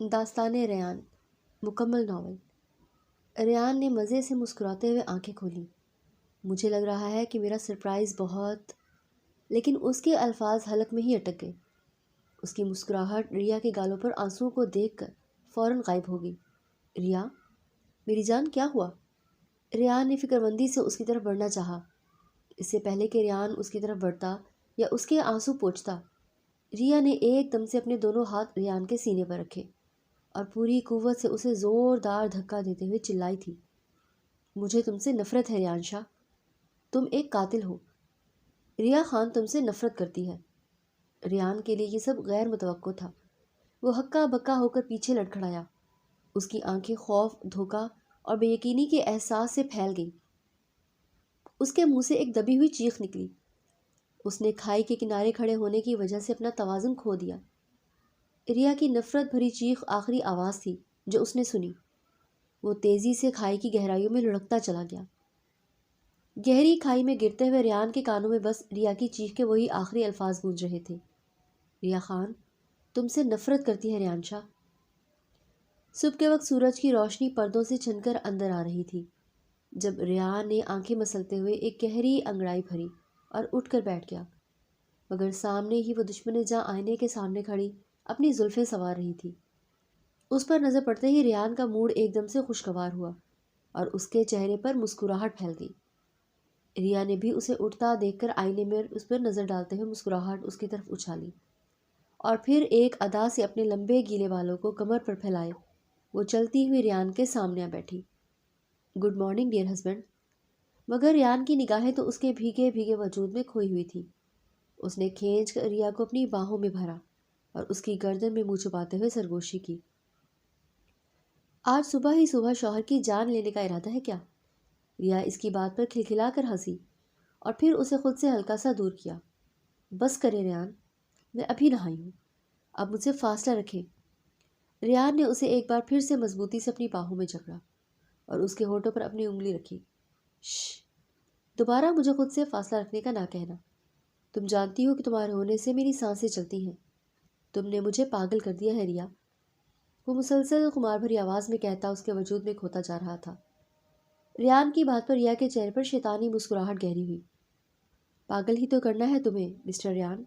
داستان ریان مکمل ناول۔ ریان نے مزے سے مسکراتے ہوئے آنکھیں کھولیں۔ مجھے لگ رہا ہے کہ میرا سرپرائز بہت، لیکن اس کے الفاظ حلق میں ہی اٹک گئے۔ اس کی مسکراہٹ ریا کے گالوں پر آنسوؤں کو دیکھ کر فوراً غائب ہو گئی۔ ریا، میری جان، کیا ہوا؟ ریان نے فکر مندی سے اس کی طرف بڑھنا چاہا۔ اس سے پہلے کہ ریان اس کی طرف بڑھتا یا اس کے آنسو پوچھتا، ریا نے ایک دم سے اپنے دونوں ہاتھ ریان کے سینے پر رکھے اور پوری قوت سے اسے زوردار دھکا دیتے ہوئے چلائی تھی، مجھے تم سے نفرت ہے ریان شاہ، تم ایک قاتل ہو۔ ریا خان تم سے نفرت کرتی ہے۔ ریان کے لیے یہ سب غیر متوقع تھا۔ وہ ہکا بکا ہو کر پیچھے لڑکھڑایا۔ اس کی آنکھیں خوف، دھوکہ اور بے یقینی کے احساس سے پھیل گئیں۔ اس کے منہ سے ایک دبی ہوئی چیخ نکلی۔ اس نے کھائی کے کنارے کھڑے ہونے کی وجہ سے اپنا توازن کھو دیا۔ ریا کی نفرت بھری چیخ آخری آواز تھی جو اس نے سنی۔ وہ تیزی سے کھائی کی گہرائیوں میں لڑکتا چلا گیا۔ گہری کھائی میں گرتے ہوئے ریان کے کانوں میں بس ریا کی چیخ کے وہی آخری الفاظ گونج رہے تھے، ریا خان تم سے نفرت کرتی ہے ریان شاہ۔ صبح کے وقت سورج کی روشنی پردوں سے چھن کر اندر آ رہی تھی جب ریان نے آنکھیں مسلتے ہوئے ایک گہری انگڑائی بھری اور اٹھ کر بیٹھ گیا، مگر سامنے ہی وہ دشمن جاں آئینے کے سامنے کھڑی اپنی زلفیں سنوار رہی تھی۔ اس پر نظر پڑتے ہی ریان کا موڈ ایک دم سے خوشگوار ہوا اور اس کے چہرے پر مسکراہٹ پھیل گئی۔ ریا نے بھی اسے اٹھتا دیکھ کر آئینے میں اس پر نظر ڈالتے ہوئے مسکراہٹ اس کی طرف اچھالی اور پھر ایک ادا سے اپنے لمبے گیلے بالوں کو کمر پر پھیلائے وہ چلتی ہوئی ریان کے سامنے آ بیٹھی۔ Good morning dear husband. مگر ریان کی نگاہیں تو اس کے بھیگے بھیگے وجود میں کھوئی ہوئی تھی۔ اس نے کھینچ کر ریا کو اپنی باہوں میں بھرا اور اس کی گردن میں منہ چھپاتے ہوئے سرگوشی کی۔ آج صبح ہی صبح شوہر کی جان لینے کا ارادہ ہے کیا؟ ریا اس کی بات پر کھلکھلا کر ہنسی اور پھر اسے خود سے ہلکا سا دور کیا۔ بس کرے ریان، میں ابھی نہائی ہوں، اب مجھ سے فاصلہ رکھیں۔ ریان نے اسے ایک بار پھر سے مضبوطی سے اپنی باہوں میں جکڑا اور اس کے ہونٹوں پر اپنی انگلی رکھی۔ شش، دوبارہ مجھے خود سے فاصلہ رکھنے کا نہ کہنا۔ تم جانتی ہو کہ تمہارے ہونے سے میری سانسیں چلتی ہیں۔ تم نے مجھے پاگل کر دیا ہے ریا، وہ مسلسل خمار بھری آواز میں کہتا اس کے وجود میں کھوتا جا رہا تھا۔ ریان کی بات پر ریا کے چہرے پر شیطانی مسکراہٹ گہری ہوئی۔ پاگل ہی تو کرنا ہے تمہیں مسٹر ریان،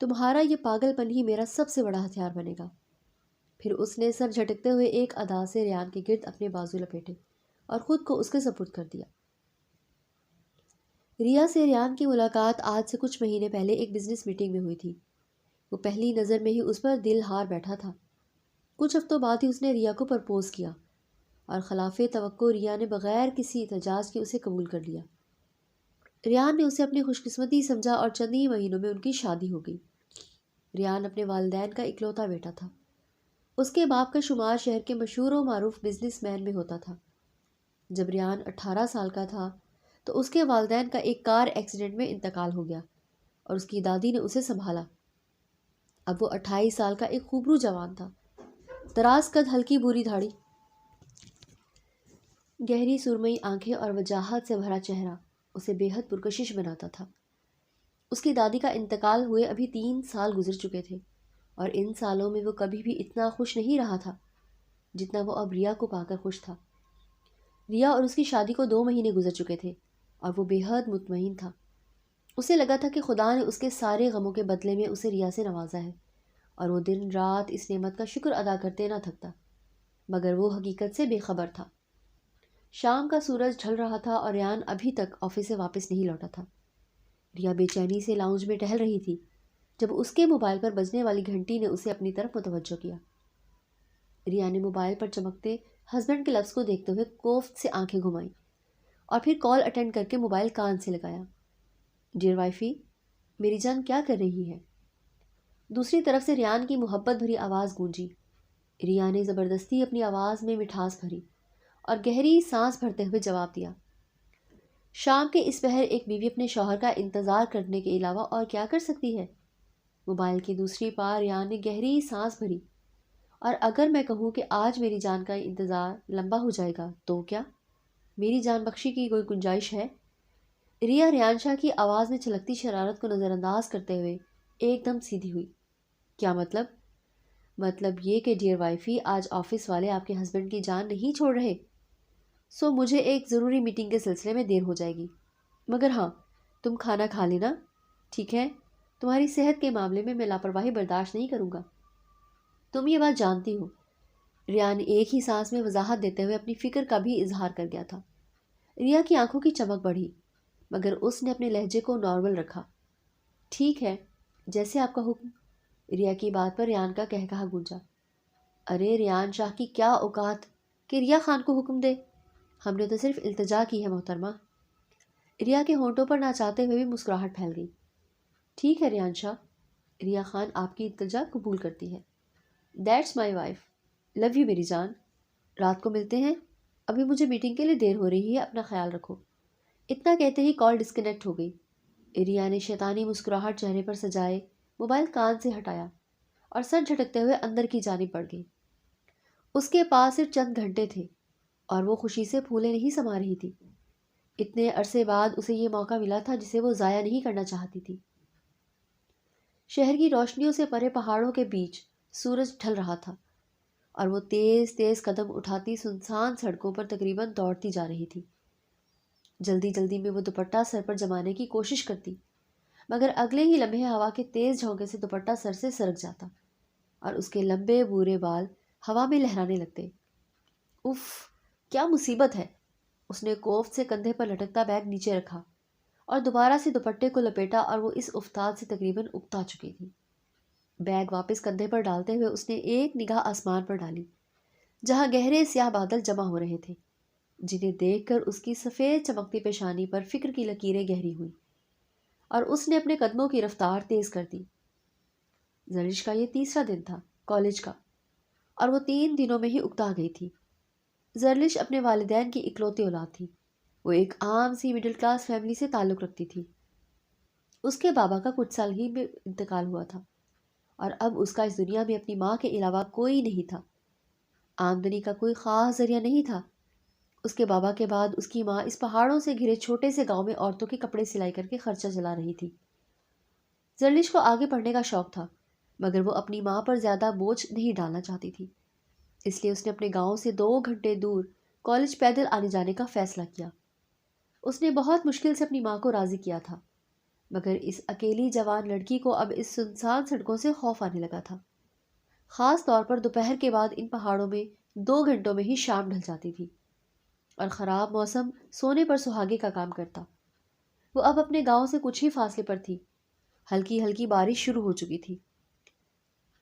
تمہارا یہ پاگل پن ہی میرا سب سے بڑا ہتھیار بنے گا۔ پھر اس نے سر جھٹکتے ہوئے ایک ادا سے ریان کے گرد اپنے بازو لپیٹے اور خود کو اس کے سپرد کر دیا۔ ریا سے ریان کی ملاقات آج سے کچھ مہینے پہلے ایک بزنس میٹنگ میں ہوئی تھی۔ وہ پہلی نظر میں ہی اس پر دل ہار بیٹھا تھا۔ کچھ ہفتوں بعد ہی اس نے ریا کو پرپوز کیا اور خلاف توقع ریا نے بغیر کسی احتجاج کے اسے قبول کر لیا۔ ریان نے اسے اپنی خوش قسمتی سمجھا اور چند ہی مہینوں میں ان کی شادی ہو گئی۔ ریان اپنے والدین کا اکلوتا بیٹا تھا۔ اس کے باپ کا شمار شہر کے مشہور و معروف بزنس مین میں ہوتا تھا۔ جب ریان 18 سال کا تھا تو اس کے والدین کا ایک کار ایکسیڈنٹ میں انتقال ہو گیا اور اس کی دادی نے اسے سنبھالا۔ اب وہ 28 سال کا ایک خوبرو جوان تھا، دراز قد، ہلکی بھوری دھاڑی، گہری سرمئی آنکھیں اور وجاہت سے بھرا چہرہ اسے بے حد پرکشش بناتا تھا۔ اس کی دادی کا انتقال ہوئے ابھی 3 سال گزر چکے تھے اور ان سالوں میں وہ کبھی بھی اتنا خوش نہیں رہا تھا جتنا وہ اب ریا کو پا کر خوش تھا۔ ریا اور اس کی شادی کو 2 مہینے گزر چکے تھے اور وہ بے حد مطمئن تھا۔ اسے لگا تھا کہ خدا نے اس کے سارے غموں کے بدلے میں اسے ریا سے نوازا ہے اور وہ دن رات اس نعمت کا شکر ادا کرتے نہ تھکتا، مگر وہ حقیقت سے بے خبر تھا۔ شام کا سورج ڈھل رہا تھا اور ریان ابھی تک آفس سے واپس نہیں لوٹا تھا۔ ریا بے چینی سے لاؤنج میں ٹہل رہی تھی جب اس کے موبائل پر بجنے والی گھنٹی نے اسے اپنی طرف متوجہ کیا۔ ریا نے موبائل پر چمکتے ہسبینڈ کے لفظ کو دیکھتے ہوئے کوفت سے آنکھیں گھمائیں اور پھر کال اٹینڈ کر کے موبائل کان سے لگایا۔ ڈیئر وائفی، میری جان کیا کر رہی ہے؟ دوسری طرف سے ریان کی محبت بھری آواز گونجی۔ ریا نے زبردستی اپنی آواز میں مٹھاس بھری اور گہری سانس بھرتے ہوئے جواب دیا، شام کے اس پہر ایک بیوی اپنے شوہر کا انتظار کرنے کے علاوہ اور کیا کر سکتی ہے؟ موبائل کی دوسری پار ریان نے گہری سانس بھری، اور اگر میں کہوں کہ آج میری جان کا انتظار لمبا ہو جائے گا تو کیا میری جان بخشی کی کوئی گنجائش ہے؟ ریا ریان شاہ کی آواز میں چھلکتی شرارت کو نظر انداز کرتے ہوئے ایک دم سیدھی ہوئی۔ کیا مطلب؟ مطلب یہ کہ ڈیئر وائفی، آج آفس والے آپ کے ہسبینڈ کی جان نہیں چھوڑ رہے، سو مجھے ایک ضروری میٹنگ کے سلسلے میں دیر ہو جائے گی، مگر ہاں تم کھانا کھا لینا، ٹھیک ہے؟ تمہاری صحت کے معاملے میں لاپرواہی برداشت نہیں کروں گا، تم یہ بات جانتی ہو۔ ریان ایک ہی سانس میں وضاحت دیتے ہوئے اپنی فکر کا بھی اظہار کر گیا تھا۔ ریا کی آنکھوں کی چمک بڑھی، مگر اس نے اپنے لہجے کو نارمل رکھا۔ ٹھیک ہے، جیسے آپ کا حکم۔ ریا کی بات پر ریان کا کہا گونجا۔ ارے ریان شاہ کی کیا اوقات کہ ریا خان کو حکم دے، ہم نے تو صرف التجا کی ہے محترمہ۔ ریا کے ہونٹوں پر نہ چاہتے ہوئے بھی مسکراہٹ پھیل گئی۔ ٹھیک ہے ریان شاہ، ریا خان آپ کی التجا قبول کرتی ہے۔ That's my wife, love you میری جان، رات کو ملتے ہیں، ابھی مجھے میٹنگ کے لیے دیر ہو رہی ہے، اپنا خیال رکھو۔ اتنا کہتے ہی کال ڈسکنیکٹ ہو گئی۔ ریا نے شیطانی مسکراہٹ چہرے پر سجائے موبائل کان سے ہٹایا اور سر جھٹکتے ہوئے اندر کی جانب بڑھ گئی۔ اس کے پاس صرف چند گھنٹے تھے اور وہ خوشی سے پھولے نہیں سما رہی تھی۔ اتنے عرصے بعد اسے یہ موقع ملا تھا جسے وہ ضائع نہیں کرنا چاہتی تھی۔ شہر کی روشنیوں سے پرے پہاڑوں کے بیچ سورج ڈھل رہا تھا اور وہ تیز تیز قدم اٹھاتی سنسان سڑکوں پر تقریباً دوڑتی جا رہی تھی۔ جلدی جلدی میں وہ دوپٹہ سر پر جمانے کی کوشش کرتی، مگر اگلے ہی لمحے ہوا کے تیز جھونکے سے دوپٹہ سر سے سرک جاتا اور اس کے لمبے بورے بال ہوا میں لہرانے لگتے۔ اف، کیا مصیبت ہے! اس نے کوفت سے کندھے پر لٹکتا بیگ نیچے رکھا اور دوبارہ سے دوپٹے کو لپیٹا اور وہ اس افتاد سے تقریباً اکتا چکی تھی۔ بیگ واپس کندھے پر ڈالتے ہوئے اس نے ایک نگاہ آسمان پر ڈالی، جہاں گہرے سیاہ بادل جمع ہو رہے تھے، جنہیں دیکھ کر اس کی سفید چمکتی پیشانی پر فکر کی لکیریں گہری ہوئیں اور اس نے اپنے قدموں کی رفتار تیز کر دی۔ زرش کا یہ تیسرا دن تھا کالج کا، اور وہ 3 دنوں میں ہی اکتا گئی تھی۔ زرلش اپنے والدین کی اکلوتی اولاد تھی۔ وہ ایک عام سی مڈل کلاس فیملی سے تعلق رکھتی تھی۔ اس کے بابا کا کچھ سال ہی میں انتقال ہوا تھا اور اب اس کا اس دنیا میں اپنی ماں کے علاوہ کوئی نہیں تھا۔ آمدنی کا کوئی خاص ذریعہ نہیں تھا۔ اس کے بابا کے بعد اس کی ماں اس پہاڑوں سے گھرے چھوٹے سے گاؤں میں عورتوں کے کپڑے سلائی کر کے خرچہ چلا رہی تھی۔ زرلش کو آگے پڑھنے کا شوق تھا، مگر وہ اپنی ماں پر زیادہ بوجھ نہیں ڈالنا چاہتی تھی، اس لیے اس نے اپنے گاؤں سے 2 گھنٹے دور کالج پیدل آنے جانے کا فیصلہ کیا۔ اس نے بہت مشکل سے اپنی ماں کو راضی کیا تھا، مگر اس اکیلی جوان لڑکی کو اب اس سنسان سڑکوں سے خوف آنے لگا تھا، خاص طور پر دوپہر کے بعد ان پہاڑوں میں 2 گھنٹوں میں ہی شام ڈھل جاتی تھی اور خراب موسم سونے پر سہاگے کا کام کرتا۔ وہ اب اپنے گاؤں سے کچھ ہی فاصلے پر تھی، ہلکی ہلکی بارش شروع ہو چکی تھی۔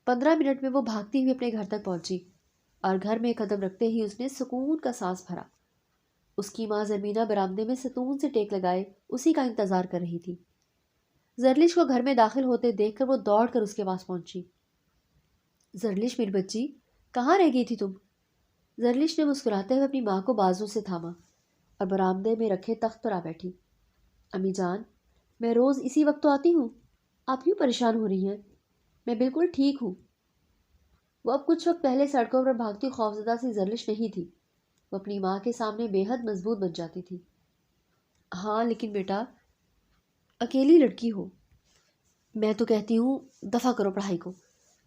15 منٹ میں وہ بھاگتی ہوئی اپنے گھر تک پہنچی اور گھر میں قدم رکھتے ہی اس نے سکون کا سانس بھرا۔ اس کی ماں زرمینہ برآمدے میں ستون سے ٹیک لگائے اسی کا انتظار کر رہی تھی۔ زرلش کو گھر میں داخل ہوتے دیکھ کر وہ دوڑ کر اس کے پاس پہنچی۔ زرلش میری بچی، کہاں رہ گئی تھی تم؟ زرلش نے مسکراتے ہوئے اپنی ماں کو بازو سے تھاما اور برآمدے میں رکھے تخت پر آ بیٹھی۔ امی جان، میں روز اسی وقت تو آتی ہوں، آپ کیوں پریشان ہو رہی ہیں؟ میں بالکل ٹھیک ہوں۔ وہ اب کچھ وقت پہلے سڑکوں پر بھاگتی خوفزدہ سی زرلش نہیں تھی، وہ اپنی ماں کے سامنے بے حد مضبوط بن جاتی تھی۔ ہاں لیکن بیٹا، اکیلی لڑکی ہو، میں تو کہتی ہوں دفع کرو پڑھائی کو،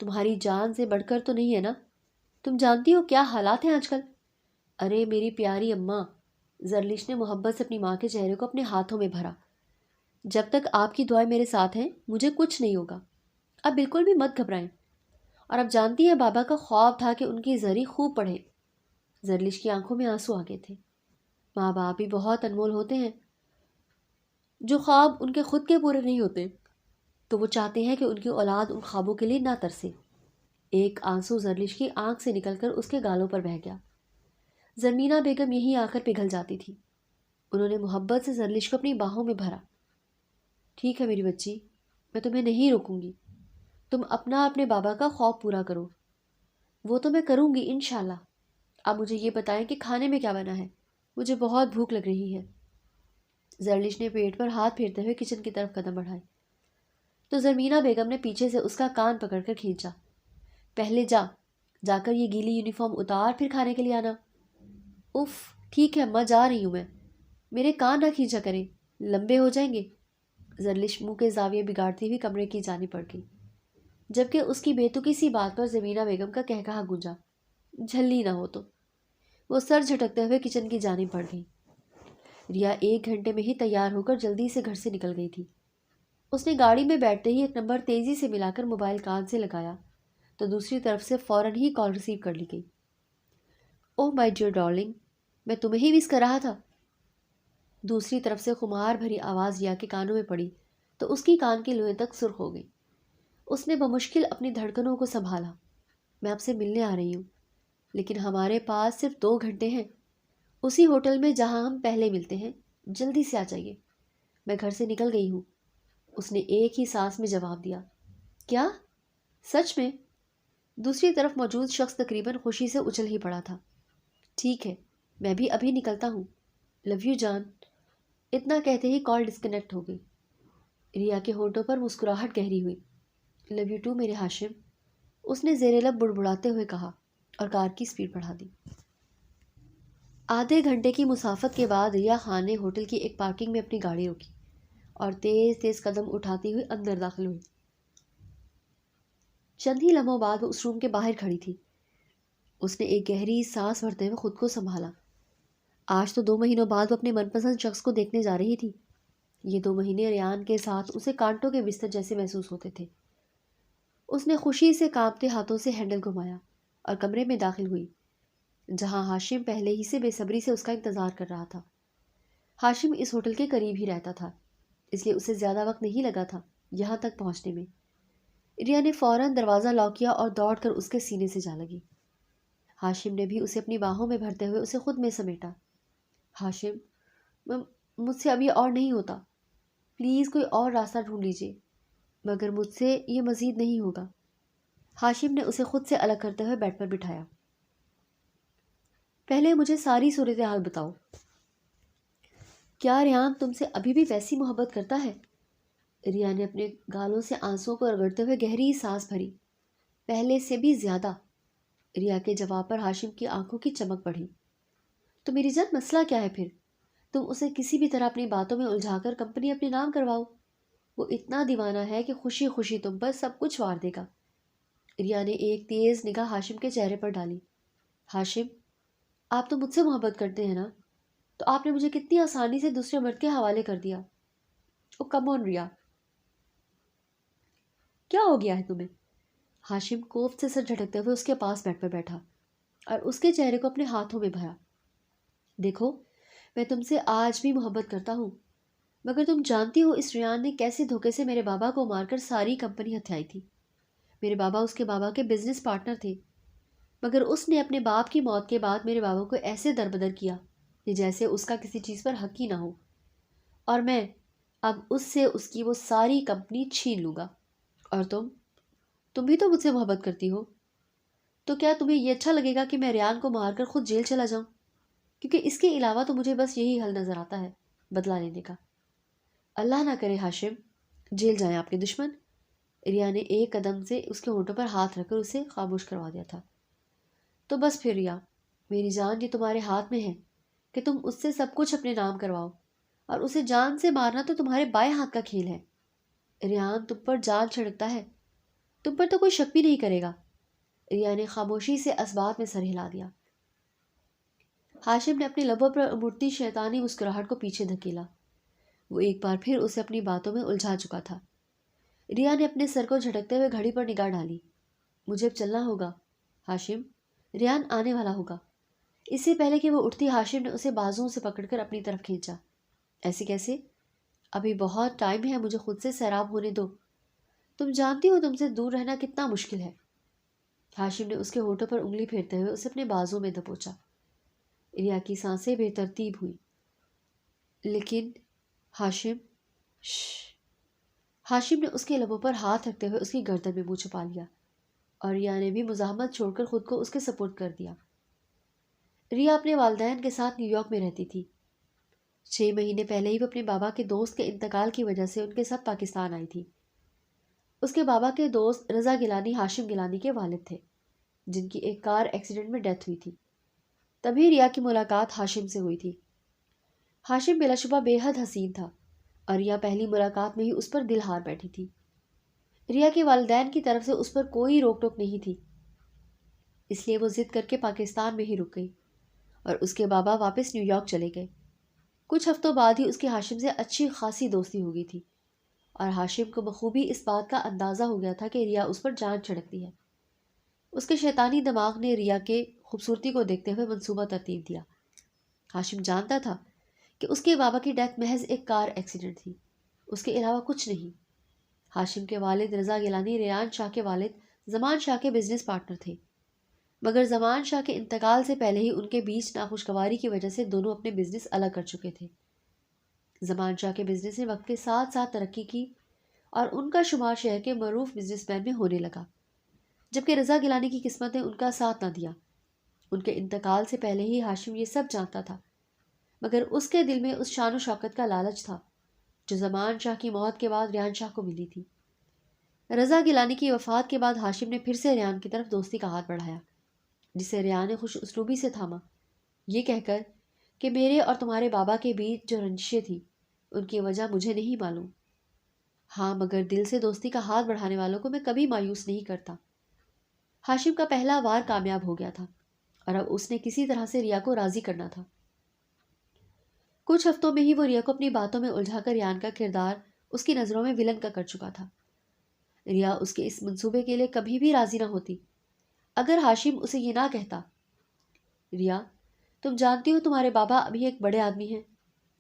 تمہاری جان سے بڑھ کر تو نہیں ہے نا؟ تم جانتی ہو کیا حالات ہیں آج کل؟ ارے میری پیاری اماں، زرلش نے محبت سے اپنی ماں کے چہرے کو اپنے ہاتھوں میں بھرا، جب تک آپ کی دعائیں میرے ساتھ ہیں مجھے کچھ نہیں ہوگا، اب بالکل بھی مت گھبرائیں۔ اور اب جانتی ہیں بابا کا خواب تھا کہ ان کی زری خوب پڑھے۔ زرلش کی آنکھوں میں آنسو آ گئے تھے۔ ماں باپ بھی بہت انمول ہوتے ہیں، جو خواب ان کے خود کے پورے نہیں ہوتے تو وہ چاہتے ہیں کہ ان کی اولاد ان خوابوں کے لیے نہ ترسے۔ ایک آنسو زرلش کی آنکھ سے نکل کر اس کے گالوں پر بہہ گیا۔ زرمینہ بیگم یہیں آ کر پگھل جاتی تھی۔ انہوں نے محبت سے زرلش کو اپنی باہوں میں بھرا۔ ٹھیک ہے میری بچی، میں تمہیں نہیں روکوں گی، تم اپنے بابا کا خواب پورا کرو، وہ تو میں کروں گی انشاءاللہ۔ اب مجھے یہ بتائیں کہ کھانے میں کیا بنا ہے، مجھے بہت بھوک لگ رہی ہے۔ زرلش نے پیٹ پر ہاتھ پھیرتے ہوئے کچن کی طرف قدم بڑھائے تو زرمینہ بیگم نے پیچھے سے اس کا کان پکڑ کر کھینچا۔ پہلے جا کر یہ گیلی یونیفارم اتار پھر کھانے کے لیے آنا۔ اف، ٹھیک ہے اماں، جا رہی ہوں میں، میرے کان نہ کھینچا کریں، لمبے ہو جائیں گے۔ زرلش منہ کے زاویے بگاڑتی ہوئی کمرے کی جانب بڑھ گئی۔ جبکہ اس کی بےتکی سی بات پر زمینہ بیگم کا کہا گونجا، جھلی نہ ہو تو۔ وہ سر جھٹکتے ہوئے کچن کی جانب بڑھ گئی۔ ریا 1 گھنٹے میں ہی تیار ہو کر جلدی سے گھر سے نکل گئی تھی۔ اس نے گاڑی میں بیٹھتے ہی ایک نمبر تیزی سے ملا کر موبائل کان سے لگایا تو دوسری طرف سے فوراً ہی کال ریسیو کر لی گئی۔ اوہ مائی ڈیئر ڈارلنگ، میں تمہیں ہی مس کر رہا تھا۔ دوسری طرف سے خمار بھری آواز ریا کے کانوں میں پڑی تو اس کی کان کی لوئیں تک سرخ ہو گئی۔ اس نے بمشکل اپنی دھڑکنوں کو سنبھالا۔ میں آپ سے ملنے آ رہی ہوں، لیکن ہمارے پاس صرف 2 گھنٹے ہیں، اسی ہوٹل میں جہاں ہم پہلے ملتے ہیں۔ جلدی سے آ جائیے۔ میں گھر سے نکل گئی ہوں، اس نے ایک ہی سانس میں جواب دیا۔ کیا؟ سچ میں؟ دوسری طرف موجود شخص تقریباً خوشی سے اچھل ہی پڑا تھا۔ ٹھیک ہے، میں بھی ابھی نکلتا ہوں۔ لو یو جان۔ اتنا کہتے ہی کال ڈسکنیکٹ ہو گئی۔ ریا کے ہونٹوں پر مسکراہٹ گہری ہوئی۔ لو یو ٹو میرے ہاشم، اس نے زیر لب بڑبڑاتے ہوئے کہا اور کار کی سپیڈ بڑھا دی۔ آدھے گھنٹے کی مسافت کے بعد ریا خان نے ہوٹل کی ایک پارکنگ میں اپنی گاڑی روکی اور تیز تیز قدم اٹھاتی ہوئی اندر داخل ہوئی۔ چند ہی لمحوں بعد وہ اس روم کے باہر کھڑی تھی۔ اس نے ایک گہری سانس بھرتے ہوئے خود کو سنبھالا۔ آج تو 2 مہینوں بعد وہ اپنے من پسند شخص کو دیکھنے جا رہی تھی۔ یہ 2 مہینے ریان کے ساتھ اسے کانٹوں کے بستر جیسے محسوس ہوتے تھے۔ اس نے خوشی سے کانپتے ہاتھوں سے ہینڈل گھمایا اور کمرے میں داخل ہوئی، جہاں ہاشم پہلے ہی سے بے صبری سے اس کا انتظار کر رہا تھا۔ ہاشم اس ہوٹل کے قریب ہی رہتا تھا، اس لیے اسے زیادہ وقت نہیں لگا تھا یہاں تک پہنچنے میں۔ ریا نے فوراً دروازہ لاک کیا اور دوڑ کر اس کے سینے سے جا لگی۔ ہاشم نے بھی اسے اپنی باہوں میں بھرتے ہوئے اسے خود میں سمیٹا۔ ہاشم، مجھ سے اب یہ اور نہیں ہوتا، پلیز کوئی اور راستہ ڈھونڈ لیجیے، مگر مجھ سے یہ مزید نہیں ہوگا۔ ہاشم نے اسے خود سے الگ کرتے ہوئے بیڈ پر بٹھایا۔ پہلے مجھے ساری صورتحال بتاؤ۔ کیا ریان تم سے ابھی بھی ویسی محبت کرتا ہے؟ ریا نے اپنے گالوں سے آنسوؤں کو رگڑتے ہوئے گہری سانس بھری۔ پہلے سے بھی زیادہ۔ ریا کے جواب پر ہاشم کی آنکھوں کی چمک بڑھی۔ تو میری جان مسئلہ کیا ہے پھر؟ تم اسے کسی بھی طرح اپنی باتوں میں الجھا کر کمپنی اپنے نام کرواؤ۔ وہ اتنا دیوانہ ہے کہ خوشی خوشی تم پر سب کچھ وار دے گا۔ ریا نے ایک تیز نگاہ ہاشم کے چہرے پر ڈالی۔ ہاشم، آپ تو مجھ سے محبت کرتے ہیں نا؟ تو آپ نے مجھے کتنی آسانی سے دوسرے مرد کے حوالے کر دیا۔ او کم آن ریا، کیا ہو گیا ہے تمہیں؟ ہاشم کوفت سے سر جھٹکتے ہوئے اس کے پاس بیٹھ پر بیٹھا اور اس کے چہرے کو اپنے ہاتھوں میں بھرا۔ دیکھو، میں تم سے آج بھی محبت کرتا ہوں، مگر تم جانتی ہو اس ریان نے کیسے دھوکے سے میرے بابا کو مار کر ساری کمپنی ہتھیائی تھی۔ میرے بابا اس کے بابا کے بزنس پارٹنر تھے، مگر اس نے اپنے باپ کی موت کے بعد میرے بابا کو ایسے دربدر کیا کہ جیسے اس کا کسی چیز پر حق ہی نہ ہو، اور میں اب اس سے اس کی وہ ساری کمپنی چھین لوں گا۔ اور تم بھی تو مجھ سے محبت کرتی ہو، تو کیا تمہیں یہ اچھا لگے گا کہ میں ریان کو مار کر خود جیل چلا جاؤں؟ کیونکہ اس کے علاوہ تو مجھے بس یہی حل نظر آتا ہے، بدلہ لینے کا۔ اللہ نہ کرے ہاشم، جیل جائیں آپ کے دشمن۔ ریا نے ایک قدم سے اس کے ہونٹوں پر ہاتھ رکھ کر اسے خاموش کروا دیا تھا۔ تو بس پھر ریا، میری جان، یہ تمہارے ہاتھ میں ہے کہ تم اس سے سب کچھ اپنے نام کرواؤ، اور اسے جان سے مارنا تو تمہارے بائیں ہاتھ کا کھیل ہے۔ ریان تم پر جان چھڑکتا ہے، تم پر تو کوئی شک بھی نہیں کرے گا۔ ریا نے خاموشی سے اسباب میں سر ہلا دیا۔ ہاشم نے اپنے لبوں پر امڑتی شیطانی مسکراہٹ کو پیچھے دھکیلا۔ وہ ایک بار پھر اسے اپنی باتوں میں الجھا چکا تھا۔ ریا نے اپنے سر کو جھٹکتے ہوئے گھڑی پر نگاہ ڈالی۔ مجھے اب چلنا ہوگا ہاشم، ریان آنے والا ہوگا۔ اس سے پہلے کہ وہ اٹھتی، ہاشم نے اسے بازوؤں سے پکڑ کر اپنی طرف کھینچا۔ ایسے کیسے؟ ابھی بہت ٹائم ہے، مجھے خود سے سیراب ہونے دو۔ تم جانتی ہو تم سے دور رہنا کتنا مشکل ہے۔ ہاشم نے اس کے ہونٹوں پر انگلی پھیرتے ہوئے اسے اپنے بازو میں دبوچا۔ ریا کی سانسیں بے ترتیب ہوئی۔ لیکن ہاشم، ہاشم نے اس کے لبوں پر ہاتھ رکھتے ہوئے اس کی گردن میں منہ چھپا لیا، اور ریا نے بھی مزاحمت چھوڑ کر خود کو اس کے سپرد کر دیا۔ ریا اپنے والدین کے ساتھ نیو یارک میں رہتی تھی۔ 6 مہینے پہلے ہی وہ اپنے بابا کے دوست کے انتقال کی وجہ سے ان کے ساتھ پاکستان آئی تھی۔ اس کے بابا کے دوست رضا گیلانی ہاشم گیلانی کے والد تھے، جن کی ایک کار ایکسیڈنٹ میں ڈیتھ ہوئی تھی۔ تبھی ریا کی ملاقات ہاشم سے ہوئی تھی۔ ہاشم بلا شبہ بے حد حسین تھا، اور ریا پہلی ملاقات میں ہی اس پر دل ہار بیٹھی تھی۔ ریا کے والدین کی طرف سے اس پر کوئی روک ٹوک نہیں تھی، اس لیے وہ ضد کر کے پاکستان میں ہی رک گئی اور اس کے بابا واپس نیو یارک چلے گئے۔ کچھ ہفتوں بعد ہی اس کی ہاشم سے اچھی خاصی دوستی ہو گئی تھی اور ہاشم کو بخوبی اس بات کا اندازہ ہو گیا تھا کہ ریا اس پر جان چھڑکتی ہے۔ اس کے شیطانی دماغ نے ریا کے خوبصورتی کو دیکھتے ہوئے منصوبہ ترتیب دیا۔ ہاشم جانتا تھا کہ اس کے بابا کی ڈیتھ محض ایک کار ایکسیڈنٹ تھی، اس کے علاوہ کچھ نہیں۔ ہاشم کے والد رضا گیلانی ریان شاہ کے والد زمان شاہ کے بزنس پارٹنر تھے، مگر زمان شاہ کے انتقال سے پہلے ہی ان کے بیچ ناخوشگواری کی وجہ سے دونوں اپنے بزنس الگ کر چکے تھے۔ زمان شاہ کے بزنس نے وقت کے ساتھ ساتھ ترقی کی اور ان کا شمار شہر کے معروف بزنس مین میں ہونے لگا، جبکہ رضا گیلانی کی قسمت نے ان کا ساتھ نہ دیا۔ ان کے انتقال سے پہلے ہی ہاشم یہ سب جانتا تھا، مگر اس کے دل میں اس شان و شوکت کا لالچ تھا جو زمان شاہ کی موت کے بعد ریان شاہ کو ملی تھی۔ رضا گیلانی کی وفات کے بعد ہاشم نے پھر سے ریان کی طرف دوستی کا ہاتھ بڑھایا، جسے ریان نے خوش اسلوبی سے تھاما، یہ کہہ کر کہ میرے اور تمہارے بابا کے بیچ جو رنجشیں تھیں ان کی وجہ مجھے نہیں معلوم، ہاں مگر دل سے دوستی کا ہاتھ بڑھانے والوں کو میں کبھی مایوس نہیں کرتا۔ ہاشم کا پہلا وار کامیاب ہو گیا تھا اور اب اس نے کسی طرح سے ریا کو راضی کرنا تھا۔ کچھ ہفتوں میں ہی وہ ریا کو اپنی باتوں میں الجھا کر ریان کا کردار اس کی نظروں میں ولن کا کر چکا تھا۔ ریا اس کے اس منصوبے کے لیے کبھی بھی راضی نہ ہوتی اگر ہاشم اسے یہ نہ کہتا، ریا تم جانتی ہو تمہارے بابا ابھی ایک بڑے آدمی ہیں،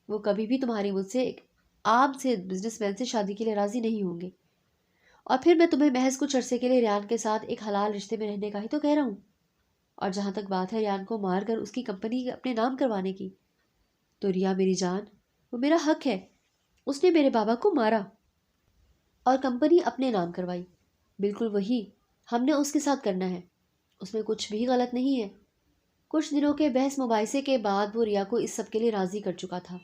وہ کبھی بھی تمہاری مجھ سے ایک عام سے بزنس مین سے شادی کے لیے راضی نہیں ہوں گے، اور پھر میں تمہیں محض کچھ عرصے کے لیے ریان کے ساتھ ایک حلال رشتے میں رہنے کا ہی تو کہہ رہا ہوں، اور جہاں تک بات ہے ریان کو مار کر اس کی کمپنی اپنے نام کروانے کی، تو ریا میری جان، وہ میرا حق ہے، اس نے میرے بابا کو مارا اور کمپنی اپنے نام کروائی، بالکل وہی ہم نے اس کے ساتھ کرنا ہے، اس میں کچھ بھی غلط نہیں ہے۔ کچھ دنوں کے بحث مباحثے کے بعد وہ ریا کو اس سب کے لیے راضی کر چکا تھا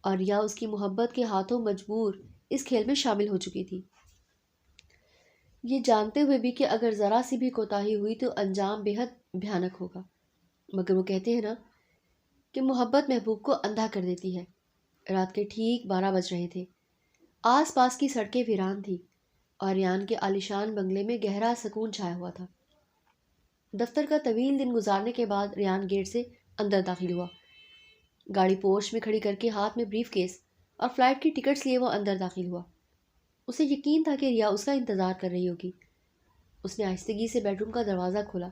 اور ریا اس کی محبت کے ہاتھوں مجبور اس کھیل میں شامل ہو چکی تھی، یہ جانتے ہوئے بھی کہ اگر ذرا سی بھی کوتاہی ہوئی تو انجام بے حد بھیانک ہوگا۔ مگر وہ کہتے ہیں نا کہ محبت محبوب کو اندھا کر دیتی ہے۔ رات کے ٹھیک 12 بج رہے تھے، آس پاس کی سڑکیں ویران تھیں اور ریان کے عالیشان بنگلے میں گہرا سکون چھایا ہوا تھا۔ دفتر کا طویل دن گزارنے کے بعد ریان گیٹ سے اندر داخل ہوا، گاڑی پورچ میں کھڑی کر کے ہاتھ میں بریف کیس اور فلائٹ کی ٹکٹس لیے وہ اندر داخل ہوا۔ اسے یقین تھا کہ ریا اس کا انتظار کر رہی ہوگی۔ اس نے آہستگی سے بیڈ روم کا دروازہ کھولا۔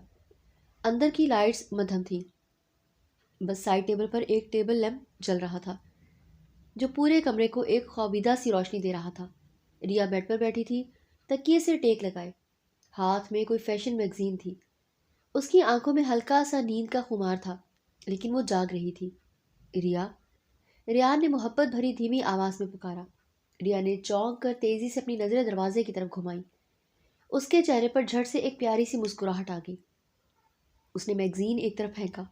اندر کی لائٹس مدھم تھیں، بس سائڈ ٹیبل پر ایک ٹیبل لیمپ جل رہا تھا جو پورے کمرے کو ایک خوابیدہ سی روشنی دے رہا تھا۔ ریا بیڈ پر بیٹھی تھی، تکیے سے ٹیک لگائے، ہاتھ میں کوئی فیشن میگزین تھی۔ اس کی آنکھوں میں ہلکا سا نیند کا خمار تھا، لیکن وہ جاگ رہی تھی۔ ریا، ریان نے محبت بھری دھیمی آواز میں پکارا۔ ریا نے چونک کر تیزی سے اپنی نظریں دروازے کی طرف گھمائیں۔ اس کے چہرے پر جھٹ سے ایک پیاری سی مسکراہٹ آ گئی۔ اس نے میگزین ایک طرف پھینکا،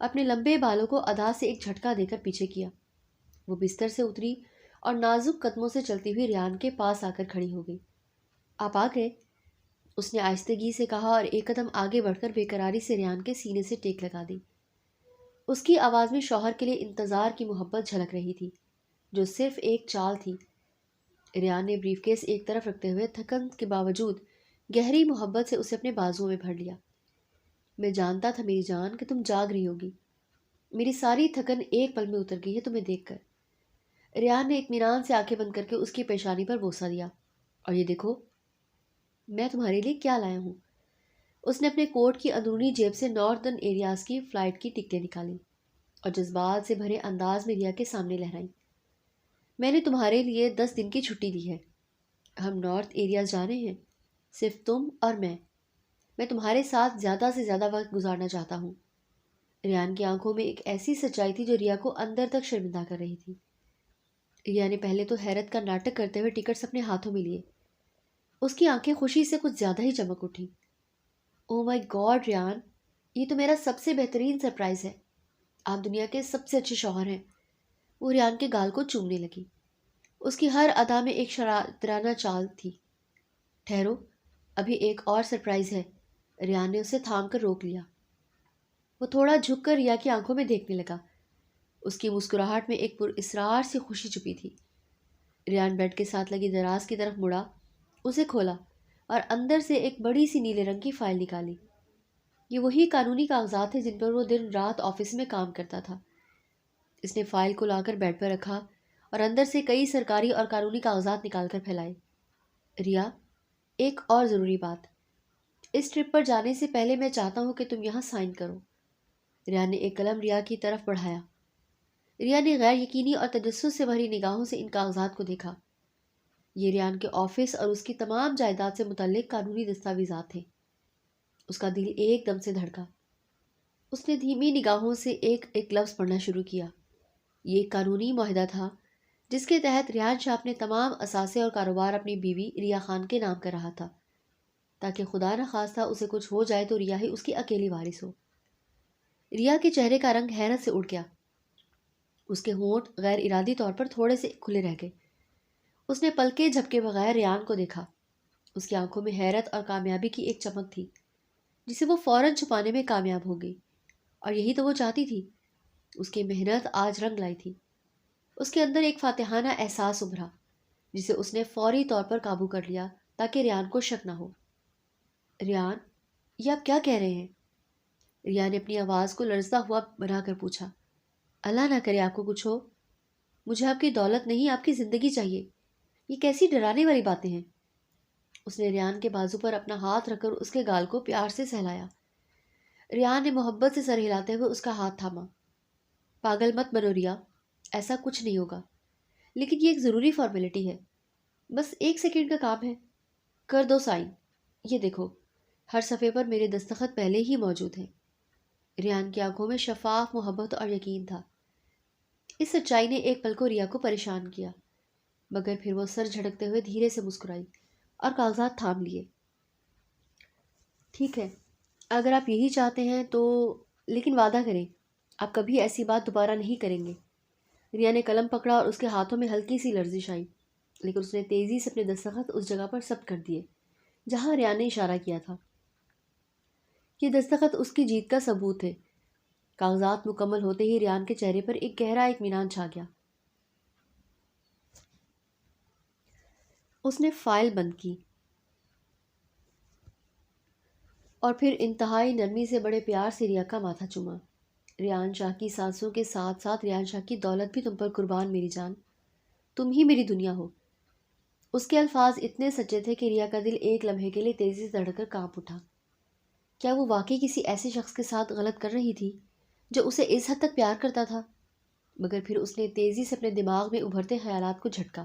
اپنے لمبے بالوں کو ادا سے ایک جھٹکا دے کر پیچھے کیا۔ وہ بستر سے اتری اور نازک قدموں سے چلتی ہوئی ریان کے پاس آ کر کھڑی ہو گئی۔ آپ آ گئے، اس نے آہستگی سے کہا اور ایک قدم آگے بڑھ کر بے قراری سے ریان کے سینے سے ٹیک لگا دی۔ اس کی آواز میں شوہر کے لیے انتظار کی محبت جھلک رہی تھی جو صرف ایک چال تھی۔ ریان نے بریف کیس ایک طرف رکھتے ہوئے تھکن کے باوجود گہری محبت سے اسے اپنے بازوؤں میں بھر لیا۔ میں جانتا تھا میری جان کہ تم جاگ رہی ہوگی، میری ساری تھکن ایک پل میں اتر گئی ہے تمہیں دیکھ کر۔ ریان نے اطمینان سے آنکھیں بند کر کے اس کی پیشانی پر بوسہ دیا۔ اور یہ دیکھو میں تمہارے لیے کیا لایا ہوں۔ اس نے اپنے کوٹ کی اندرونی جیب سے ناردرن ایریاز کی فلائٹ کی ٹکٹیں نکالیں اور جذبات سے بھرے انداز میں ریا کے سامنے لہرائیں۔ میں نے تمہارے لیے 10 دن کی چھٹی دی ہے، ہم نارتھ ایریاز جا رہے ہیں، صرف تم اور میں تمہارے ساتھ زیادہ سے زیادہ وقت گزارنا چاہتا ہوں۔ ریان کی آنکھوں میں ایک ایسی سچائی تھی جو ریا کو اندر تک شرمندہ کر رہی تھی۔ ریا نے پہلے تو حیرت کا ناٹک کرتے ہوئے ٹکٹس اپنے ہاتھوں میں لیے۔ اس کی آنکھیں خوشی سے کچھ زیادہ ہی چمک اٹھیں۔ او مائی گاڈ ریان، یہ تو میرا سب سے بہترین سرپرائز ہے، آپ دنیا کے سب سے اچھے شوہر ہیں۔ وہ ریان کے گال کو چومنے لگی۔ اس کی ہر ادا میں ایک شرارتانہ چال تھی۔ ٹھہرو، ابھی ایک اور سرپرائز ہے، ریان نے اسے تھام کر روک لیا۔ وہ تھوڑا جھک کر ریا کی آنکھوں میں دیکھنے لگا۔ اس کی مسکراہٹ میں ایک پر اسرار سی خوشی چھپی تھی۔ ریان بیڈ کے ساتھ لگی دراز کی طرف مڑا اسے کھولا اور اندر سے ایک بڑی سی نیلے رنگ کی فائل نکالی۔ یہ وہی قانونی کاغذات تھے جن پر وہ دن رات آفس میں کام کرتا تھا۔ اس نے فائل کو لا کر بیڈ پر رکھا اور اندر سے کئی سرکاری اور قانونی کاغذات نکال کر پھیلائے۔ ریا، ایک اور ضروری بات، اس ٹرپ پر جانے سے پہلے میں چاہتا ہوں کہ تم یہاں سائن کرو۔ ریا نے ایک قلم ریا کی طرف بڑھایا۔ ریا نے غیر یقینی اور تجسس سے بھری نگاہوں سے ان کاغذات کو دیکھا۔ یہ ریان کے آفس اور اس کی تمام جائیداد سے متعلق قانونی دستاویزات تھے۔ اس کا دل ایک دم سے دھڑکا۔ اس نے دھیمی نگاہوں سے ایک ایک لفظ پڑھنا شروع کیا۔ یہ ایک قانونی معاہدہ تھا جس کے تحت ریان شاہ اپنے تمام اثاثے اور کاروبار اپنی بیوی ریا خان کے نام کر رہا تھا، تاکہ خدا نخواستہ اسے کچھ ہو جائے تو ریا ہی اس کی اکیلی وارث ہو۔ ریا کے چہرے کا رنگ حیرت سے اڑ گیا۔ اس کے ہونٹ غیر ارادی طور پر تھوڑے سے کھلے رہ گئے۔ اس نے پلکیں جھپکے بغیر ریان کو دیکھا۔ اس کی آنکھوں میں حیرت اور کامیابی کی ایک چمک تھی جسے وہ فوراً چھپانے میں کامیاب ہو گئی، اور یہی تو وہ چاہتی تھی۔ اس کی محنت آج رنگ لائی تھی۔ اس کے اندر ایک فاتحانہ احساس ابھرا جسے اس نے فوری طور پر قابو کر لیا تاکہ ریان کو شک نہ ہو۔ ریان، یہ آپ کیا کہہ رہے ہیں؟ ریا نے اپنی آواز کو لرزتا ہوا بنا کر پوچھا۔ اللہ نہ کرے آپ کو کچھ ہو۔ مجھے آپ کی دولت نہیں، آپ کی زندگی چاہیے۔ یہ کیسی ڈرانے والی باتیں ہیں؟ اس نے ریان کے بازو پر اپنا ہاتھ رکھ کر اس کے گال کو پیار سے سہلایا۔ ریان نے محبت سے سر ہلاتے ہوئے اس کا ہاتھ تھاما۔ پاگل مت بنو ریا، ایسا کچھ نہیں ہوگا، لیکن یہ ایک ضروری فارمیلٹی ہے، بس 1 سیکنڈ کا کام ہے۔ کر دو سائن، یہ دیکھو، ہر صفحے پر میرے دستخط پہلے ہی موجود ہیں۔ ریان کی آنکھوں میں شفاف محبت اور یقین تھا۔ اس سچائی نے ایک پل کو ریا کو پریشان کیا، مگر پھر وہ سر جھٹکتے ہوئے دھیرے سے مسکرائی اور کاغذات تھام لیے۔ ٹھیک ہے، اگر آپ یہی چاہتے ہیں تو، لیکن وعدہ کریں آپ کبھی ایسی بات دوبارہ نہیں کریں گے۔ ریا نے قلم پکڑا اور اس کے ہاتھوں میں ہلکی سی لرزش آئی، لیکن اس نے تیزی سے اپنے دستخط اس جگہ پر ثبت کر دیے جہاں ریا نے اشارہ کیا تھا۔ یہ دستخط اس کی جیت کا ثبوت ہے۔ کاغذات مکمل ہوتے ہی ریان کے چہرے پر ایک گہرا اطمینان چھا گیا۔ اس نے فائل بند کی اور پھر انتہائی نرمی سے بڑے پیار سے ریا کا ماتھا چوما۔ ریان شاہ کی سانسوں کے ساتھ ساتھ ریان شاہ کی دولت بھی تم پر قربان میری جان، تم ہی میری دنیا ہو۔ اس کے الفاظ اتنے سچے تھے کہ ریا کا دل ایک لمحے کے لیے تیزی سے دھڑک کر کانپ اٹھا۔ کیا وہ واقعی کسی ایسے شخص کے ساتھ غلط کر رہی تھی جو اسے اس حد تک پیار کرتا تھا؟ مگر پھر اس نے تیزی سے اپنے دماغ میں ابھرتے خیالات کو جھٹکا۔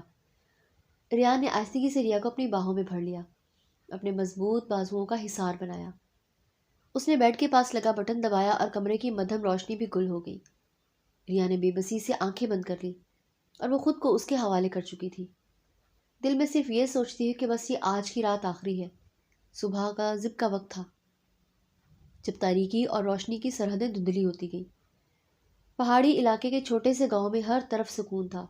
ریان نے آہستگی سے ریا کو اپنی باہوں میں بھر لیا، اپنے مضبوط بازوؤں کا حصار بنایا۔ اس نے بیڈ کے پاس لگا بٹن دبایا اور کمرے کی مدھم روشنی بھی گل ہو گئی۔ ریا نے بے بسی سے آنکھیں بند کر لی اور وہ خود کو اس کے حوالے کر چکی تھی۔ دل میں صرف یہ سوچتی ہے کہ بس یہ آج کی رات آخری ہے۔ صبح کا ضب کا وقت تھا جب تاریکی اور روشنی کی سرحدیں دھندلی ہوتی گئیں۔ پہاڑی علاقے کے چھوٹے سے گاؤں میں ہر طرف سکون تھا۔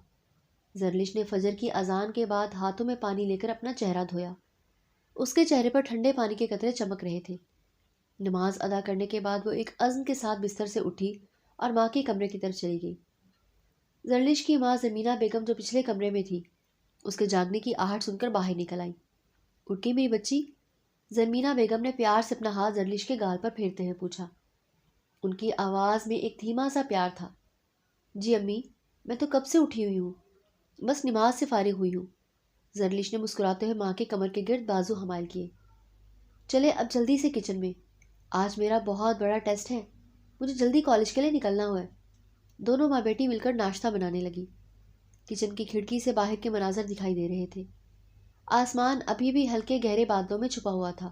زرلش نے فجر کی اذان کے بعد ہاتھوں میں پانی لے کر اپنا چہرہ دھویا۔ اس کے چہرے پر ٹھنڈے پانی کے قطرے چمک رہے تھے۔ نماز ادا کرنے کے بعد وہ ایک عزم کے ساتھ بستر سے اٹھی اور ماں کے کمرے کی طرف چلی گئی۔ زرلش کی ماں زمینہ بیگم جو پچھلے کمرے میں تھی، اس کے جاگنے کی آہٹ سن کر باہر نکل آئی۔ اٹھ گئی میری بچی؟ زمینہ بیگم نے پیار سے اپنا ہاتھ زرلش کے گال پر پھیرتے ہوئے پوچھا۔ ان کی آواز میں ایک دھیما سا پیار تھا۔ جی امی، میں تو کب سے اٹھی ہوئی ہوں، بس نماز سے فارغ ہوئی ہوں۔ زرلش نے مسکراتے ہوئے ماں کے کمر کے گرد بازو حمائل کیے۔ چلے اب جلدی سے کچن میں، آج میرا بہت بڑا ٹیسٹ ہے، مجھے جلدی کالج کے لیے نکلنا ہوا ہے۔ دونوں ماں بیٹی مل کر ناشتہ بنانے لگی۔ کچن کی کھڑکی سے باہر کے مناظر دکھائی دے رہے تھے۔ آسمان ابھی بھی ہلکے گہرے بادلوں میں چھپا ہوا تھا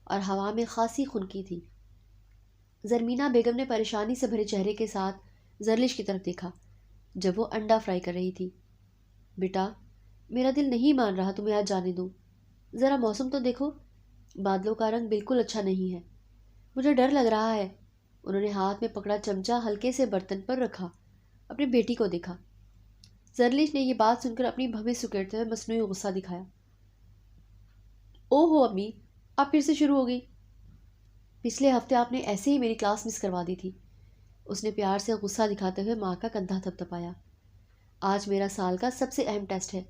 اور ہوا میں خاصی خنکی تھی۔ زرمینہ بیگم نے پریشانی سے بھرے چہرے کے ساتھ زرلش کی طرف دیکھا جب وہ انڈا فرائی کر رہی تھی۔ بیٹا، میرا دل نہیں مان رہا تمہیں آج جانے دوں۔ ذرا موسم تو دیکھو، بادلوں کا رنگ بالکل اچھا نہیں ہے، مجھے ڈر لگ رہا ہے۔ انہوں نے ہاتھ میں پکڑا چمچہ ہلکے سے برتن پر رکھا، اپنی بیٹی کو دیکھا۔ زرلش نے یہ بات سن کر اپنی بھویں سکیڑتے ہوئے مصنوعی غصہ دکھایا۔ او ہو امی، آپ پھر سے شروع ہو گئی۔ پچھلے ہفتے آپ نے ایسے ہی میری کلاس مس کروا دی تھی۔ اس نے پیار سے غصہ دکھاتے ہوئے ماں کا کندھا تھپتھپایا۔ آج میرا سال کا سب سے اہم ٹیسٹ ہے،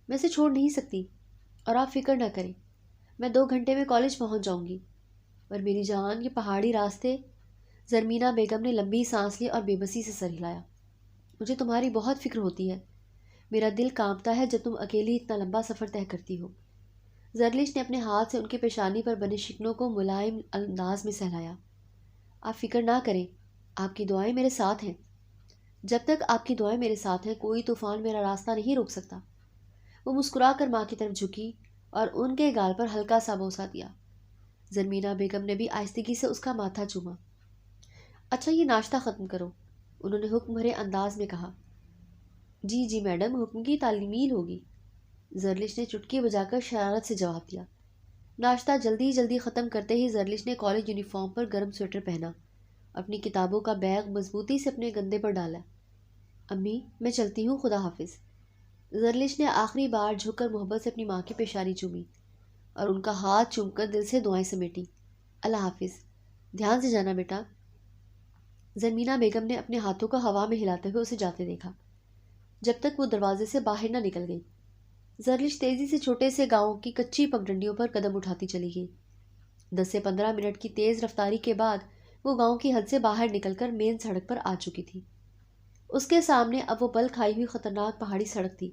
میں اسے چھوڑ نہیں سکتی۔ اور آپ فکر نہ کریں، میں 2 گھنٹے میں کالج پہنچ جاؤں گی۔ اور میری جان، یہ پہاڑی راستے… زرمینہ بیگم نے لمبی سانس لی اور بے بسی سے سر ہلایا۔ مجھے تمہاری بہت فکر ہوتی ہے، میرا دل کانپتا ہے جب تم اکیلی اتنا لمبا سفر طے کرتی ہو۔ زرلش نے اپنے ہاتھ سے ان کی پیشانی پر بنے شکنوں کو ملائم انداز میں سہلایا۔ آپ فکر نہ کریں، آپ کی دعائیں میرے ساتھ ہیں۔ جب تک آپ کی دعائیں میرے ساتھ ہیں کوئی طوفان میرا راستہ نہیں روک سکتا۔ وہ مسکرا کر ماں کی طرف جھکی اور ان کے گال پر ہلکا سا بوسہ دیا۔ زرمینہ بیگم نے بھی آہستگی سے اس کا ماتھا چوما۔ اچھا، یہ ناشتہ ختم کرو، انہوں نے حکم بھرے انداز میں کہا۔ جی جی میڈم، حکم کی تعمیل ہوگی، زرلش نے چٹکی بجا کر شرارت سے جواب دیا۔ ناشتہ جلدی جلدی ختم کرتے ہی زرلش نے کالج یونیفارم پر گرم سویٹر پہنا، اپنی کتابوں کا بیگ مضبوطی سے اپنے گندے پر ڈالا۔ امی، میں چلتی ہوں، خدا حافظ۔ زرلش نے آخری بار جھک کر محبت سے اپنی ماں کی پیشانی چومی اور ان کا ہاتھ چوم کر دل سے دعائیں سمیٹی۔ اللہ حافظ، دھیان سے جانا بیٹا۔ زرمینہ بیگم نے اپنے ہاتھوں کو ہوا میں ہلاتے ہوئے اسے جاتے دیکھا جب تک وہ دروازے سے باہر نہ نکل گئی۔ زرلش تیزی سے چھوٹے سے گاؤں کی کچی پگڈنڈیوں پر قدم اٹھاتی چلی گئی۔ 10 سے 15 منٹ کی تیز رفتاری کے بعد وہ گاؤں کی حد سے باہر نکل کر مین سڑک پر آ چکی تھی۔ اس کے سامنے اب وہ بل کھائی ہوئی خطرناک پہاڑی سڑک تھی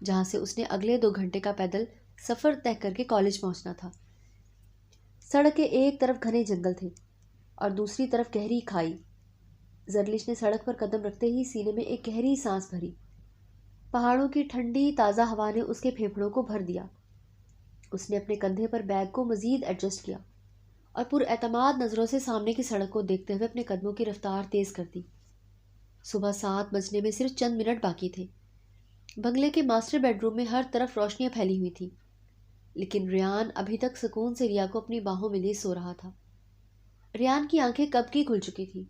جہاں سے اس نے اگلے 2 گھنٹے کا پیدل سفر طے کر کے کالج پہنچنا تھا۔ سڑک کے ایک طرف گھنے جنگل تھے اور دوسری طرف گہری کھائی۔ زرلش نے سڑک پر قدم رکھتے ہی سینے میں ایک گہری سانس بھری۔ پہاڑوں کی ٹھنڈی تازہ ہوا نے اس کے پھیپھڑوں کو بھر دیا۔ اس نے اپنے کندھے پر بیگ کو مزید ایڈجسٹ کیا اور پر اعتماد نظروں سے سامنے کی سڑک کو دیکھتے ہوئے اپنے قدموں کی رفتار تیز کر دی۔ صبح 7 بجنے میں صرف چند منٹ باقی تھے۔ بنگلے کے ماسٹر بیڈ روم میں ہر طرف روشنیاں پھیلی ہوئی تھیں، لیکن ریان ابھی تک سکون سے ریا کو اپنی باہوں میں لے سو رہا تھا۔ ریان کی آنکھیں کب کی کھل چکی تھیں،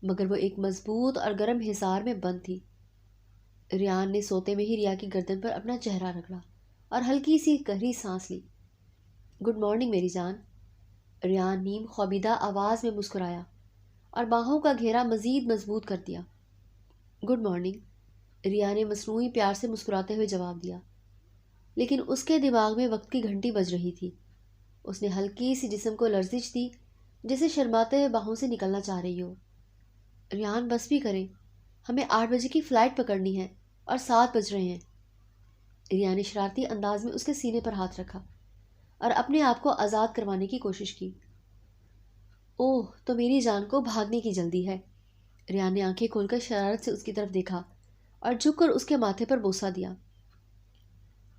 مگر وہ ایک مضبوط اور گرم حصار میں بند تھی۔ ریان نے سوتے میں ہی ریا کی گردن پر اپنا چہرہ رگڑا اور ہلکی سی گہری سانس لی۔ گڈ مارننگ میری جان، ریان نیم خوابیدہ آواز میں مسکرایا اور باہوں کا گھیرا مزید مضبوط کر دیا۔ گڈ مارننگ، ریا نے مصنوعی پیار سے مسکراتے ہوئے جواب دیا، لیکن اس کے دماغ میں وقت کی گھنٹی بج رہی تھی۔ اس نے ہلکی سی جسم کو لرزش دی جیسے شرماتے ہوئے باہوں سے نکلنا چاہ رہی ہو۔ ریان، بس بھی کریں، ہمیں 8 بجے کی فلائٹ پکڑنی ہے اور 7 بج رہے ہیں۔ ریا نے شرارتی انداز میں اس کے سینے پر ہاتھ رکھا اور اپنے آپ کو آزاد کروانے کی کوشش کی۔ اوہ، تو میری جان کو بھاگنے کی جلدی ہے۔ ریا نے آنکھیں کھول کر شرارت سے اس کی طرف دیکھا اور جھک کر اس کے ماتھے پر بوسہ دیا۔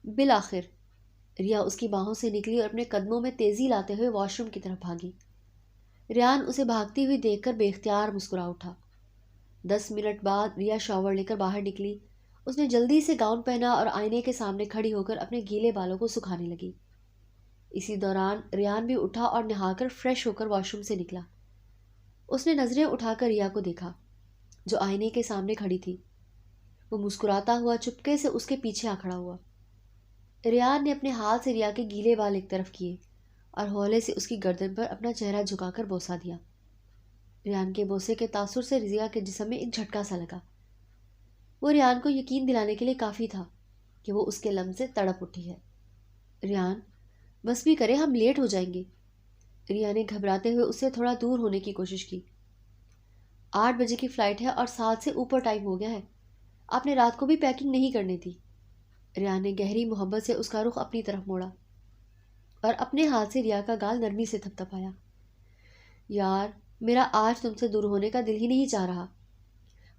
بالآخر ریا اس کی باہوں سے نکلی اور اپنے قدموں میں تیزی لاتے ہوئے واش روم کی طرف بھاگی۔ ریان اسے بھاگتی ہوئی دیکھ کر بے اختیار مسکرا اٹھا۔ 10 منٹ بعد ریا شاور لے کر باہر نکلی۔ اس نے جلدی سے گاؤن پہنا اور آئینے کے سامنے کھڑی ہو کر اپنے گیلے بالوں کو سکھانے لگی۔ اسی دوران ریان بھی اٹھا اور نہا کر فریش ہو کر واش روم سے نکلا۔ اس نے نظریں اٹھا کر ریا کو دیکھا جو آئینے کے سامنے کھڑی تھی۔ وہ مسکراتا ہوا چپکے سے اس کے پیچھے آ کھڑا ہوا۔ ریان نے اپنے ہاتھ سے ریا کے گیلے بال ایک طرف کیے اور ہولے سے اس کی گردن پر اپنا چہرہ جھکا کر بوسہ دیا۔ ریان کے بوسے کے تاثر سے ریا کے جسم میں ایک جھٹکا سا لگا۔ وہ ریان کو یقین دلانے کے لیے کافی تھا کہ وہ اس کے لمس سے تڑپ اٹھی ہے۔ ریان، بس بھی کرے، ہم لیٹ ہو جائیں گے۔ ریا نے گھبراتے ہوئے اس سے تھوڑا دور ہونے کی کوشش کی۔ 8 بجے کی فلائٹ ہے اور 7 سے اوپر ٹائم ہو گیا ہے، آپ نے رات کو بھی پیکنگ نہیں کرنی تھی۔ ریان نے گہری محبت سے اس کا رخ اپنی طرف موڑا اور اپنے ہاتھ سے ریا کا گال نرمی سے تھپتھپایا۔ یار، میرا آج تم سے دور ہونے کا دل ہی نہیں چاہ رہا۔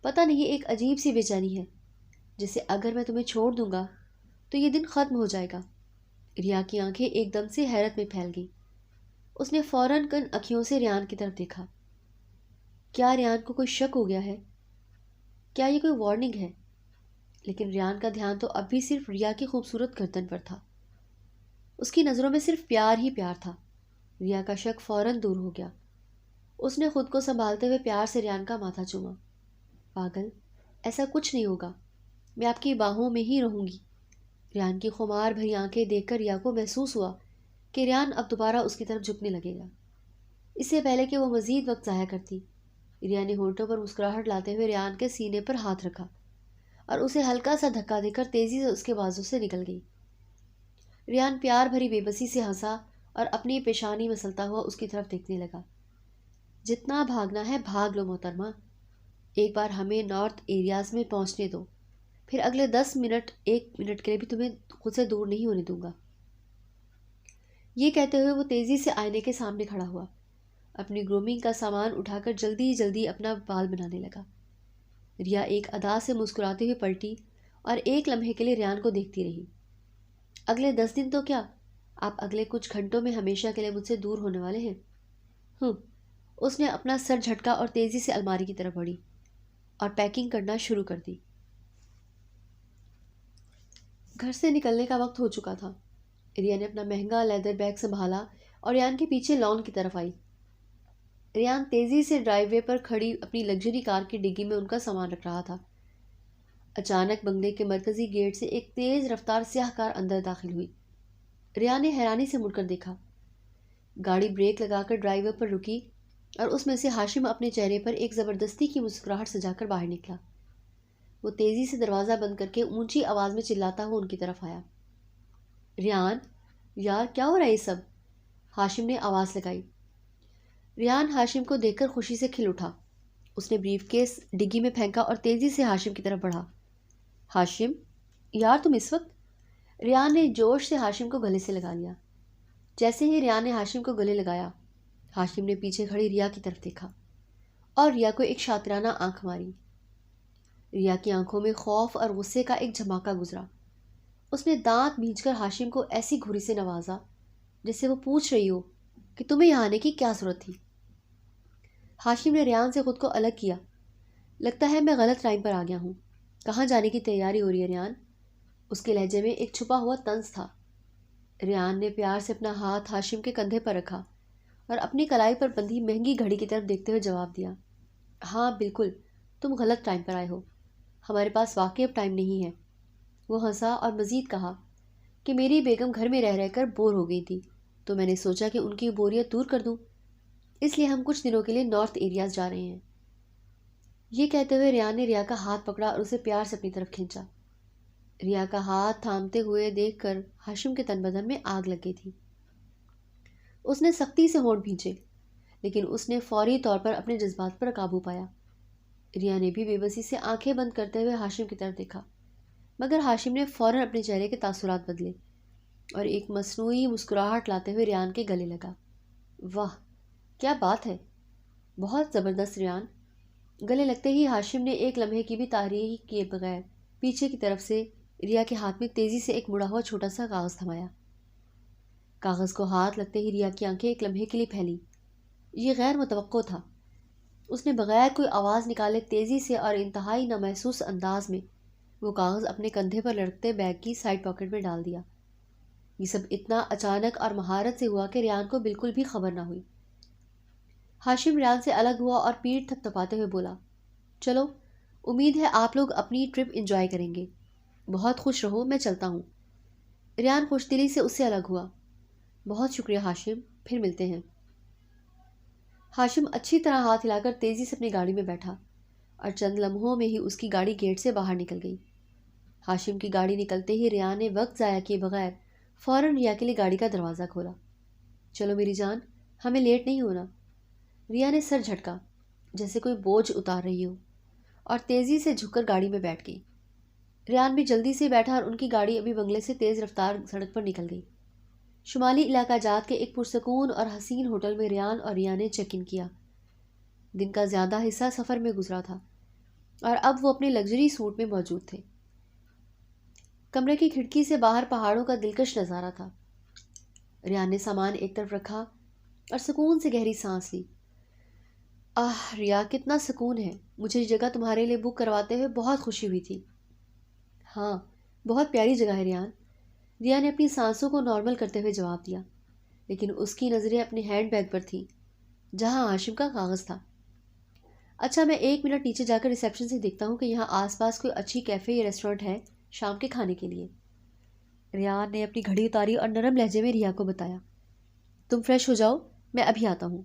پتہ نہیں، ایک عجیب سی بے چینی ہے جیسے اگر میں تمہیں چھوڑ دوں گا تو یہ دن ختم ہو جائے گا۔ ریا کی آنکھیں ایک دم سے حیرت میں پھیل گئیں۔ اس نے فوراً کن اکھیوں سے ریان کی طرف دیکھا۔ کیا ریان کو کوئی شک ہو گیا ہے؟ کیا یہ کوئی وارننگ ہے؟ لیکن ریان کا دھیان تو اب بھی صرف ریا کی خوبصورت گردن پر تھا۔ اس کی نظروں میں صرف پیار ہی پیار تھا۔ ریا کا شک فوراً دور ہو گیا۔ اس نے خود کو سنبھالتے ہوئے پیار سے ریان کا ماتھا چوما۔ پاگل، ایسا کچھ نہیں ہوگا، میں آپ کی باہوں میں ہی رہوں گی۔ ریان کی خمار بھری آنکھیں دیکھ کر ریا کو محسوس ہوا کہ ریان اب دوبارہ اس کی طرف جھکنے لگے گا۔ اس سے پہلے کہ وہ مزید وقت ضائع کرتی، ریا نے ہونٹوں پر مسکراہٹ لاتے ہوئے ریان کے سینے پر ہاتھ رکھا اور اسے ہلکا سا دھکا دے کر تیزی سے اس کے بازو سے نکل گئی۔ ریان پیار بھری بے بسی سے ہنسا اور اپنی پیشانی مسلتا ہوا اس کی طرف دیکھنے لگا۔ جتنا بھاگنا ہے بھاگ لو محترمہ، ایک بار ہمیں نارتھ ایریاز میں پہنچنے دو، پھر اگلے 10 منٹ 1 منٹ کے لیے بھی تمہیں خود سے دور نہیں ہونے دوں گا۔ یہ کہتے ہوئے وہ تیزی سے آئینے کے سامنے کھڑا ہوا، اپنی گرومنگ کا سامان اٹھا کر جلدی جلدی اپنا بال بنانے لگا۔ ریا ایک ادا سے مسکراتے ہوئے پلٹی اور ایک لمحے کے لیے ریان کو دیکھتی رہی۔ اگلے 10 دن تو کیا، آپ اگلے کچھ گھنٹوں میں ہمیشہ کے لیے مجھ سے دور ہونے والے ہیں۔ اس نے اپنا سر جھٹکا اور تیزی سے الماری کی طرف بڑھی اور پیکنگ کرنا شروع کر دی۔ گھر سے نکلنے کا وقت ہو چکا تھا۔ ریا نے اپنا مہنگا لیدر بیگ سنبھالا اور ریان کے پیچھے لان کی طرف آئی۔ ریان تیزی سے ڈرائیو وے پر کھڑی اپنی لگژری کار کی ڈگی میں ان کا سامان رکھ رہا تھا۔ اچانک بنگلے کے مرکزی گیٹ سے ایک تیز رفتار سیاہ کار اندر داخل ہوئی۔ ریان نے حیرانی سے مڑ کر دیکھا۔ گاڑی بریک لگا کر ڈرائیو وے پر رکی اور اس میں سے ہاشم اپنے چہرے پر ایک زبردستی کی مسکراہٹ سجا کر باہر نکلا۔ وہ تیزی سے دروازہ بند کر کے اونچی آواز میں چلاتا ہوا ان کی طرف آیا۔ ریان، یار کیا ہو رہا ہے یہ سب؟ ہاشم نے آواز لگائی۔ ریان ہاشم کو دیکھ کر خوشی سے کھل اٹھا۔ اس نے بریف کیس ڈگی میں پھینکا اور تیزی سے ہاشم کی طرف بڑھا۔ ہاشم، یار تم اس وقت؟ ریان نے جوش سے ہاشم کو گلے سے لگا لیا۔ جیسے ہی ریان نے ہاشم کو گلے لگایا، ہاشم نے پیچھے کھڑی ریا کی طرف دیکھا اور ریا کو ایک شاطرانہ آنکھ ماری۔ ریا کی آنکھوں میں خوف اور غصے کا ایک جھماکہ گزرا۔ اس نے دانت بھینچ کر ہاشم کو ایسی گھوری سے نوازا جیسے وہ پوچھ رہی ہو کہ تمہیں یہاں آنے کی کیا ضرورت تھی۔ ہاشم نے ریان سے خود کو الگ کیا۔ لگتا ہے میں غلط ٹائم پر آ گیا ہوں۔ کہاں جانے کی تیاری ہو رہی ہے ریان؟ اس کے لہجے میں ایک چھپا ہوا طنز تھا۔ ریان نے پیار سے اپنا ہاتھ ہاشم کے کندھے پر رکھا اور اپنی کلائی پر بندھی مہنگی گھڑی کی طرف دیکھتے ہوئے جواب دیا، ہاں بالکل، تم غلط ٹائم پر آئے ہو، ہمارے پاس واقعی اب ٹائم نہیں ہے۔ وہ ہنسا اور مزید کہا کہ میری بیگم گھر میں رہ کر بور ہو گئی تھی، تو میں نے سوچا کہ ان کی بوریت دور کر دوں، اس لیے ہم کچھ دنوں کے لیے نارتھ ایریاز جا رہے ہیں۔ یہ کہتے ہوئے ریان نے ریا کا ہاتھ پکڑا اور اسے پیار سے اپنی طرف کھینچا۔ ریا کا ہاتھ تھامتے ہوئے دیکھ کر ہاشم کے تن بدن میں آگ لگ گئی تھی۔ اس نے سختی سے ہونٹ بھینچے، لیکن اس نے فوری طور پر اپنے جذبات پر قابو پایا۔ ریا نے بھی بے بسی سے آنکھیں بند کرتے ہوئے ہاشم کی طرف دیکھا، مگر ہاشم نے فوراً اپنے چہرے کے تاثرات بدلے اور ایک مصنوعی مسکراہٹ لاتے ہوئے ریان کے گلے لگا۔ واہ، کیا بات ہے، بہت زبردست ریان۔ گلے لگتے ہی ہاشم نے ایک لمحے کی بھی تاریخ کیے بغیر پیچھے کی طرف سے ریا کے ہاتھ میں تیزی سے ایک مڑا ہوا چھوٹا سا کاغذ تھمایا۔ کاغذ کو ہاتھ لگتے ہی ریا کی آنکھیں ایک لمحے کے لیے پھیلی۔ یہ غیر متوقع تھا۔ اس نے بغیر کوئی آواز نکالے تیزی سے اور انتہائی نامحسوس انداز میں وہ کاغذ اپنے کندھے پر لٹکتے بیگ کی سائڈ پاکٹ میں ڈال دیا۔ یہ سب اتنا اچانک اور مہارت سے ہوا کہ ریان کو بالکل بھی خبر نہ ہوئی۔ ہاشم ریان سے الگ ہوا اور پیٹھ تھپ تھپاتے ہوئے بولا، چلو، امید ہے آپ لوگ اپنی ٹرپ انجوائے کریں گے، بہت خوش رہو، میں چلتا ہوں۔ ریان خوش دلی سے اس سے الگ ہوا۔ بہت شکریہ ہاشم، پھر ملتے ہیں۔ ہاشم اچھی طرح ہاتھ ہلا کر تیزی سے اپنی گاڑی میں بیٹھا اور چند لمحوں میں ہی اس کی گاڑی گیٹ سے باہر نکل گئی۔ ہاشم کی گاڑی نکلتے ہی ریان نے وقت ضائع کیے بغیر فوراً ریا کے لیے گاڑی کا دروازہ کھولا۔ چلو میری جان، ہمیں لیٹ نہیں ہونا۔ ریا نے سر جھٹکا جیسے کوئی بوجھ اتار رہی ہو اور تیزی سے جھک کر گاڑی میں بیٹھ گئی۔ ریان بھی جلدی سے بیٹھا اور ان کی گاڑی ابھی بنگلے سے تیز رفتار سڑک پر نکل گئی۔ شمالی علاقہ جات کے ایک پرسکون اور حسین ہوٹل میں ریان اور ریا نے چیک ان کیا۔ دن کا زیادہ حصہ سفر میں گزرا تھا اور اب وہ اپنے لگژری سوٹ میں موجود تھے۔ کمرے کی کھڑکی سے باہر پہاڑوں کا دلکش نظارہ تھا۔ ریان نے سامان ایک طرف رکھا اور سکون سے گہری سانس لی۔ ریا، کتنا سکون ہے، مجھے یہ جگہ تمہارے لیے بک کرواتے ہوئے بہت خوشی ہوئی تھی۔ ہاں، بہت پیاری جگہ ہے ریان۔ ریا نے اپنی سانسوں کو نارمل کرتے ہوئے جواب دیا، لیکن اس کی نظریں اپنے ہینڈ بیگ پر تھیں جہاں ہاشم کا کاغذ تھا۔ اچھا، میں 1 منٹ نیچے جا کر ریسیپشن سے دیکھتا ہوں کہ یہاں آس پاس کوئی اچھی کیفے یا ریسٹورینٹ ہے شام کے کھانے کے لیے۔ ریان نے اپنی گھڑی اتاری اور نرم لہجے میں ریا کو بتایا، تم فریش ہو جاؤ، میں ابھی آتا ہوں۔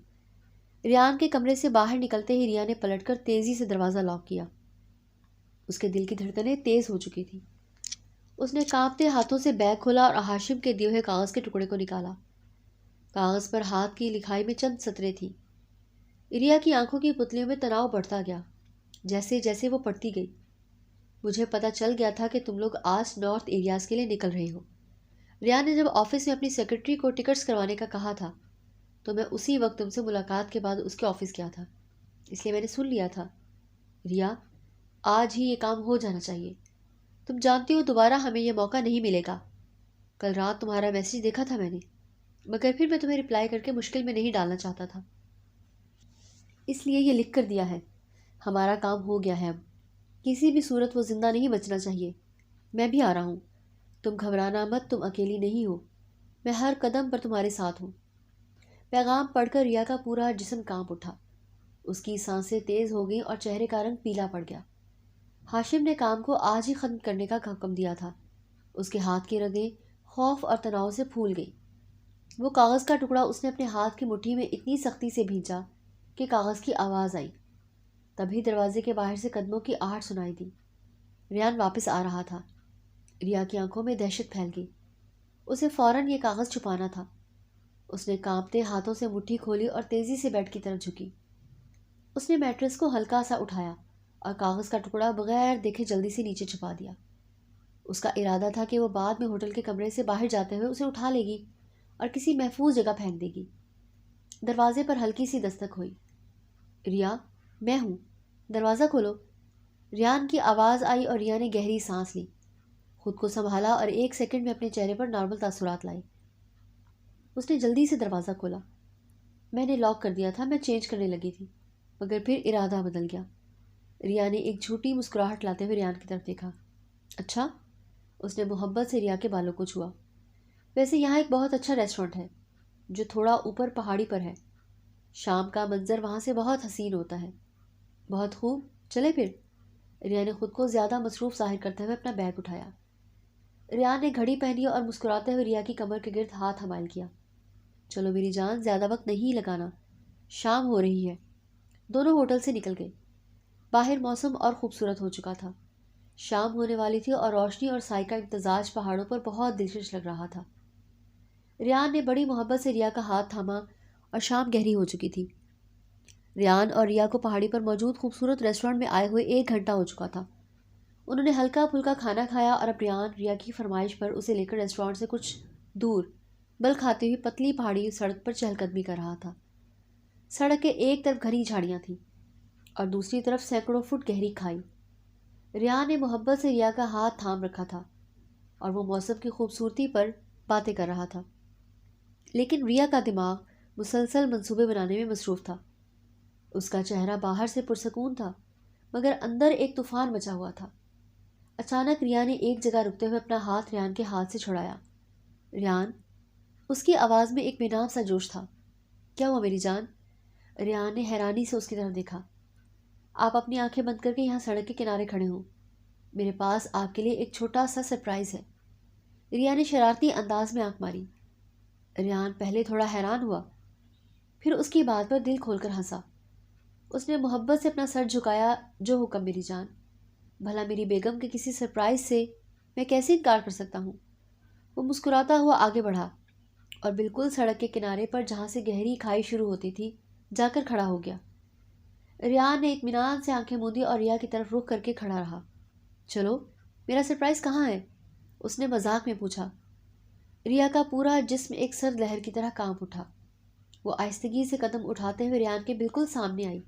ریان کے کمرے سے باہر نکلتے ہی ریا نے پلٹ کر تیزی سے دروازہ لاک کیا۔ اس کے دل کی دھڑکنیں تیز ہو چکی تھی۔ اس نے کانپتے ہاتھوں سے بیگ کھولا اور ہاشم کے دیے ہوئے کاغذ کے ٹکڑے کو نکالا۔ کاغذ پر ہاتھ کی لکھائی میں چند سطریں تھیں۔ ریا کی آنکھوں کی پتلیوں میں تناؤ بڑھتا گیا جیسے جیسے وہ پڑھتی گئی۔ مجھے پتہ چل گیا تھا کہ تم لوگ آج نارتھ ایریاز کے لیے نکل رہے ہو۔ ریا نے جب آفس میں اپنی سیکرٹری کو ٹکٹس کروانے کا کہا تھا تو میں اسی وقت تم سے ملاقات کے بعد اس کے آفس گیا تھا، اس لیے میں نے سن لیا تھا۔ ریا، آج ہی یہ کام ہو جانا چاہیے۔ تم جانتی ہو دوبارہ ہمیں یہ موقع نہیں ملے گا۔ کل رات تمہارا میسیج دیکھا تھا میں نے، مگر پھر میں تمہیں رپلائی کر کے مشکل میں نہیں ڈالنا چاہتا تھا، اس لیے یہ لکھ کر دیا ہے۔ ہمارا کام ہو گیا ہے اب، کسی بھی صورت وہ زندہ نہیں بچنا چاہیے۔ میں بھی آ رہا ہوں، تم گھبرانا مت، تم اکیلی نہیں ہو، میں ہر قدم پر تمہارے ساتھ ہوں۔ پیغام پڑھ کر ریا کا پورا جسم کانپ اٹھا، اس کی سانسیں تیز ہو گئیں اور چہرے کا رنگ پیلا پڑ گیا۔ ہاشم نے کام کو آج ہی ختم کرنے کا حکم دیا تھا۔ اس کے ہاتھ کی رگیں خوف اور تناؤ سے پھول گئی۔ وہ کاغذ کا ٹکڑا اس نے اپنے ہاتھ کی مٹھی میں اتنی سختی سے بھینچا کہ کاغذ کی آواز آئی۔ تبھی دروازے کے باہر سے قدموں کی آہٹ سنائی دی۔ ریان واپس آ رہا تھا۔ ریا کی آنکھوں میں دہشت پھیل گئی۔ اسے فوراً یہ کاغذ چھپانا تھا۔ اس نے کانپتے ہاتھوں سے مٹھی کھولی اور تیزی سے بیڈ کی طرف جھکی۔ اس نے میٹرس کو ہلکا سا اٹھایا اور کاغذ کا ٹکڑا بغیر دیکھے جلدی سے نیچے چھپا دیا۔ اس کا ارادہ تھا کہ وہ بعد میں ہوٹل کے کمرے سے باہر جاتے ہوئے اسے اٹھا لے گی اور کسی محفوظ جگہ پھینک دے گی۔ دروازے پر ہلکی سی دستک ہوئی۔ ریا، میں ہوں، دروازہ کھولو۔ ریان کی آواز آئی اور ریا نے گہری سانس لی، خود کو سنبھالا اور 1 سیکنڈ میں اپنے چہرے پر نارمل تاثرات لائے۔ اس نے جلدی سے دروازہ کھولا۔ میں نے لاک کر دیا تھا، میں چینج کرنے لگی تھی، مگر پھر ارادہ بدل گیا۔ ریا نے ایک جھوٹی مسکراہٹ لاتے ہوئے ریان کی طرف دیکھا۔ اچھا؟ اس نے محبت سے ریا کے بالوں کو چھوا۔ ویسے یہاں ایک بہت اچھا ریسٹورانٹ ہے جو تھوڑا اوپر پہاڑی پر ہے۔ شام کا منظر وہاں سے بہت حسین ہوتا ہے۔ بہت خوب، چلے پھر۔ ریا نے خود کو زیادہ مصروف ظاہر کرتے ہوئے اپنا بیگ اٹھایا۔ ریان نے گھڑی پہنی اور مسکراتے ہوئے ریا کی کمر کے گرد ہاتھ حمائل کیا۔ چلو میری جان، زیادہ وقت نہیں لگانا، شام ہو رہی ہے۔ دونوں ہوٹل سے نکل گئے۔ باہر موسم اور خوبصورت ہو چکا تھا، شام ہونے والی تھی اور روشنی اور سائے کا امتزاج پہاڑوں پر بہت دلکش لگ رہا تھا۔ ریان نے بڑی محبت سے ریا کا ہاتھ تھاما اور شام گہری ہو چکی تھی۔ ریان اور ریا کو پہاڑی پر موجود خوبصورت ریسٹورانٹ میں آئے ہوئے 1 گھنٹہ ہو چکا تھا۔ انہوں نے ہلکا پھلکا کھانا کھایا اور اب ریان ریا کی فرمائش پر اسے لے کر ریسٹورانٹ سے کچھ دور بل کھاتے ہوئے پتلی پہاڑی سڑک پر چہل قدمی کر رہا تھا۔ سڑک کے ایک طرف گھنی جھاڑیاں تھیں اور دوسری طرف سینکڑوں فٹ گہری کھائی۔ ریان نے محبت سے ریا کا ہاتھ تھام رکھا تھا اور وہ موسم کی خوبصورتی پر باتیں کر رہا تھا، لیکن ریا کا دماغ مسلسل منصوبے بنانے میں مصروف تھا۔ اس کا چہرہ باہر سے پرسکون تھا مگر اندر ایک طوفان مچا ہوا تھا۔ اچانک ریا نے ایک جگہ رکتے ہوئے اپنا ہاتھ ریان کے ہاتھ سے چھڑایا۔ ریان، اس کی آواز میں ایک بے نام سا جوش تھا۔ کیا ہوا میری جان؟ ریان نے حیرانی سے اس کی طرف دیکھا۔ آپ اپنی آنکھیں بند کر کے یہاں سڑک کے کنارے کھڑے ہوں، میرے پاس آپ کے لیے ایک چھوٹا سا سرپرائز ہے۔ ریا نے شرارتی انداز میں آنکھ ماری۔ ریان پہلے تھوڑا حیران ہوا، پھر اس کی بات پر دل کھول کر ہنسا۔ اس نے محبت سے اپنا سر جھکایا۔ جو حکم میری جان، بھلا میری بیگم کے کسی سرپرائز سے میں کیسے انکار کر سکتا ہوں؟ وہ مسکراتا ہوا آگے بڑھا اور بالکل سڑک کے کنارے پر جہاں سے گہری کھائی شروع ہوتی تھی جا کر کھڑا ہو گیا۔ ریان نے اطمینان سے آنکھیں موندی اور ریا کی طرف رخ کر کے کھڑا رہا۔ چلو، میرا سرپرائز کہاں ہے؟ اس نے مذاق میں پوچھا۔ ریا کا پورا جسم ایک سرد لہر کی طرح کانپ اٹھا۔ وہ آہستگی سے قدم اٹھاتے ہوئے ریان کے بالکل سامنے آئی۔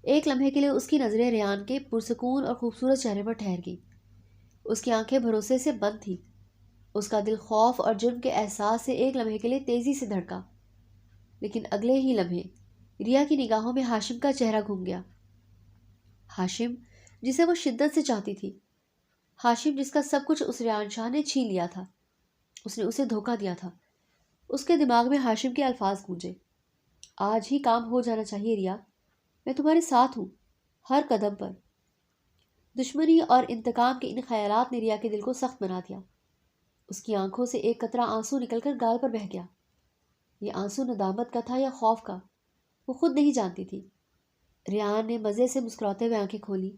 ایک لمحے کے لیے اس کی نظریں ریان کے پرسکون اور خوبصورت چہرے پر ٹھہر گئی۔ اس کی آنکھیں بھروسے سے بند تھیں۔ اس کا دل خوف اور جرم کے احساس سے ایک لمحے کے لیے تیزی سے دھڑکا، لیکن اگلے ہی لمحے ریا کی نگاہوں میں ہاشم کا چہرہ گھوم گیا۔ ہاشم، جسے وہ شدت سے چاہتی تھی، ہاشم جس کا سب کچھ اس ریان شاہ نے چھین لیا تھا۔ اس نے اسے دھوکہ دیا تھا۔ اس کے دماغ میں ہاشم کے الفاظ گونجے۔ آج ہی کام ہو جانا چاہیے ریا، میں تمہارے ساتھ ہوں ہر قدم پر۔ دشمنی اور انتقام کے ان خیالات نے ریا کے دل کو سخت بنا دیا۔ اس کی آنکھوں سے ایک قطرہ آنسو نکل کر گال پر بہہ گیا۔ یہ آنسو ندامت کا تھا یا خوف کا، وہ خود نہیں جانتی تھی۔ ریان نے مزے سے مسکراتے ہوئے آنکھیں کھولی۔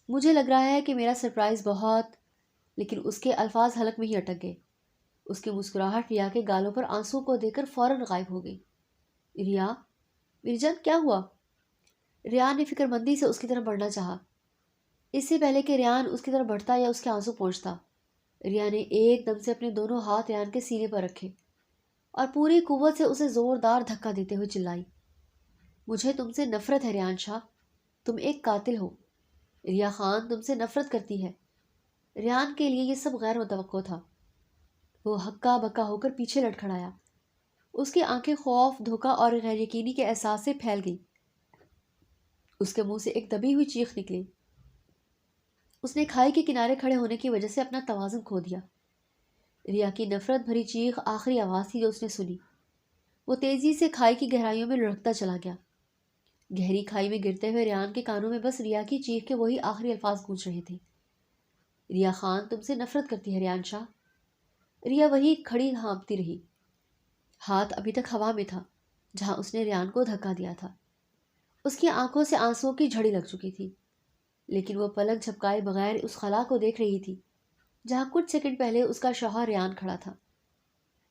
مجھے لگ رہا ہے کہ میرا سرپرائز بہت لیکن اس کے الفاظ حلق میں ہی اٹک گئے۔ اس کی مسکراہٹ ریا کے گالوں پر آنسو کو دیکھ کر فوراً غائب ہو گئی۔ ریا، میری جان کیا ہوا؟ ریان نے فکر مندی سے اس کی طرف بڑھنا چاہا، اس سے پہلے کہ ریان اس کی طرف بڑھتا یا اس کے آنسو پہنچتا۔ ریا نے ایک دم سے اپنے دونوں ہاتھ ریان کے سینے پر رکھے اور پوری قوت سے اسے زوردار دھکا دیتے ہوئے چلائی، مجھے تم سے نفرت ہے ریان شاہ، تم ایک قاتل ہو۔ ریا خان تم سے نفرت کرتی ہے۔ ریان کے لیے یہ سب غیر متوقع تھا۔ وہ ہکا بکا ہو کر پیچھے لڑکھڑایا۔ اس کی آنکھیں خوف، دھوکا اور غیر یقینی کے احساس سے پھیل گئی۔ اس کے منہ سے ایک دبی ہوئی چیخ نکلی۔ اس نے کھائی کے کنارے کھڑے ہونے کی وجہ سے اپنا توازن کھو دیا۔ ریا کی نفرت بھری چیخ آخری آواز تھی جو اس نے سنی۔ وہ تیزی سے کھائی کی گہرائیوں میں لڑکتا چلا گیا۔ گہری کھائی میں گرتے ہوئے ریان کے کانوں میں بس ریا کی چیخ کے وہی آخری الفاظ گونج رہے تھے، ریا خان تم سے نفرت کرتی ہے ریان شاہ۔ ریا وہی کھڑی ہانپتی رہی، ہاتھ ابھی تک ہوا میں تھا جہاں اس نے ریان کو دھکا دیا تھا۔ اس کی آنکھوں سے آنسوؤں کی جھڑی لگ چکی تھی، لیکن وہ پلک جھپکائے بغیر اس خلا کو دیکھ رہی تھی جہاں کچھ سیکنڈ پہلے اس کا شوہر ریان کھڑا تھا۔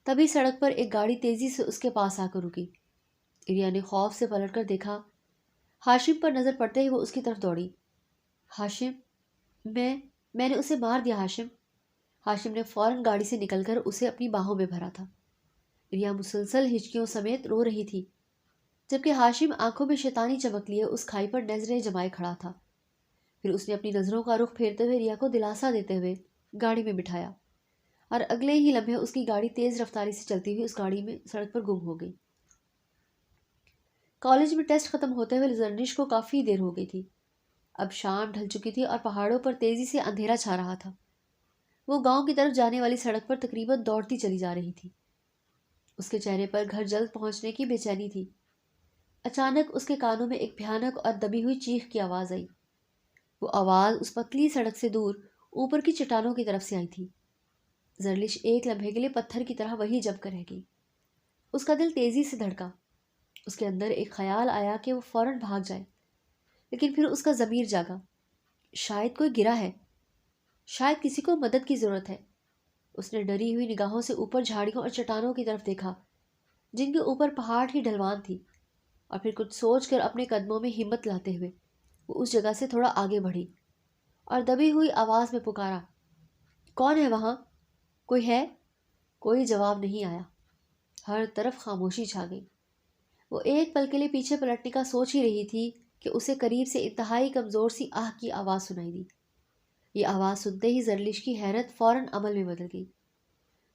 تبھی سڑک پر ایک گاڑی تیزی سے اس کے پاس آ کر رکی۔ ریا نے خوف سے پلٹ کر دیکھا۔ ہاشم پر نظر پڑتے ہی وہ اس کی طرف دوڑی۔ ہاشم، میں نے اسے مار دیا ہاشم۔ ہاشم نے فوراً گاڑی سے نکل کر اسے اپنی باہوں میں بھرا تھا۔ ریا مسلسل ہچکیوں سمیت رو رہی تھی، جبکہ ہاشم آنکھوں میں شیطانی چمک لیے اس کھائی پر نظریں جمائے کھڑا تھا۔ پھر اس نے اپنی نظروں کا رخ پھیرتے ہوئے ریا کو دلاسا دیتے ہوئے گاڑی میں بٹھایا، اور اگلے ہی لمحے اس کی گاڑی تیز رفتاری سے چلتی ہوئی اس گاڑی میں سڑک پر گم ہو گئی۔ کالج میں ٹیسٹ ختم ہوتے ہوئے زرنش کو کافی دیر ہو گئی تھی۔ اب شام ڈھل چکی تھی اور پہاڑوں پر تیزی سے اندھیرا چھا رہا تھا۔ وہ گاؤں کی طرف جانے والی سڑک پر تقریباً دوڑتی چلی جا رہی تھی۔ اس کے چہرے پر گھر جلد پہنچنے کی بے چینی تھی۔ اچانک اس کے کانوں میں ایک بھیانک اور دبی ہوئی چیخ کی آواز آئی۔ وہ آواز اس پتلی سڑک سے دور اوپر کی چٹانوں کی طرف سے آئی تھی۔ زرلش ایک لمحے کے لیے پتھر کی طرح وہی جم کر رہ گئی۔ اس کا دل تیزی سے دھڑکا۔ اس کے اندر ایک خیال آیا کہ وہ فوراً بھاگ جائے، لیکن پھر اس کا ضمیر جاگا۔ شاید کوئی گرا ہے، شاید کسی کو مدد کی ضرورت ہے۔ اس نے ڈری ہوئی نگاہوں سے اوپر جھاڑیوں اور چٹانوں کی طرف دیکھا جن کے اوپر پہاڑ کی ڈھلوان تھی، اور پھر کچھ سوچ کر اپنے قدموں میں ہمت لاتے ہوئے وہ اس جگہ سے تھوڑا آگے بڑھی اور دبی ہوئی آواز میں پکارا، کون ہے وہاں؟ کوئی ہے؟ کوئی جواب نہیں آیا۔ ہر طرف خاموشی چھا گئی۔ وہ ایک پل کے لیے پیچھے پلٹنے کا سوچ ہی رہی تھی کہ اسے قریب سے انتہائی کمزور سی آہ کی آواز سنائی دی۔ یہ آواز سنتے ہی زرلش کی حیرت فوراً عمل میں بدل گئی۔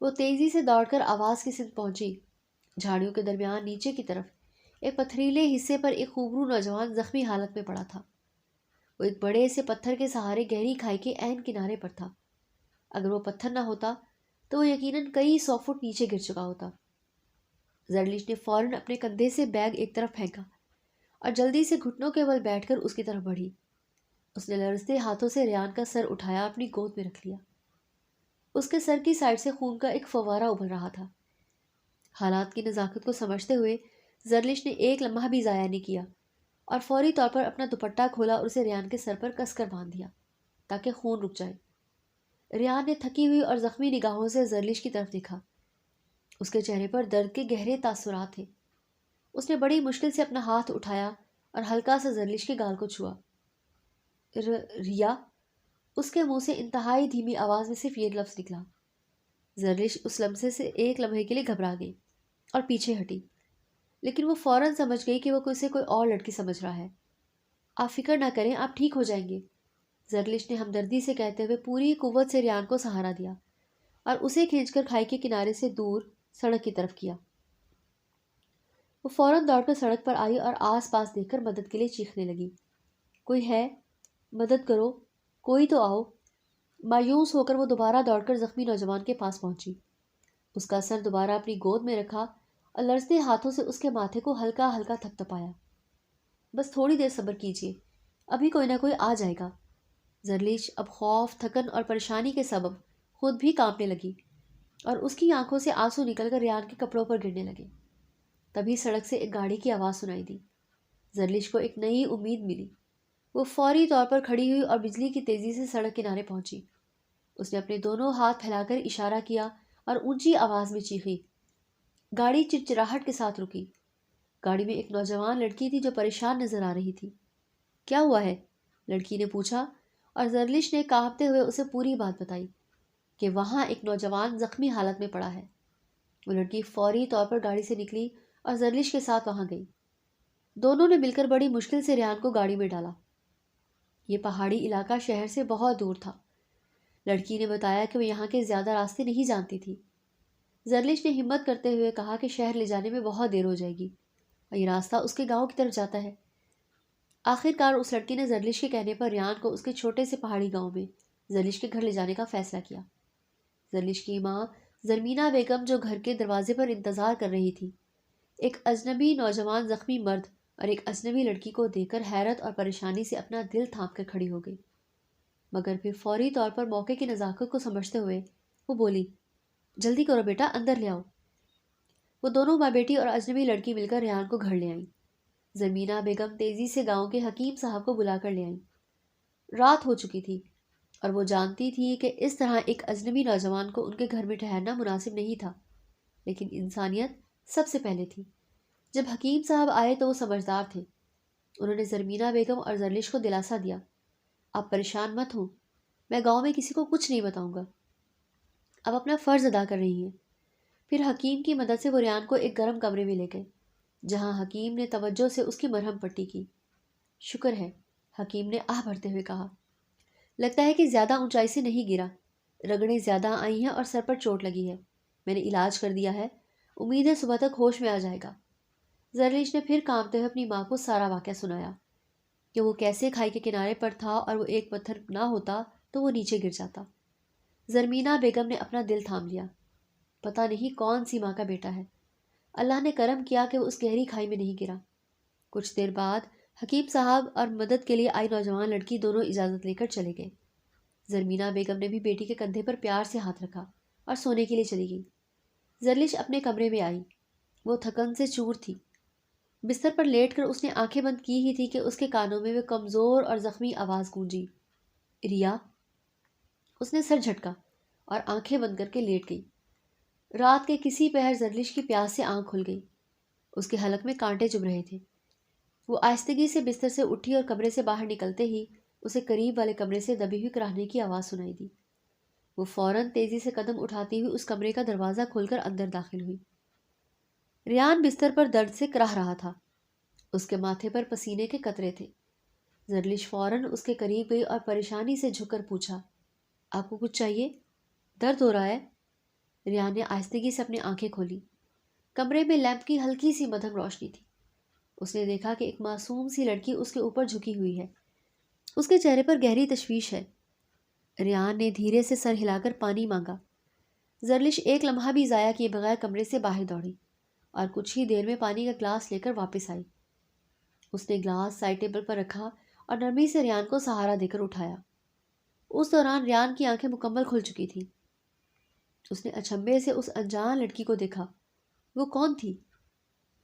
وہ تیزی سے دوڑ کر آواز کی سمت پہنچی۔ جھاڑیوں کے درمیان نیچے کی طرف ایک پتھریلے حصے پر ایک خوبرو نوجوان زخمی حالت میں پڑا تھا۔ وہ ایک بڑے سے پتھر کے سہارے گہری کھائی کے عین کنارے پر تھا۔ اگر وہ پتھر نہ ہوتا تو وہ یقیناً کئی 100 فٹ نیچے گر چکا ہوتا۔ زرلش نے فوراً اپنے کندھے سے بیگ ایک طرف پھینکا اور جلدی سے گھٹنوں کے بل بیٹھ کر اس کی طرف بڑھی۔ اس نے لرزتے ہاتھوں سے ریان کا سر اٹھایا، اپنی گود میں رکھ لیا۔ اس کے سر کی سائڈ سے خون کا ایک فوارہ ابل رہا تھا۔ حالات کی نزاکت کو سمجھتے ہوئے زرلش نے ایک لمحہ بھی ضائع نہیں کیا اور فوری طور پر اپنا دوپٹہ کھولا اور اسے ریان کے سر پر کس کر باندھ دیا تاکہ خون رک جائے۔ ریان نے تھکی ہوئی اور زخمی نگاہوں سے زرلش کی طرف دیکھا۔ اس کے چہرے پر درد کے گہرے تاثرات تھے۔ اس نے بڑی مشکل سے اپنا ہاتھ اٹھایا اور ہلکا سا زرلش کے گال کو چھوا۔ ریا؟ اس کے منہ سے انتہائی دھیمی آواز میں صرف یہ لفظ نکلا۔ زرلش اس لمحے سے ایک لمحے کے لیے گھبرا گئی اور پیچھے ہٹی، لیکن وہ فوراً سمجھ گئی کہ وہ اسے کوئی اور لڑکی سمجھ رہا ہے۔ آپ فکر نہ کریں، آپ ٹھیک ہو جائیں گے، زرلش نے ہمدردی سے کہتے ہوئے پوری قوت سے ریان کو سہارا دیا اور اسے کھینچ کر کھائی کے کنارے سے دور سڑک کی طرف کیا۔ وہ فوراً دوڑ کر سڑک پر آئی اور آس پاس دیکھ کر مدد کے لیے چیخنے لگی، کوئی ہے؟ مدد کرو، کوئی تو آؤ۔ مایوس ہو کر وہ دوبارہ دوڑ کر زخمی نوجوان کے پاس پہنچی۔ اس کا سر دوبارہ اپنی گود میں رکھا اور لرزتے ہاتھوں سے اس کے ماتھے کو ہلکا ہلکا تھپ تھپایا۔ بس تھوڑی دیر صبر کیجیے، ابھی کوئی نہ کوئی آ جائے گا۔ زرلش اب خوف، تھکن اور پریشانی کے سبب خود بھی کانپنے لگی اور اس کی آنکھوں سے آنسو نکل کر ریان کے کپڑوں پر گرنے لگے۔ تبھی سڑک سے ایک گاڑی کی آواز سنائی دی۔ زرلش کو ایک نئی امید ملی۔ وہ فوری طور پر کھڑی ہوئی اور بجلی کی تیزی سے سڑک کنارے پہنچی۔ اس نے اپنے دونوں ہاتھ پھیلا کر اشارہ کیا اور اونچی آواز میں چیخی۔ گاڑی چڑچڑاہٹ کے ساتھ رکی۔ گاڑی میں ایک نوجوان لڑکی تھی جو پریشان نظر آ رہی تھی۔ کیا ہوا ہے؟ لڑکی نے پوچھا، اور زرلش نے کانپتے ہوئے اسے پوری بات بتائی کہ وہاں ایک نوجوان زخمی حالت میں پڑا ہے۔ وہ لڑکی فوری طور پر گاڑی سے نکلی اور زرلش کے ساتھ وہاں گئی۔ دونوں نے مل کر بڑی مشکل سے ریان کو گاڑی میں ڈالا۔ یہ پہاڑی علاقہ شہر سے بہت دور تھا۔ لڑکی نے بتایا کہ وہ یہاں کے زیادہ راستے نہیں جانتی تھی۔ زرلش نے ہمت کرتے ہوئے کہا کہ شہر لے جانے میں بہت دیر ہو جائے گی اور یہ راستہ اس کے گاؤں کی طرف جاتا ہے۔ آخر کار اس لڑکی نے زرلش کے کہنے پر ریان کو اس کے چھوٹے سے پہاڑی گاؤں میں زرلش کے گھر لے جانے کا فیصلہ کیا۔ زرلش کی ماں زرمینہ بیگم جو گھر کے دروازے پر انتظار کر رہی تھی، ایک اجنبی نوجوان زخمی مرد اور ایک اجنبی لڑکی کو دیکھ کر حیرت اور پریشانی سے اپنا دل تھام کر کھڑی ہو گئی، مگر پھر فوری طور پر موقع کی نزاکت کو سمجھتے ہوئے وہ بولی، جلدی کرو بیٹا، اندر لے آؤ۔ وہ دونوں ماں بیٹی اور اجنبی لڑکی مل کر ریان کو گھر لے آئیں۔ زرمینہ بیگم تیزی سے گاؤں کے حکیم صاحب کو بلا کر لے آئیں۔ رات ہو چکی تھی اور وہ جانتی تھی کہ اس طرح ایک اجنبی نوجوان کو ان کے گھر میں ٹھہرنا مناسب نہیں تھا، لیکن انسانیت سب سے پہلے تھی۔ جب حکیم صاحب آئے تو وہ سمجھدار تھے۔ انہوں نے زرمینہ بیگم اور زرلش کو دلاسا دیا، آپ پریشان مت ہوں، میں گاؤں میں کسی کو کچھ نہیں بتاؤں گا، اب اپنا فرض ادا کر رہی ہیں۔ پھر حکیم کی مدد سے وہ ریان کو ایک گرم کمرے میں لے گئے، جہاں حکیم نے توجہ سے اس کی مرہم پٹی کی۔ شکر ہے، حکیم نے آہ بھرتے ہوئے کہا، لگتا ہے کہ زیادہ اونچائی سے نہیں گرا، رگڑیں زیادہ آئی ہیں اور سر پر چوٹ لگی ہے، میں نے علاج کر دیا ہے، امید ہے صبح تک ہوش میں آ جائے گا۔ زرلش نے پھر کانپتے ہوئے اپنی ماں کو سارا واقعہ سنایا کہ وہ کیسے کھائی کے کنارے پر تھا اور وہ ایک پتھر نہ ہوتا تو وہ نیچے گر جاتا۔ زرمینہ بیگم نے اپنا دل تھام لیا، پتہ نہیں کون سی ماں کا بیٹا ہے، اللہ نے کرم کیا کہ وہ اس گہری کھائی میں نہیں گرا۔ کچھ دیر بعد حکیم صاحب اور مدد کے لیے آئی نوجوان لڑکی دونوں اجازت لے کر چلے گئے۔ زرمینہ بیگم نے بھی بیٹی کے کندھے پر پیار سے ہاتھ رکھا اور سونے کے لیے چلی گئی۔ زرلش اپنے کمرے میں آئی، وہ تھکن سے چور تھی۔ بستر پر لیٹ کر اس نے آنکھیں بند کی ہی تھی کہ اس کے کانوں میں وہ کمزور اور زخمی آواز گونجی، ریا۔ اس نے سر جھٹکا اور آنکھیں بند کر کے لیٹ گئی۔ رات کے کسی پہر زرلش کی پیاس سے آنکھ کھل گئی، اس کے حلق میں کانٹے چبھ رہے تھے۔ وہ آہستگی سے بستر سے اٹھی اور کمرے سے باہر نکلتے ہی اسے قریب والے کمرے سے دبی ہوئی کراہنے کی آواز سنائی دی۔ وہ فوراً تیزی سے قدم اٹھاتی ہوئی اس کمرے کا دروازہ کھول کر اندر داخل ہوئی۔ ریان بستر پر درد سے کراہ رہا تھا، اس کے ماتھے پر پسینے کے قطرے تھے۔ زرلش فوراً اس کے قریب گئی اور پریشانی سے جھک کر پوچھا، آپ کو کچھ چاہیے؟ درد ہو رہا ہے؟ ریان نے آہستگی سے اپنی آنکھیں کھولی۔ کمرے میں لیمپ کی ہلکی سی مدھم روشنی تھی۔ اس نے دیکھا کہ ایک معصوم سی لڑکی اس کے اوپر جھکی ہوئی ہے، اس کے چہرے پر گہری تشویش ہے۔ ریان نے دھیرے سے سر ہلا کر پانی مانگا۔ زرلش ایک لمحہ بھی ضائع کیے بغیر کمرے سے باہر دوڑی اور کچھ ہی دیر میں پانی کا گلاس لے کر واپس آئی۔ اس نے گلاس سائڈ ٹیبل پر رکھا اور نرمی سے ریان کو سہارا دے کر اٹھایا۔ اس دوران ریان کی آنکھیں مکمل کھل چکی تھیں۔ اس نے اچنبھے سے اس انجان لڑکی کو دیکھا۔ وہ کون تھی؟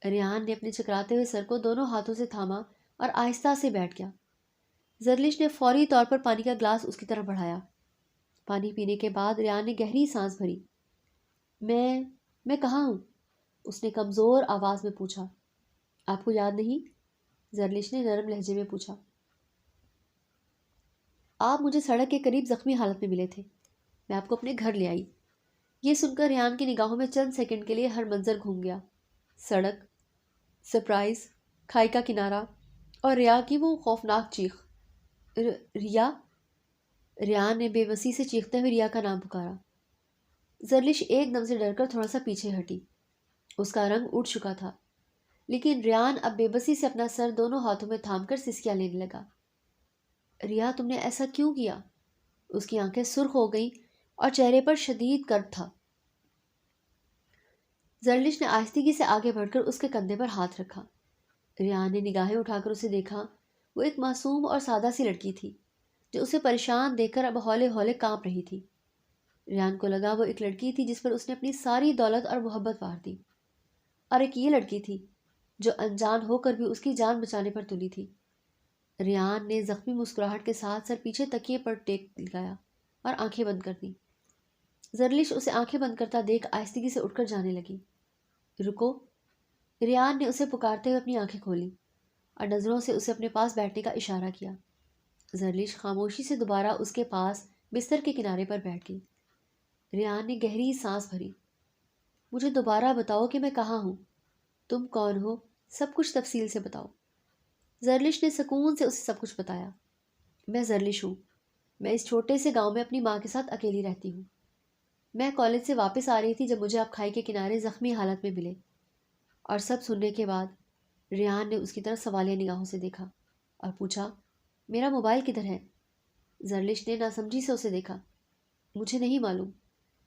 ریان نے اپنے چکراتے ہوئے سر کو دونوں ہاتھوں سے تھاما اور آہستہ سے بیٹھ گیا۔ زرلش نے فوری طور پر پانی کا گلاس اس کی طرف بڑھایا۔ پانی پینے کے بعد ریان نے گہری سانس بھری۔ میں کہاں ہوں؟ اس نے کمزور آواز میں پوچھا۔ آپ کو یاد نہیں؟ زرلش نے نرم لہجے میں پوچھا۔ آپ مجھے سڑک کے قریب زخمی حالت میں ملے تھے، میں آپ کو اپنے گھر لے آئی۔ یہ سن کر ریان کی نگاہوں میں چند سیکنڈ کے لیے ہر منظر گھوم گیا، سڑک، سرپرائز، کھائی کا کنارہ اور ریا کی وہ خوفناک چیخ۔ ریا؟ ریان نے بے بسی سے چیختے ہوئے ریا کا نام پکارا۔ زرلش ایک دم سے ڈر کر تھوڑا سا پیچھے ہٹی، اس کا رنگ اٹھ چکا تھا، لیکن ریان اب بے بسی سے اپنا سر دونوں ہاتھوں میں تھام کر سسکیاں لینے لگا۔ ریا، تم نے ایسا کیوں کیا؟ اس کی آنکھیں سرخ ہو گئیں اور چہرے پر شدید کرب تھا۔ زرلش نے آہستگی سے آگے بڑھ کر اس کے کندھے پر ہاتھ رکھا۔ ریان نے نگاہیں اٹھا کر اسے دیکھا۔ وہ ایک معصوم اور سادہ سی لڑکی تھی جو اسے پریشان دیکھ کر اب ہولے ہولے کانپ رہی تھی۔ ریان کو لگا وہ ایک لڑکی تھی جس پر اس نے اپنی ساری دولت اور محبت وار دی، اور ایک یہ لڑکی تھی جو انجان ہو کر بھی اس کی جان بچانے پر تلی تھی۔ ریان نے زخمی مسکراہٹ کے ساتھ سر پیچھے تکیے پر ٹیک لگایا۔ اور آنکھیں بند کر دیں۔ زرلش اسے آنکھیں بند کرتا دیکھ آہستگی سے اٹھ کر جانے لگی۔ رکو، ریان نے اسے پکارتے ہوئے اپنی آنکھیں کھولی اور نظروں سے اسے اپنے پاس بیٹھنے کا اشارہ کیا۔ زرلش خاموشی سے دوبارہ اس کے پاس بستر کے کنارے پر بیٹھ گئی۔ ریان نے گہری سانس بھری۔ مجھے دوبارہ بتاؤ کہ میں کہاں ہوں، تم کون ہو، سب کچھ تفصیل سے بتاؤ۔ زرلش نے سکون سے اسے سب کچھ بتایا۔ میں زرلش ہوں، میں اس چھوٹے سے گاؤں میں اپنی ماں کے ساتھ اکیلی رہتی ہوں۔ میں کالج سے واپس آ رہی تھی جب مجھے آپ کھائی کے کنارے زخمی حالت میں ملے۔ اور سب سننے کے بعد ریان نے اس کی طرف سوالیہ نگاہوں سے دیکھا اور پوچھا، میرا موبائل کدھر ہے؟ زرلش نے ناسمجھی سے اسے دیکھا۔ مجھے نہیں معلوم،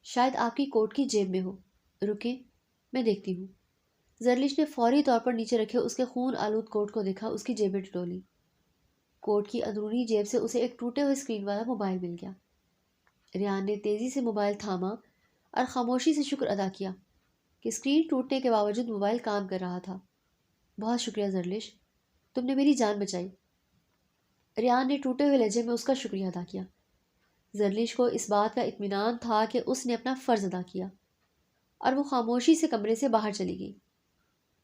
شاید آپ کی کوٹ کی جیب میں ہو، رکیں میں دیکھتی ہوں۔ زرلش نے فوری طور پر نیچے رکھے اس کے خون آلود کوٹ کو دیکھا، اس کی جیبیں ٹٹولی۔ کوٹ کی اندرونی جیب سے اسے ایک ٹوٹے ہوئے اسکرین والا موبائل مل گیا۔ ریان نے تیزی سے موبائل تھاما اور خاموشی سے شکر ادا کیا کہ اسکرین ٹوٹنے کے باوجود موبائل کام کر رہا تھا۔ بہت شکریہ زرلش، تم نے میری جان بچائی۔ ریان نے ٹوٹے ہوئے لہجے میں اس کا شکریہ ادا کیا۔ زرلش کو اس بات کا اطمینان تھا کہ اس نے اپنا فرض ادا کیا، اور وہ خاموشی سے کمرے سے باہر چلی گئی۔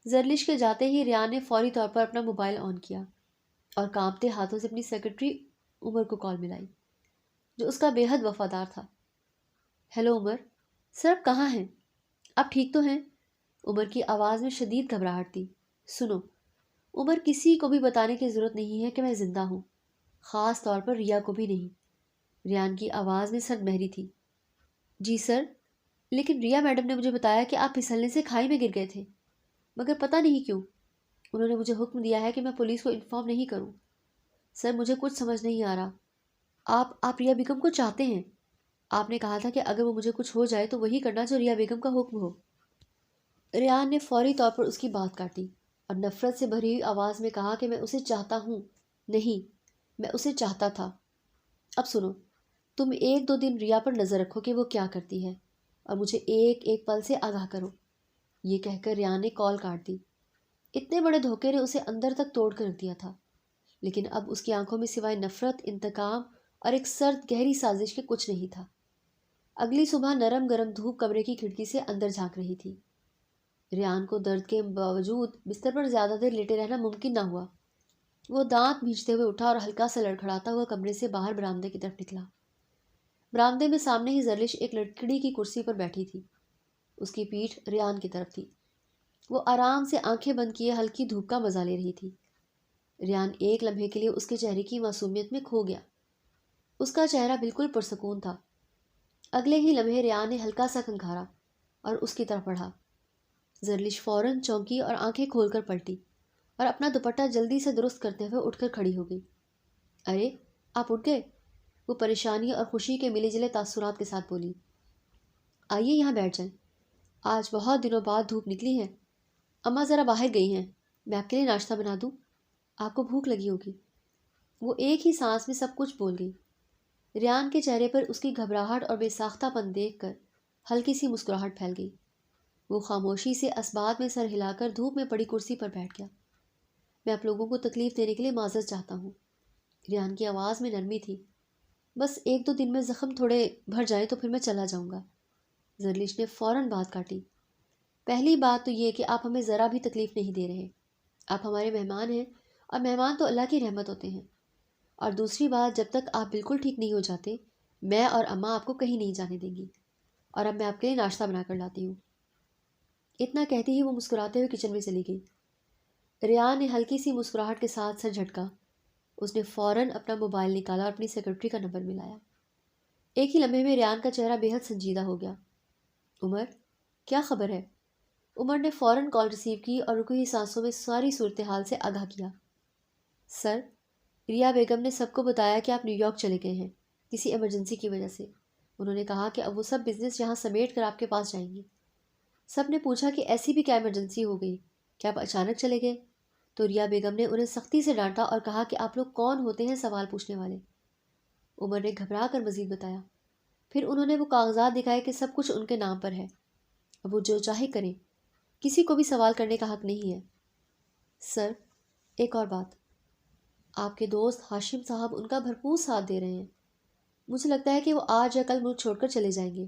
زرلش کے جاتے ہی ریان نے فوری طور پر اپنا موبائل آن کیا اور کانپتے ہاتھوں سے اپنی سیکرٹری عمر کو کال ملائی، جو اس کا بے حد وفادار تھا۔ ہیلو عمر، سر آپ کہاں ہیں؟ آپ ٹھیک تو ہیں؟ عمر کی آواز میں شدید گھبراہٹ تھی۔ سنو، عمر کسی کو بھی بتانے کی ضرورت نہیں ہے کہ میں زندہ ہوں، خاص طور پر ریا کو بھی نہیں۔ ریان کی آواز میں سرد مہری تھی۔ جی سر، لیکن ریا میڈم نے مجھے بتایا کہ آپ پھسلنے سے کھائی میں گر گئے تھے، مگر پتہ نہیں کیوں انہوں نے مجھے حکم دیا ہے کہ میں پولیس کو انفارم نہیں کروں۔ سر مجھے کچھ سمجھ نہیں آ رہا۔ آپ ریا بیگم کو چاہتے ہیں، آپ نے کہا تھا کہ اگر وہ مجھے کچھ ہو جائے تو وہی کرنا جو ریا بیگم کا حکم ہو۔ ریان نے فوری طور پر اس کی بات کاٹی اور نفرت سے بھری ہوئی آواز میں کہا کہ میں اسے چاہتا ہوں نہیں، میں اسے چاہتا تھا۔ اب سنو، تم 1-2 دن ریا پر نظر رکھو کہ وہ کیا کرتی ہے، اور مجھے ایک ایک پل سے آگاہ کرو۔ یہ کہہ کر ریان نے کال کاٹ دی۔ اتنے بڑے دھوکے نے اسے اندر تک توڑ کر رکھ دیا تھا، لیکن اب اس کی آنکھوں میں سوائے نفرت، انتقام اور ایک سرد گہری سازش کے کچھ نہیں تھا۔ اگلی صبح نرم گرم دھوپ کمرے کی کھڑکی سے اندر جھانک رہی تھی۔ ریان کو درد کے باوجود بستر پر زیادہ دیر لیٹے رہنا ممکن نہ ہوا۔ وہ دانت بھینچتے ہوئے اٹھا اور ہلکا سا لڑکھڑاتا ہوا کمرے سے باہر برآمدے کی طرف نکلا۔ برآمدے میں سامنے ہی زرلش ایک لکڑی کی کرسی پر بیٹھی تھی۔ اس کی پیٹھ ریان کی طرف تھی۔ وہ آرام سے آنکھیں بند کیے ہلکی دھوپ کا مزہ لے رہی تھی۔ ریان ایک لمحے کے لیے اس کے چہرے کی معصومیت میں کھو گیا۔ اس کا چہرہ بالکل پرسکون تھا۔ اگلے ہی لمحے ریان نے ہلکا سا کھنکھارا اور اس کی طرف بڑھا۔ زرلش فوراً چونکی اور آنکھیں کھول کر پلٹی اور اپنا دوپٹہ جلدی سے درست کرتے ہوئے اٹھ کر کھڑی ہو گئی۔ ارے آپ اٹھ گئے؟ وہ پریشانی اور خوشی کے ملے جلے تاثرات کے ساتھ بولی۔ آئیے یہاں بیٹھ جائیں، آج بہت دنوں بعد دھوپ نکلی ہے۔ اماں ذرا باہر گئی ہیں، میں آپ کے لیے ناشتہ بنا دوں، آپ کو بھوک لگی ہوگی۔ وہ ایک ہی سانس میں سب کچھ بول گئی۔ ریان کے چہرے پر اس کی گھبراہٹ اور بے ساختہ پن دیکھ کر ہلکی سی مسکراہٹ پھیل گئی۔ وہ خاموشی سے اسبات میں سر ہلا کر دھوپ میں پڑی کرسی پر بیٹھ گیا۔ میں آپ لوگوں کو تکلیف دینے کے لیے معذرت چاہتا ہوں۔ ریان کی آواز میں نرمی تھی۔ بس 1-2 دن میں زخم تھوڑے بھر جائیں تو پھر میں چلا جاؤں گا۔ زرلش نے فوراً بات کاٹی۔ پہلی بات تو یہ کہ آپ ہمیں ذرا بھی تکلیف نہیں دے رہے، آپ ہمارے مہمان ہیں اور مہمان تو اللہ کی رحمت ہوتے ہیں۔ اور دوسری بات، جب تک آپ بالکل ٹھیک نہیں ہو جاتے میں اور اماں آپ کو کہیں نہیں جانے دیں گی، اور اب میں آپ کے لیے ناشتہ بنا کر لاتی ہوں۔ اتنا کہتی ہی وہ مسکراتے ہوئے کچن میں چلی گئی۔ ریان نے ہلکی سی مسکراہٹ کے ساتھ سر جھٹکا۔ اس نے فوراً اپنا موبائل نکالا اور اپنی سیکرٹری کا نمبر ملایا۔ ایک ہی لمحے میں ریان کا چہرہ بے حد سنجیدہ ہو گیا۔ عمر، کیا خبر ہے؟ عمر نے فوراً کال ریسیو کی اور رکی ہوئی سانسوں میں ساری صورتحال سے آگاہ کیا۔ سر، ریا بیگم نے سب کو بتایا کہ آپ نیو یارک چلے گئے ہیں کسی ایمرجنسی کی وجہ سے۔ انہوں نے کہا کہ اب وہ سب بزنس یہاں سمیٹ کر آپ کے پاس جائیں گی۔ سب نے پوچھا کہ ایسی بھی کیا ایمرجنسی ہو گئی کہ آپ اچانک چلے گئے، تو ریا بیگم نے انہیں سختی سے ڈانٹا اور کہا کہ آپ لوگ کون ہوتے ہیں سوال پوچھنے والے۔ عمر نے گھبرا کر مزید بتایا۔ پھر انہوں نے وہ کاغذات دکھائے کہ سب کچھ ان کے نام پر ہے، اب وہ جو چاہے کریں، کسی کو بھی سوال کرنے کا حق نہیں ہے۔ سر، ایک اور بات، آپ کے دوست ہاشم صاحب ان کا بھرپور ساتھ دے رہے ہیں۔ مجھے لگتا ہے کہ وہ آج یا کل ملک چھوڑ کر چلے جائیں گے۔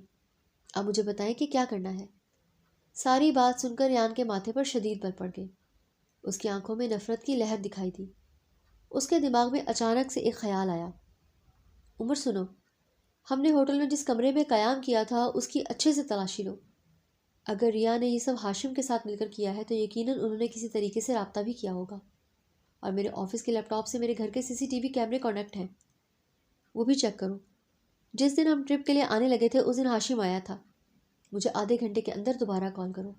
اب مجھے بتائیں کہ کیا کرنا ہے۔ ساری بات سن کر ریان کے ماتھے پر شدید بل پڑ گئے۔ اس کی آنکھوں میں نفرت کی لہر دکھائی دی۔ اس کے دماغ میں اچانک سے ایک خیال آیا۔ عمر سنو، ہم نے ہوٹل میں جس کمرے میں قیام کیا تھا اس کی اچھے سے تلاشی لو۔ اگر ریا نے یہ سب ہاشم کے ساتھ مل کر کیا ہے تو یقیناً انہوں نے کسی طریقے سے رابطہ بھی کیا ہوگا، اور میرے آفس کے لیپ ٹاپ سے میرے گھر کے CCTV کیمرے کانیکٹ ہیں، وہ بھی چیک کرو۔ جس دن ہم ٹرپ کے لیے آنے لگے تھے اس دن ہاشم آیا تھا۔ مجھے آدھے گھنٹے کے اندر دوبارہ کال کرو۔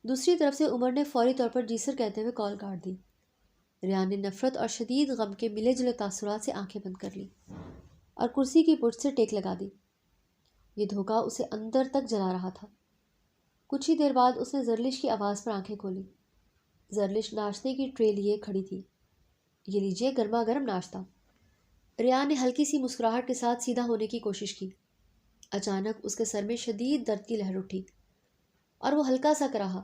دوسری طرف سے عمر نے فوری طور پر جی سر کہتے ہوئے کال کاٹ دی۔ ریان نے نفرت اور شدید غم کے ملے جلے تاثرات سے آنکھیں بند کر لی اور کرسی کی پشت سے ٹیک لگا دی۔ یہ دھوکہ اسے اندر تک جلا رہا تھا۔ کچھ ہی دیر بعد اس نے زرلش کی آواز پر آنکھیں کھولی۔ زرلش ناشتے کی ٹرے لیے کھڑی تھی۔ یہ لیجئے گرما گرم ناشتہ۔ ریان نے ہلکی سی مسکراہٹ کے ساتھ سیدھا ہونے کی کوشش کی۔ اچانک اس کے سر میں شدید درد کی لہر اٹھی اور وہ ہلکا سا کراہا۔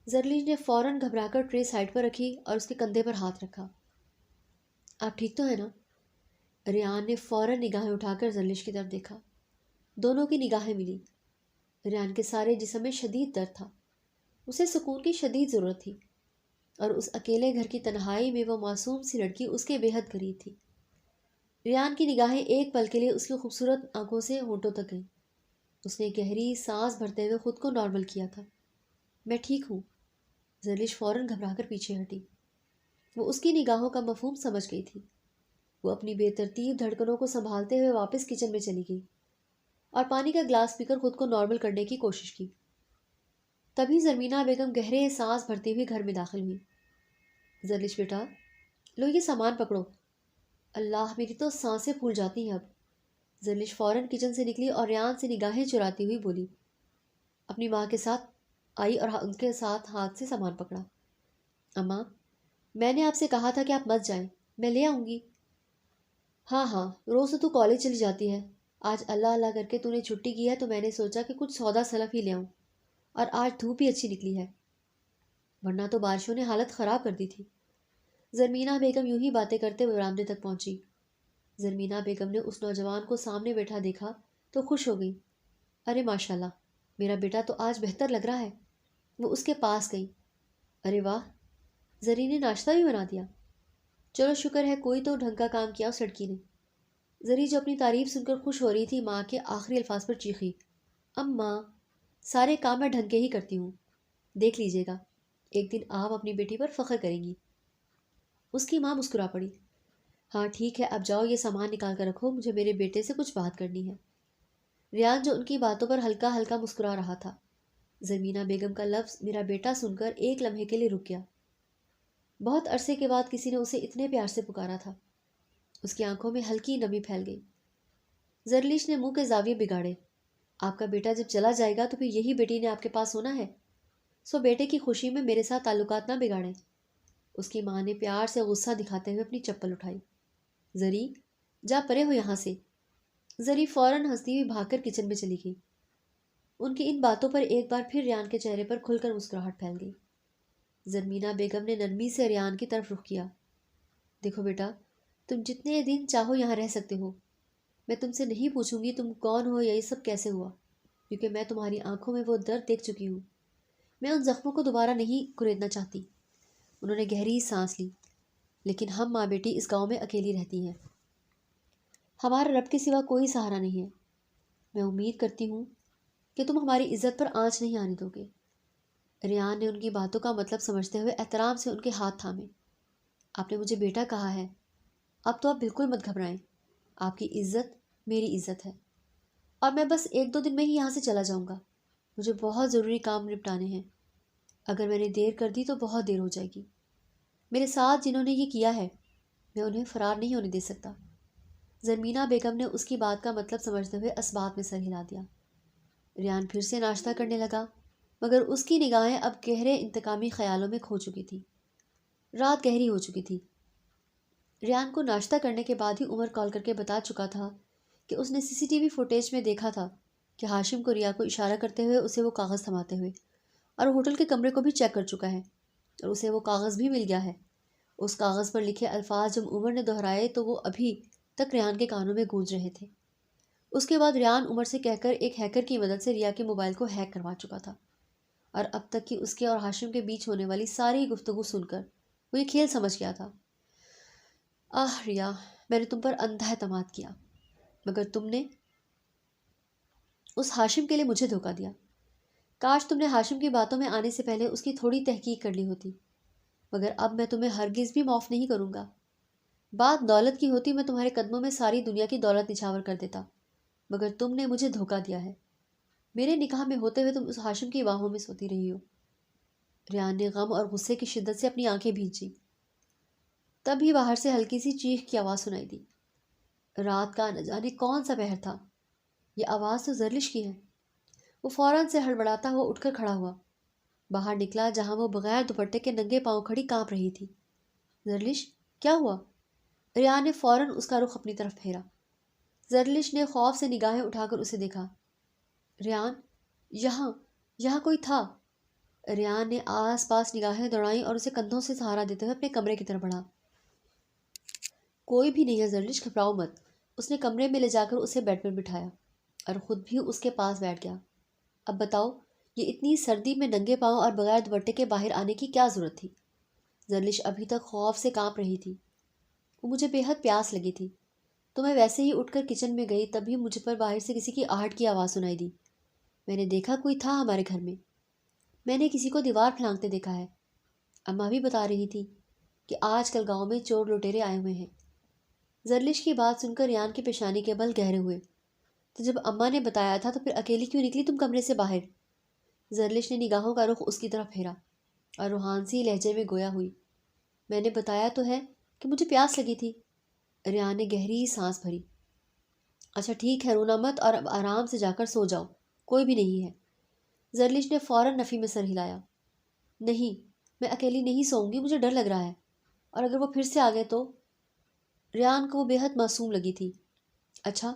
زرلش نے فوراً گھبرا کر ٹرے سائڈ پر رکھی اور اس کے کندھے پر ہاتھ رکھا۔ آپ ٹھیک تو ہیں نا؟ ریان نے فوراً نگاہیں اٹھا کر زرلش کی طرف دیکھا۔ دونوں کی نگاہیں ملی۔ ریان کے سارے جسم میں شدید درد تھا۔ اسے سکون کی شدید ضرورت تھی، اور اس اکیلے گھر کی تنہائی میں وہ معصوم سی لڑکی اس کے بے حد قریب تھی۔ ریان کی نگاہیں ایک پل کے لیے اس کی خوبصورت آنکھوں سے ہونٹوں تک گئیں۔ اس نے گہری سانس بھرتے ہوئے خود کو نارمل کیا تھا۔ میں ٹھیک ہوں۔ زرلش فوراً گھبرا کر پیچھے ہٹی۔ وہ اس کی نگاہوں کا مفہوم سمجھ گئی تھی۔ وہ اپنی بے ترتیب دھڑکنوں کو سنبھالتے ہوئے واپس کچن میں چلی گئی اور پانی کا گلاس پی کر خود کو نارمل کرنے کی کوشش کی۔ تبھی زرمینہ بیگم گہرے سانس بھرتی ہوئی گھر میں داخل ہوئی۔ زرلش بیٹا، لو یہ سامان پکڑو۔ اللہ، میری تو سانسیں پھول جاتی ہیں اب۔ زرلش فوراً کچن سے نکلی اور ریان سے نگاہیں چراتی ہوئی بولی۔ اپنی ماں کے ساتھ آئی اور ان کے ساتھ ہاتھ سے سامان پکڑا۔ اماں، میں نے آپ سے کہا تھا کہ آپ مت جائیں، میں لے آؤں گی۔ ہاں ہاں، روز تو کالج چلی جاتی ہے، آج اللہ اللہ کر کے تو نے چھٹی کی ہے تو میں نے سوچا کہ کچھ سودا سلف ہی لے آؤں، اور آج دھوپ بھی اچھی نکلی ہے، ورنہ تو بارشوں نے حالت خراب کر دی تھی۔ زرمینہ بیگم یوں ہی باتیں کرتے برآمدے تک پہنچی۔ زرمینہ بیگم نے اس نوجوان کو سامنے بیٹھا دیکھا تو خوش ہو گئی۔ ارے ماشاءاللہ، میرا بیٹا تو آج بہتر لگ رہا ہے۔ وہ اس کے پاس گئی۔ ارے واہ، زری نے ناشتہ بھی بنا دیا۔ چلو شکر ہے کوئی تو ڈھنگ کا کام کیا اس لڑکی نے۔ زری جو اپنی تعریف سن کر خوش ہو رہی تھی، ماں کے آخری الفاظ پر چیخی، اماں، سارے کام میں ڈھنگ کے ہی کرتی ہوں، دیکھ لیجیے گا ایک دن آپ اپنی بیٹی پر فخر کریں گی۔ اس کی ماں مسکرا پڑی۔ ہاں ٹھیک ہے، اب جاؤ یہ سامان نکال کر رکھو، مجھے میرے بیٹے سے کچھ بات کرنی ہے۔ ریان جو ان کی باتوں پر ہلکا ہلکا مسکرا رہا تھا، زرمینہ بیگم کا لفظ میرا بیٹا سن کر ایک لمحے کے لیے رک گیا۔ بہت عرصے کے بعد کسی نے اسے اتنے پیار سے پکارا تھا۔ اس کی آنکھوں میں ہلکی نمی پھیل گئی۔ زرلش نے منہ کے زاویے بگاڑے۔ آپ کا بیٹا جب چلا جائے گا تو پھر یہی بیٹی نے آپ کے پاس ہونا ہے، سو بیٹے کی خوشی میں میرے ساتھ تعلقات نہ بگاڑیں۔ اس کی ماں نے پیار سے غصہ دکھاتے ہوئے اپنی چپل اٹھائی۔ زری، جا پرے ہو یہاں سے۔ زری فوراً ہنستی ہوئی بھاگ کر کچن میں چلی گئی۔ ان کی ان باتوں پر ایک بار پھر ریان کے چہرے پر کھل کر مسکراہٹ پھیل گئی۔ زرمینہ بیگم نے نرمی سے ریان کی طرف رخ کیا۔ دیکھو بیٹا، تم جتنے دن چاہو یہاں رہ سکتے ہو، میں تم سے نہیں پوچھوں گی تم کون ہو یا یہ سب کیسے ہوا، کیونکہ میں تمہاری آنکھوں میں وہ درد دیکھ چکی ہوں۔ میں ان زخموں کو دوبارہ نہیں کریدنا چاہتی۔ انہوں نے گہری سانس لی۔ لیکن ہم ماں بیٹی اس گاؤں میں اکیلی رہتی ہیں، ہمارا رب کے سوا کوئی سہارا نہیں ہے۔ میں امید کرتی ہوں کہ تم ہماری عزت پر آنچ نہیں آنے دو گے۔ ریان نے ان کی باتوں کا مطلب سمجھتے ہوئے احترام سے ان کے ہاتھ تھامے۔ آپ نے مجھے بیٹا کہا ہے، اب تو آپ بالکل مت گھبرائیں، آپ کی عزت میری عزت ہے، اور میں بس ایک دو دن میں ہی یہاں سے چلا جاؤں گا، مجھے بہت ضروری کام نپٹانے ہیں، اگر میں نے دیر کر دی تو بہت دیر ہو جائے گی۔ میرے ساتھ جنہوں نے یہ کیا ہے، میں انہیں فرار نہیں ہونے دے سکتا۔ زرمینہ بیگم نے اس کی بات کا مطلب سمجھتے ہوئے اسباب میں سر ہلا دیا۔ ریان پھر سے ناشتہ کرنے لگا، مگر اس کی نگاہیں اب گہرے انتقامی خیالوں میں کھو چکی تھی۔ رات گہری ہو چکی تھی۔ ریان کو ناشتہ کرنے کے بعد ہی عمر کال کر کے بتا چکا تھا کہ اس نے CCTV فوٹیج میں دیکھا تھا کہ ہاشم کو ریا کو اشارہ کرتے ہوئے اسے وہ کاغذ تھماتے ہوئے، اور ہوٹل کے کمرے کو بھی چیک کر چکا ہے، اور اسے وہ کاغذ بھی مل گیا ہے۔ اس کاغذ پر لکھے الفاظ جب عمر نے دہرائے تو وہ ابھی تک ریان کے کانوں میں گونج رہے تھے۔ اس کے بعد ریان عمر سے کہہ کر ایک ہیکر کی مدد سے ریا کے موبائل کو ہیک کروا چکا تھا، اور اب تک کی اس کے اور ہاشم کے بیچ ہونے والی ساری گفتگو سن کر وہ یہ کھیل سمجھ گیا تھا۔ ریا، میں نے تم پر اندھا اعتماد کیا، مگر تم نے اس ہاشم کے لیے مجھے دھوکہ دیا۔ کاش تم نے ہاشم کی باتوں میں آنے سے پہلے اس کی تھوڑی تحقیق کر لی ہوتی، مگر اب میں تمہیں ہرگز بھی معاف نہیں کروں گا۔ بات دولت کی ہوتی میں تمہارے قدموں میں ساری دنیا کی دولت نچھاور کر دیتا، مگر تم نے مجھے دھوکہ دیا ہے۔ میرے نکاح میں ہوتے ہوئے تم اس ہاشم کی باہوں میں سوتی رہی ہو۔ ریان نے غم اور غصے کی شدت سے اپنی آنکھیں بھینچی۔ تبھی باہر سے ہلکی سی چیخ کی آواز سنائی دی۔ رات کا نہ جانے کون سا پہر تھا، یہ آواز تو زرلش کی ہے۔ وہ فوراً سے ہڑبڑاتا ہوا اٹھ کر کھڑا ہوا، باہر نکلا جہاں وہ بغیر دوپٹے کے ننگے پاؤں کھڑی کانپ رہی تھی۔ زرلش، کیا ہوا؟ ریان نے فوراً اس کا رخ اپنی طرف پھیرا۔ زرلش نے خوف سے نگاہیں اٹھا کر اسے دیکھا۔ ریان، یہاں کوئی تھا۔ ریان نے آس پاس نگاہیں دوڑائیں اور اسے کندھوں سے سہارا دیتے ہوئے اپنے کمرے کی طرف بڑھا۔ کوئی بھی نہیں ہے زرلش، گھبراؤ مت۔ اس نے کمرے میں لے جا کر اسے بیڈ پر بٹھایا اور خود بھی اس کے پاس بیٹھ گیا۔ اب بتاؤ، یہ اتنی سردی میں ننگے پاؤں اور بغیر دوپٹے کے باہر آنے کی کیا ضرورت تھی؟ زرلش ابھی تک خوف سے کانپ رہی تھی۔ وہ مجھے بے حد پیاس لگی تھی، تو میں ویسے ہی اٹھ کر کچن میں گئی، تبھی مجھ پر باہر سے کسی کی آہٹ کی آواز سنائی دی۔ میں نے دیکھا کوئی تھا ہمارے گھر میں۔ میں نے کسی کو دیوار پھلانگتے دیکھا ہے۔ اماں بھی بتا رہی تھی کہ آج کل گاؤں میں چور لٹیرے آئے ہوئے ہیں۔ زرلش کی بات سن کر ریان کی پیشانی کے بل گہرے ہوئے۔ تو جب اماں نے بتایا تھا تو پھر اکیلی کیوں نکلی تم کمرے سے باہر؟ زرلش نے نگاہوں کا رخ اس کی طرف پھیرا اور روحانسی لہجے میں گویا ہوئی۔ میں نے بتایا تو ہے کہ مجھے پیاس لگی تھی۔ ریان نے گہری سانس بھری۔ اچھا ٹھیک ہے، رونا مت اور اب آرام سے جا کر سو جاؤ، کوئی بھی نہیں ہے۔ زرلش نے فوراً نفی میں سر ہلایا۔ نہیں، میں اکیلی نہیں سوؤں گی، مجھے ڈر لگ رہا ہے، اور اگر وہ پھر سے آ گئے تو؟ ریان کو وہ بے حد معصوم لگی تھی۔ اچھا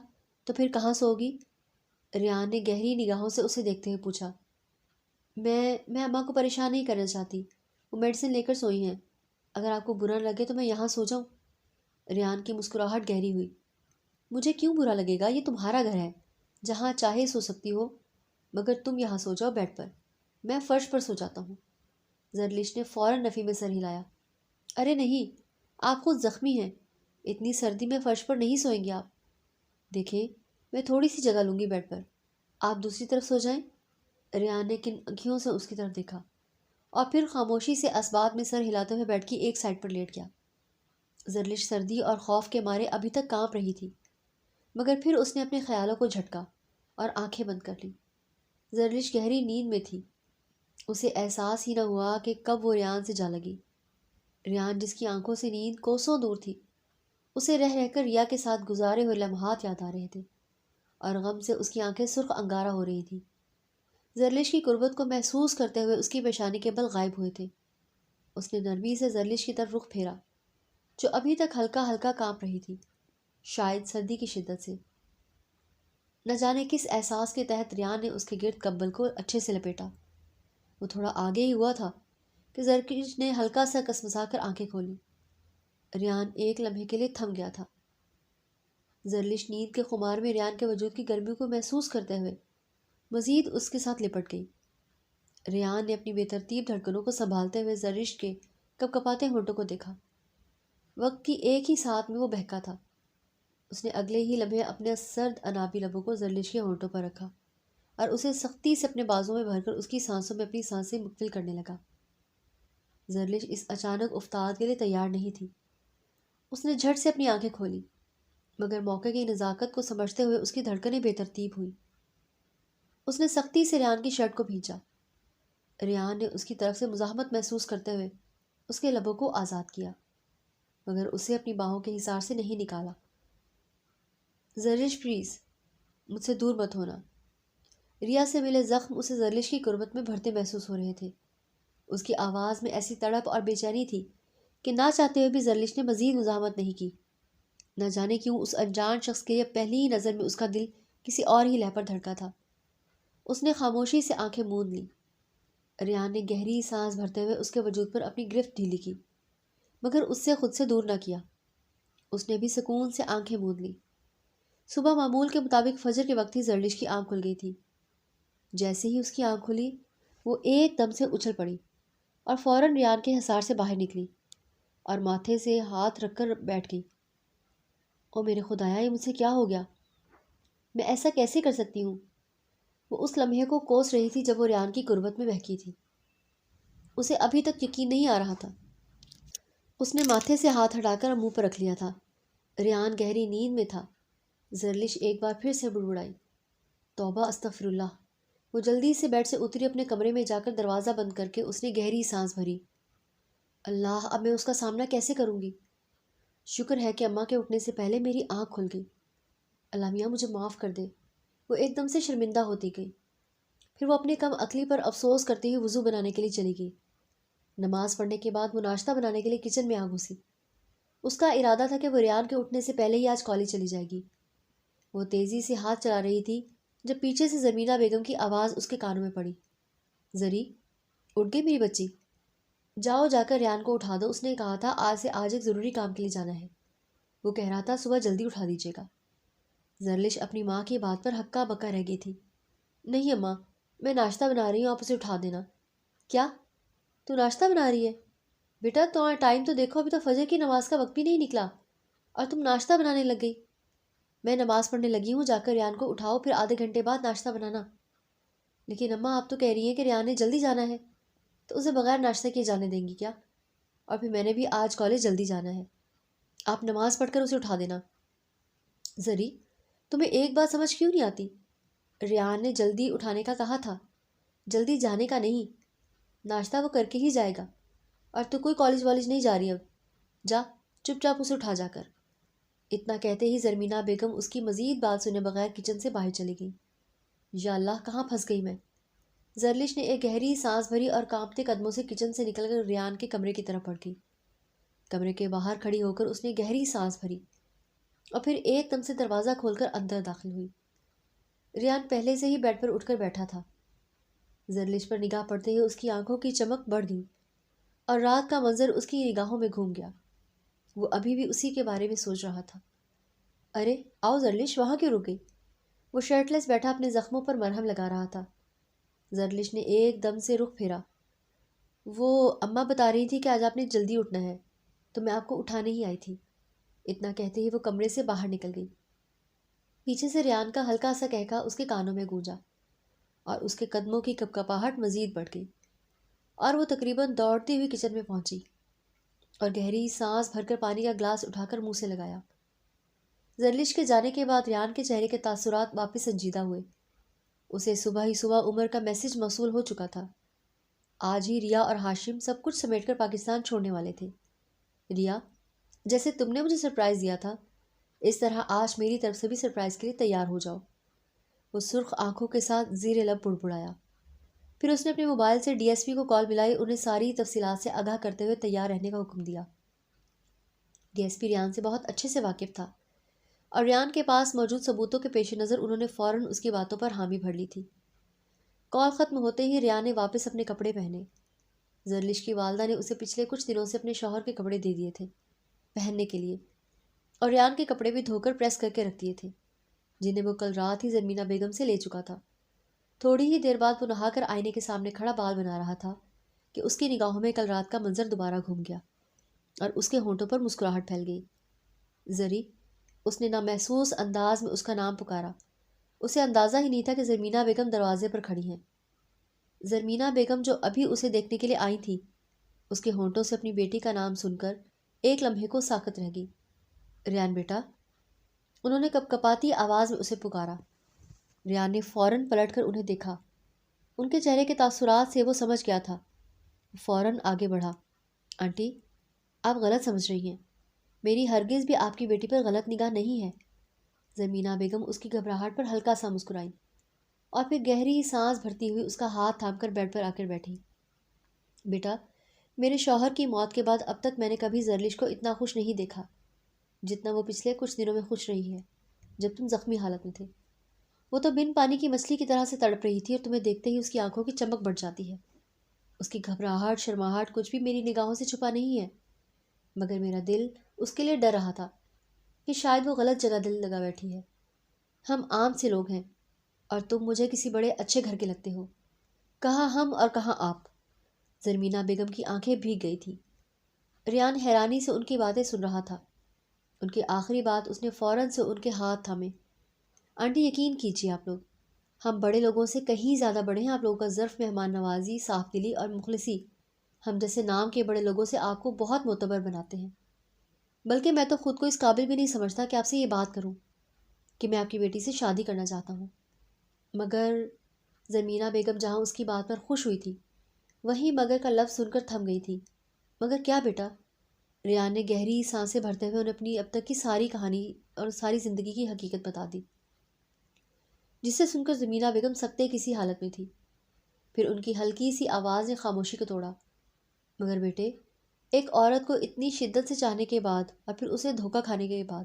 تو پھر کہاں سو گی؟ ریان نے گہری نگاہوں سے اسے دیکھتے ہوئے پوچھا۔ میں اماں کو پریشان نہیں کرنا چاہتی، وہ میڈیسن لے کر سوئی ہیں۔ اگر آپ کو برا لگے تو میں یہاں سو جاؤں؟ ریان کی مسکراہٹ گہری ہوئی۔ مجھے کیوں برا لگے گا؟ یہ تمہارا گھر ہے، جہاں چاہے سو سکتی ہو، مگر تم یہاں سو جاؤ بیڈ پر، میں فرش پر سو جاتا ہوں۔ زرلش نے فوراً نفی میں سر ہلایا۔ ارے نہیں، آپ خود زخمی ہیں، اتنی سردی میں فرش پر نہیں سوئیں گے آپ۔ دیکھیں، میں تھوڑی سی جگہ لوں گی بیڈ پر، آپ دوسری طرف سو جائیں۔ ریان نے کن آنکھوں سے اس کی طرف دیکھا اور پھر خاموشی سے اسباب میں سر ہلاتے ہوئے بیڈ کی ایک سائڈ پر لیٹ گیا۔ زرلش سردی اور خوف کے مارے ابھی تک کانپ رہی تھی، مگر پھر اس نے اپنے خیالوں کو جھٹکا اور آنکھیں بند کر لیں۔ زرلش گہری نیند میں تھی، اسے احساس ہی نہ ہوا کہ کب وہ ریان سے جا لگی۔ ریان جس کی آنکھوں سے نیند کوسوں دور تھی، اسے رہ رہ کر ریا کے ساتھ گزارے ہوئے لمحات یاد آ رہے تھے، اور غم سے اس کی آنکھیں سرخ انگارہ ہو رہی تھیں۔ زرلش کی قربت کو محسوس کرتے ہوئے اس کی پیشانی کے بل غائب ہوئے تھے۔ اس نے نرمی سے زرلش کی طرف رخ پھیرا، جو ابھی تک ہلکا ہلکا کانپ رہی تھی، شاید سردی کی شدت سے۔ نہ جانے کس احساس کے تحت ریان نے اس کے گرد کمبل کو اچھے سے لپیٹا۔ وہ تھوڑا آگے ہی ہوا تھا کہ زرلش نے ہلکا سا کسمسا کر آنکھیں کھولیں۔ ریان ایک لمحے کے لیے تھم گیا تھا۔ زرلش نیند کے خمار میں ریان کے وجود کی گرمی کو محسوس کرتے ہوئے مزید اس کے ساتھ لپٹ گئی۔ ریان نے اپنی بے ترتیب دھڑکنوں کو سنبھالتے ہوئے زرلش کے کپ کپاتے ہونٹوں کو دیکھا۔ وقت کی ایک ہی ساتھ میں وہ بہکا تھا۔ اس نے اگلے ہی لمحے اپنے سرد انابی لبوں کو زرلش کے ہونٹوں پر رکھا اور اسے سختی سے اپنے بازوں میں بھر کر اس کی سانسوں میں اپنی سانسیں مکمل کرنے لگا۔ زرلش اس اچانک افتاد کے لیے تیار نہیں تھی۔ اس نے جھٹ سے اپنی آنکھیں کھولیں، مگر موقع کی نزاکت کو سمجھتے ہوئے اس کی دھڑکنیں بے ترتیب ہوئیں۔ اس نے سختی سے ریان کی شرٹ کو بھینچا۔ ریان نے اس کی طرف سے مزاحمت محسوس کرتے ہوئے اس کے لبوں کو آزاد کیا، مگر اسے اپنی باہوں کے حصار سے نہیں نکالا۔ زرلش پلیز، مجھ سے دور مت ہونا۔ ریا سے ملے زخم اسے زرلش کی قربت میں بھرتے محسوس ہو رہے تھے۔ اس کی آواز میں ایسی تڑپ اور بے چینی تھی کہ نہ چاہتے ہوئے بھی زرلش نے مزید مزاحمت نہیں کی۔ نہ جانے کیوں اس انجان شخص کے لیے پہلی ہی نظر میں اس کا دل کسی اور ہی لہ پر دھڑکا تھا۔ اس نے خاموشی سے آنکھیں موند لیں۔ ریان نے گہری سانس بھرتے ہوئے اس کے وجود پر اپنی گرفت ڈھیلی کی، مگر اس سے خود سے دور نہ کیا۔ اس نے بھی سکون سے آنکھیں موند لی۔ صبح معمول کے مطابق فجر کے وقت ہی زرلش کی آنکھ کھل گئی تھی۔ جیسے ہی اس کی آنکھ کھلی وہ ایک دم سے اچھل پڑی اور فوراً ریان کے حصار سے باہر نکلی اور ماتھے سے ہاتھ رکھ کر بیٹھ گئی۔ او میرے خدایا، یہ مجھ سے کیا ہو گیا؟ میں ایسا کیسے کر سکتی ہوں؟ وہ اس لمحے کو کوس رہی تھی جب وہ ریان کی قربت میں بہکی تھی۔ اسے ابھی تک یقین نہیں آ رہا تھا۔ اس نے ماتھے سے ہاتھ ہٹا کر منہ پر رکھ لیا تھا۔ ریان گہری نیند میں تھا۔ زرلش ایک بار پھر سے بڑبڑائی، توبہ استغفر اللہ۔ وہ جلدی سے بیڈ سے اتری، اپنے کمرے میں جا کر دروازہ بند کر کے اس نے گہری سانس بھری۔ اللہ، اب میں اس کا سامنا کیسے کروں گی؟ شکر ہے کہ اماں کے اٹھنے سے پہلے میری آنکھ کھل گئی۔ اللہ میاں مجھے معاف کر دے۔ وہ ایک دم سے شرمندہ ہوتی گئی۔ پھر وہ اپنے کم عقلی پر افسوس کرتے ہوئے وضو بنانے کے لیے چلی گئی۔ نماز پڑھنے کے بعد وہ ناشتہ بنانے کے لیے کچن میں آ گھسی۔ اس کا ارادہ تھا کہ وہ ریان کے اٹھنے سے پہلے ہی آج کالج چلی جائے گی۔ وہ تیزی سے ہاتھ چلا رہی تھی جب پیچھے سے زرمینہ بیگم کی آواز اس کے کانوں میں پڑی۔ زری، اٹھ گئی میری بچی؟ جاؤ جا کر ریان کو اٹھا دو، اس نے کہا تھا آج سے آج ایک ضروری کام کے لیے جانا ہے۔ وہ کہہ رہا تھا صبح جلدی اٹھا دیجیے گا۔ زرلش اپنی ماں کی بات پر ہکا بکا رہ گئی تھی۔ نہیں اماں، میں ناشتہ بنا رہی ہوں، آپ اسے اٹھا دینا۔ کیا؟ تو ناشتہ بنا رہی ہے؟ بیٹا تو ٹائم تو دیکھو، ابھی تو فجر کی نماز کا وقت بھی نہیں نکلا اور تم ناشتہ بنانے لگ گئی۔ میں نماز پڑھنے لگی ہوں، جا کر ریان کو اٹھاؤ، پھر آدھے گھنٹے بعد ناشتہ بنانا۔ لیکن اماں آپ تو کہہ رہی ہیں کہ ریان نے جلدی جانا ہے، تو اسے بغیر ناشتہ کیے جانے دیں گی کیا؟ اور پھر میں نے بھی آج کالج جلدی جانا ہے، آپ نماز پڑھ کر اسے اٹھا دینا۔ زری، تمہیں ایک بات سمجھ کیوں نہیں آتی؟ ریان نے جلدی اٹھانے کا کہا تھا، جلدی جانے کا نہیں۔ ناشتہ وہ کر کے ہی جائے گا، اور تو کوئی کالج والج نہیں جا رہی اب۔ جا چپ چاپ اسے اٹھا جا کر۔ اتنا کہتے ہی زرمینہ بیگم اس کی مزید بات سنے بغیر کچن سے باہر چلی گئی۔ یا اللہ، کہاں پھنس گئی میں؟ زرلش نے ایک گہری سانس بھری اور کانپتے قدموں سے کچن سے نکل کر ریان کے کمرے کی طرف بڑھ گئی۔ کمرے کے باہر کھڑی ہو کر اس نے گہری سانس بھری اور پھر ایک دم سے دروازہ کھول کر اندر داخل ہوئی۔ ریان پہلے سے ہی بیڈ پر اٹھ کر بیٹھا تھا۔ زرلش پر نگاہ پڑتے ہی اس کی آنکھوں کی چمک بڑھ گئی اور رات کا منظر اس کی نگاہوں میں گھوم گیا۔ وہ ابھی بھی اسی کے بارے میں سوچ رہا تھا۔ ارے آؤ زرلش، وہاں کیوں رک گئی؟ وہ شرٹ لیس بیٹھا اپنے زخموں پر مرہم لگا رہا تھا۔ زرلش نے ایک دم سے رخ پھیرا۔ وہ اماں بتا رہی تھی کہ آج آپ نے جلدی اٹھنا ہے، تو میں آپ کو اٹھانے ہی آئی تھی۔ اتنا کہتے ہی وہ کمرے سے باہر نکل گئی۔ پیچھے سے ریان کا ہلکا سا کہکا اس کے کانوں میں گونجا اور اس کے قدموں کی کپکپاہٹ مزید بڑھ گئی اور وہ تقریباً دوڑتی ہوئی کچن میں پہنچی اور گہری سانس بھر کر پانی کا گلاس اٹھا کر منہ سے لگایا۔ زرلش کے جانے کے بعد ریان کے چہرے کے تاثرات واپس سنجیدہ ہوئے۔ اسے صبح ہی صبح عمر کا میسج موصول ہو چکا تھا۔ آج ہی ریا اور ہاشم سب کچھ سمیٹ کر پاکستان چھوڑنے والے تھے۔ ریا، جیسے تم نے مجھے سرپرائز دیا تھا، اس طرح آج میری طرف سے بھی سرپرائز کے لیے تیار ہو جاؤ۔ وہ سرخ آنکھوں کے ساتھ زیر لب بڑبڑایا۔ پھر اس نے اپنے موبائل سے ڈی ایس پی کو کال ملائی، انہیں ساری تفصیلات سے آگاہ کرتے ہوئے تیار رہنے کا حکم دیا۔ ڈی ایس پی ریان سے بہت اچھے سے واقف تھا اور ریان کے پاس موجود ثبوتوں کے پیش نظر انہوں نے فوراً اس کی باتوں پر حامی بھر لی تھی۔ کال ختم ہوتے ہی ریان نے واپس اپنے کپڑے پہنے۔ زرلش کی والدہ نے اسے پچھلے کچھ دنوں سے اپنے شوہر کے کپڑے دے دیے تھے پہننے کے لیے، اور ریان کے کپڑے بھی دھو کر پریس کر کے رکھ دیے تھے، جنہیں وہ کل رات ہی زرمینہ بیگم سے لے چکا تھا۔ تھوڑی ہی دیر بعد وہ نہا کر آئینے کے سامنے کھڑا بال بنا رہا تھا کہ اس کی نگاہوں میں کل رات کا منظر دوبارہ گھوم گیا اور اس کے ہونٹوں پر مسکراہٹ پھیل گئی۔ زری، اس نے نامحسوس انداز میں اس کا نام پکارا۔ اسے اندازہ ہی نہیں تھا کہ زرمینہ بیگم دروازے پر کھڑی ہیں۔ زرمینہ بیگم جو ابھی اسے دیکھنے کے لیے آئی تھی، اس کے ہونٹوں سے اپنی بیٹی کا نام سن کر ایک لمحے کو ساکت رہ گئی۔ ریان بیٹا، انہوں نے کپکپاتی آواز میں اسے پکارا۔ ریان نے فوراً پلٹ کر انہیں دیکھا۔ ان کے چہرے کے تاثرات سے وہ سمجھ گیا تھا۔ فوراً آگے بڑھا۔ آنٹی، آپ غلط سمجھ رہی ہیں، میری ہرگز بھی آپ کی بیٹی پر غلط نگاہ نہیں ہے۔ زرمینہ بیگم اس کی گھبراہٹ پر ہلکا سا مسکرائی اور پھر گہری سانس بھرتی ہوئی اس کا ہاتھ تھام کر بیڈ پر آ کر بیٹھی۔ بیٹا، میرے شوہر کی موت کے بعد اب تک میں نے کبھی زرلش کو اتنا خوش نہیں دیکھا جتنا وہ پچھلے کچھ دنوں میں خوش رہی ہے جب تم زخمی حالت میں تھے۔ وہ تو بن پانی کی مچھلی کی طرح سے تڑپ رہی تھی اور تمہیں دیکھتے ہی اس کی آنکھوں کی چمک بڑھ جاتی ہے۔ اس کی گھبراہٹ شرماہٹ کچھ بھی میری نگاہوں سے چھپا نہیں ہے، مگر میرا دل اس کے لیے ڈر رہا تھا کہ شاید وہ غلط جگہ دل لگا بیٹھی ہے۔ ہم عام سے لوگ ہیں اور تم مجھے کسی بڑے اچھے گھر کے لگتے ہو۔ کہاں ہم اور کہاں آپ؟ زرمینہ بیگم کی آنکھیں بھیگ گئی تھیں۔ ریان حیرانی سے ان کی باتیں سن رہا تھا۔ ان کی آخری بات اس نے فوراً سے ان کے ہاتھ تھامے۔ آنٹی یقین کیجیے آپ لوگ، ہم بڑے لوگوں سے کہیں زیادہ بڑے ہیں۔ آپ لوگوں کا ظرف مہمان نوازی، صاف دلی اور مخلصی ہم جیسے نام کے بڑے لوگوں سے آپ کو بہت معتبر بناتے ہیں۔ بلکہ میں تو خود کو اس قابل بھی نہیں سمجھتا کہ آپ سے یہ بات کروں کہ میں آپ کی بیٹی سے شادی کرنا چاہتا ہوں۔ مگر زرمینہ بیگم جہاں اس کی بات پر خوش ہوئی تھی، وہیں مگر کا لفظ سن کر تھم گئی تھی۔ مگر کیا بیٹا؟ ریان نے گہری سانسیں بھرتے ہوئے انہیں اپنی اب تک کی ساری کہانی اور ساری زندگی کی حقیقت بتا دی، جسے سن کر زرمینہ بیگم سکتے کسی حالت میں تھی۔ پھر ان کی ہلکی سی آواز نے خاموشی کو توڑا۔ مگر بیٹے، ایک عورت کو اتنی شدت سے چاہنے کے بعد اور پھر اسے دھوکہ کھانے کے بعد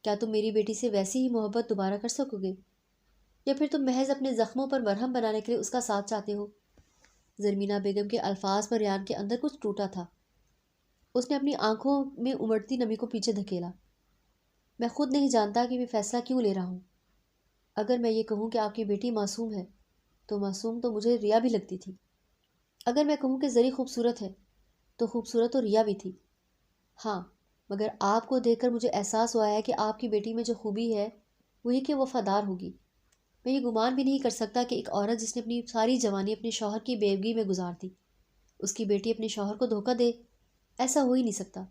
کیا تم میری بیٹی سے ویسی ہی محبت دوبارہ کر سکو گے، یا پھر تم محض اپنے زخموں پر مرہم بنانے کے لیے اس کا ساتھ چاہتے ہو؟ زرمینہ بیگم کے الفاظ پر ریان کے اندر کچھ ٹوٹا تھا۔ اس نے اپنی آنکھوں میں امڑتی نمی کو پیچھے دھکیلا۔ میں خود نہیں جانتا کہ میں فیصلہ کیوں لے رہا ہوں۔ اگر میں یہ کہوں کہ آپ کی بیٹی معصوم ہے تو معصوم تو مجھے ریا بھی لگتی تھی۔ اگر میں کہوں کہ زری خوبصورت ہے تو خوبصورت تو ریا بھی تھی۔ ہاں، مگر آپ کو دیکھ کر مجھے احساس ہوا ہے کہ آپ کی بیٹی میں جو خوبی ہے وہ یہ کہ وہ وفادار ہوگی۔ میں یہ گمان بھی نہیں کر سکتا کہ ایک عورت جس نے اپنی ساری جوانی اپنے شوہر کی بیوگی میں گزار دی، اس کی بیٹی اپنے شوہر کو دھوکہ دے۔ ایسا ہو ہی نہیں سکتا۔